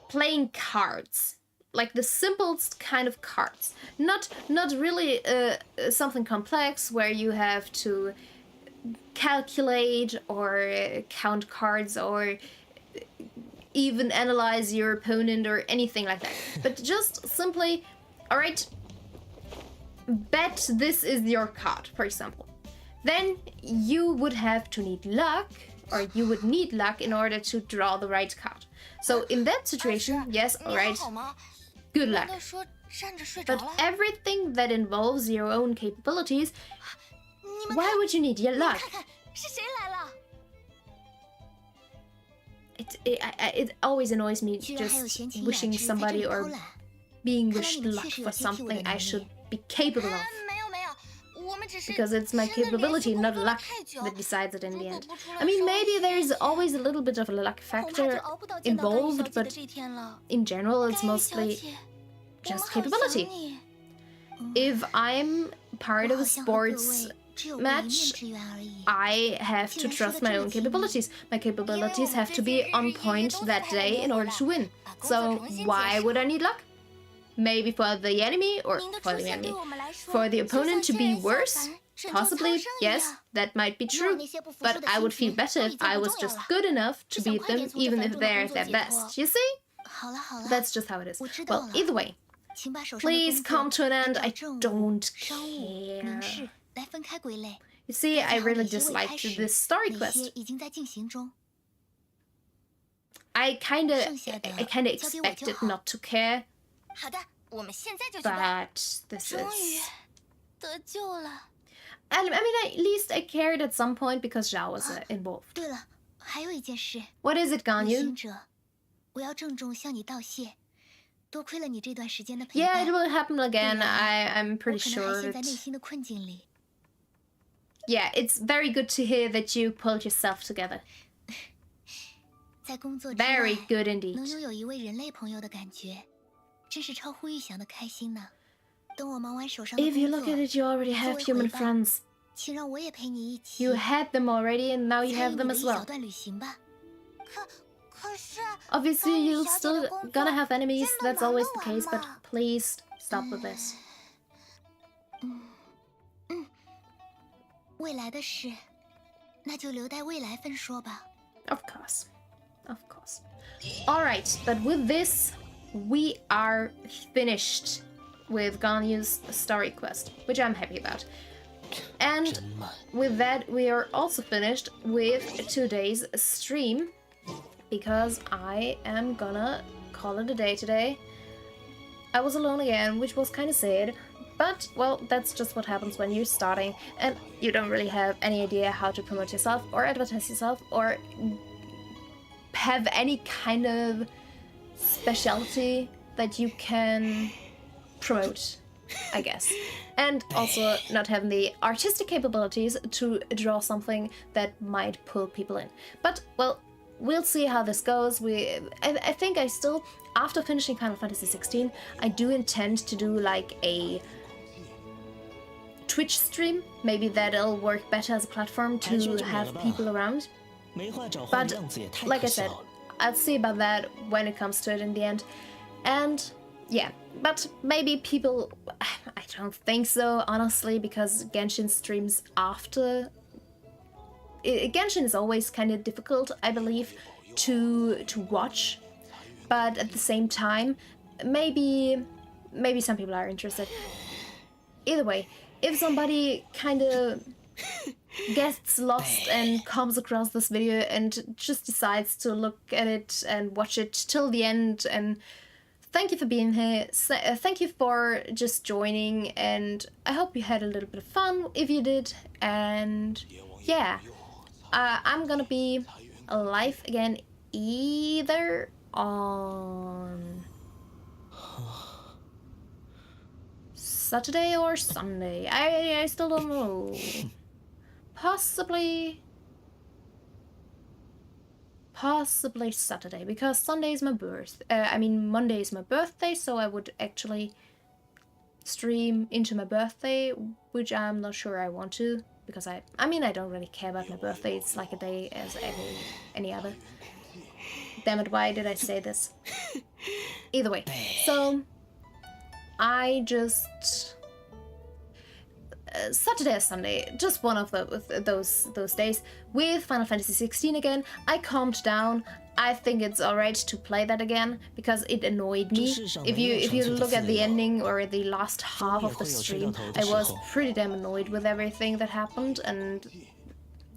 playing cards, like the simplest kind of cards, not really something complex where you have to calculate or count cards or even analyze your opponent or anything like that, but just simply, all right, bet this is your card, for example. Then you would have to need luck, or you would need luck in order to draw the right card. So in that situation, yes, all right, good luck. But everything that involves your own capabilities, why would you need your luck? It always annoys me just wishing somebody or being wished luck for something I should be capable of. Because it's my capability, not luck, that decides it in the end. I mean, maybe there's always a little bit of a luck factor involved, but in general, it's mostly just capability. If I'm part of a sports match, I have to trust my own capabilities. My capabilities have to be on point that day in order to win. So why would I need luck? Maybe for the enemy, or for the enemy, for the opponent to be worse? Possibly, yes, that might be true. But I would feel better if I was just good enough to beat them, even if they're at their best. You see? That's just how it is. Well, either way, Please come to an end. I don't care. You see, I really disliked this story quest. I kinda expected not to care. But this is... I mean, at least I cared at some point because Zhao was involved. What is it, Ganyu? Yeah, it will happen again. I'm pretty sure that... Yeah, it's very good to hear that you pulled yourself together. Very good indeed. If you look at it, you already have human friends. You had them already and now you have them as well. Obviously, you're still gonna have enemies, that's always the case, but please stop with this. Of course. Of course. Alright, but with this, we are finished with Ganyu's story quest, which I'm happy about. And with that, we are also finished with today's stream, because I am gonna call it a day today. I was alone again, which was kind of sad, but, well, that's just what happens when you're starting and you don't really have any idea how to promote yourself or advertise yourself or have any kind of specialty that you can promote, I guess. And also not having the artistic capabilities to draw something that might pull people in. But, well, we'll see how this goes. I think I still, after finishing Final Fantasy 16, I do intend to do like a Twitch stream. Maybe that'll work better as a platform to have people around. But, like I said, I'll see about that when it comes to it in the end. And, yeah, but maybe people... I don't think so, honestly, because Genshin streams after... Genshin is always kind of difficult, I believe, to watch. But at the same time, maybe some people are interested. Either way, if somebody kind of gets lost and comes across this video and just decides to look at it and watch it till the end, and thank you for being here, thank you for just joining, and I hope you had a little bit of fun if you did, and yeah, I'm gonna be live again either on Saturday or Sunday. I still don't know. Possibly Saturday, because Sunday is my Monday is my birthday, so I would actually stream into my birthday, which I'm not sure I want to, because I don't really care about my birthday. It's like a day as any other. Damn it, why did I say this? Either way, so I just... Saturday or Sunday, just one of those days, with Final Fantasy 16 again. I calmed down. I think it's alright to play that again, because it annoyed me. If you look at the ending or the last half of the stream, I was pretty damn annoyed with everything that happened and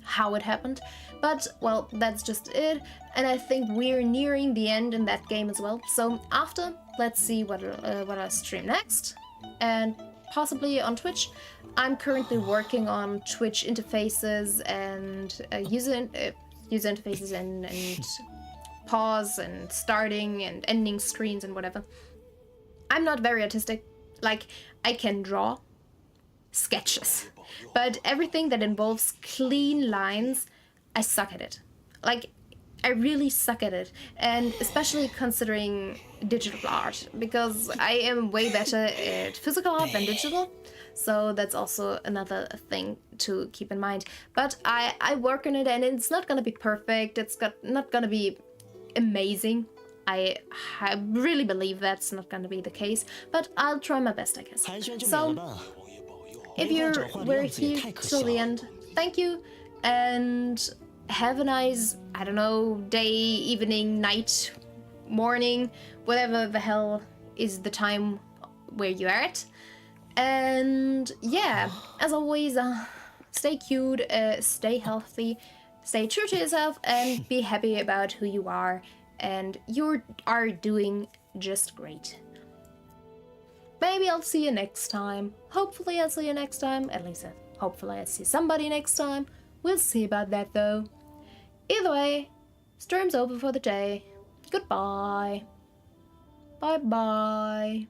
how it happened. But, well, that's just it, and I think we're nearing the end in that game as well. So after, let's see what I'll stream next, and possibly on Twitch. I'm currently working on Twitch interfaces and user interfaces and pause and starting and ending screens and whatever. I'm not very artistic. Like, I can draw sketches, but everything that involves clean lines, I suck at it. Like, I really suck at it, and especially considering digital art, because I am way better at physical art than digital, so that's also another thing to keep in mind. But I work on it, and it's not gonna be perfect, it's not gonna be amazing. I really believe that's not gonna be the case, but I'll try my best, I guess. So, if we're here till the end, thank you, and have a nice, I don't know, day, evening, night, morning, whatever the hell is the time where you're at. And yeah, as always, stay cute, stay healthy, stay true to yourself, and be happy about who you are. And you are doing just great. Maybe I'll see you next time. Hopefully I'll see you next time. At least hopefully I'll see somebody next time. We'll see about that though. Either way, stream's over for the day. Goodbye. Bye-bye.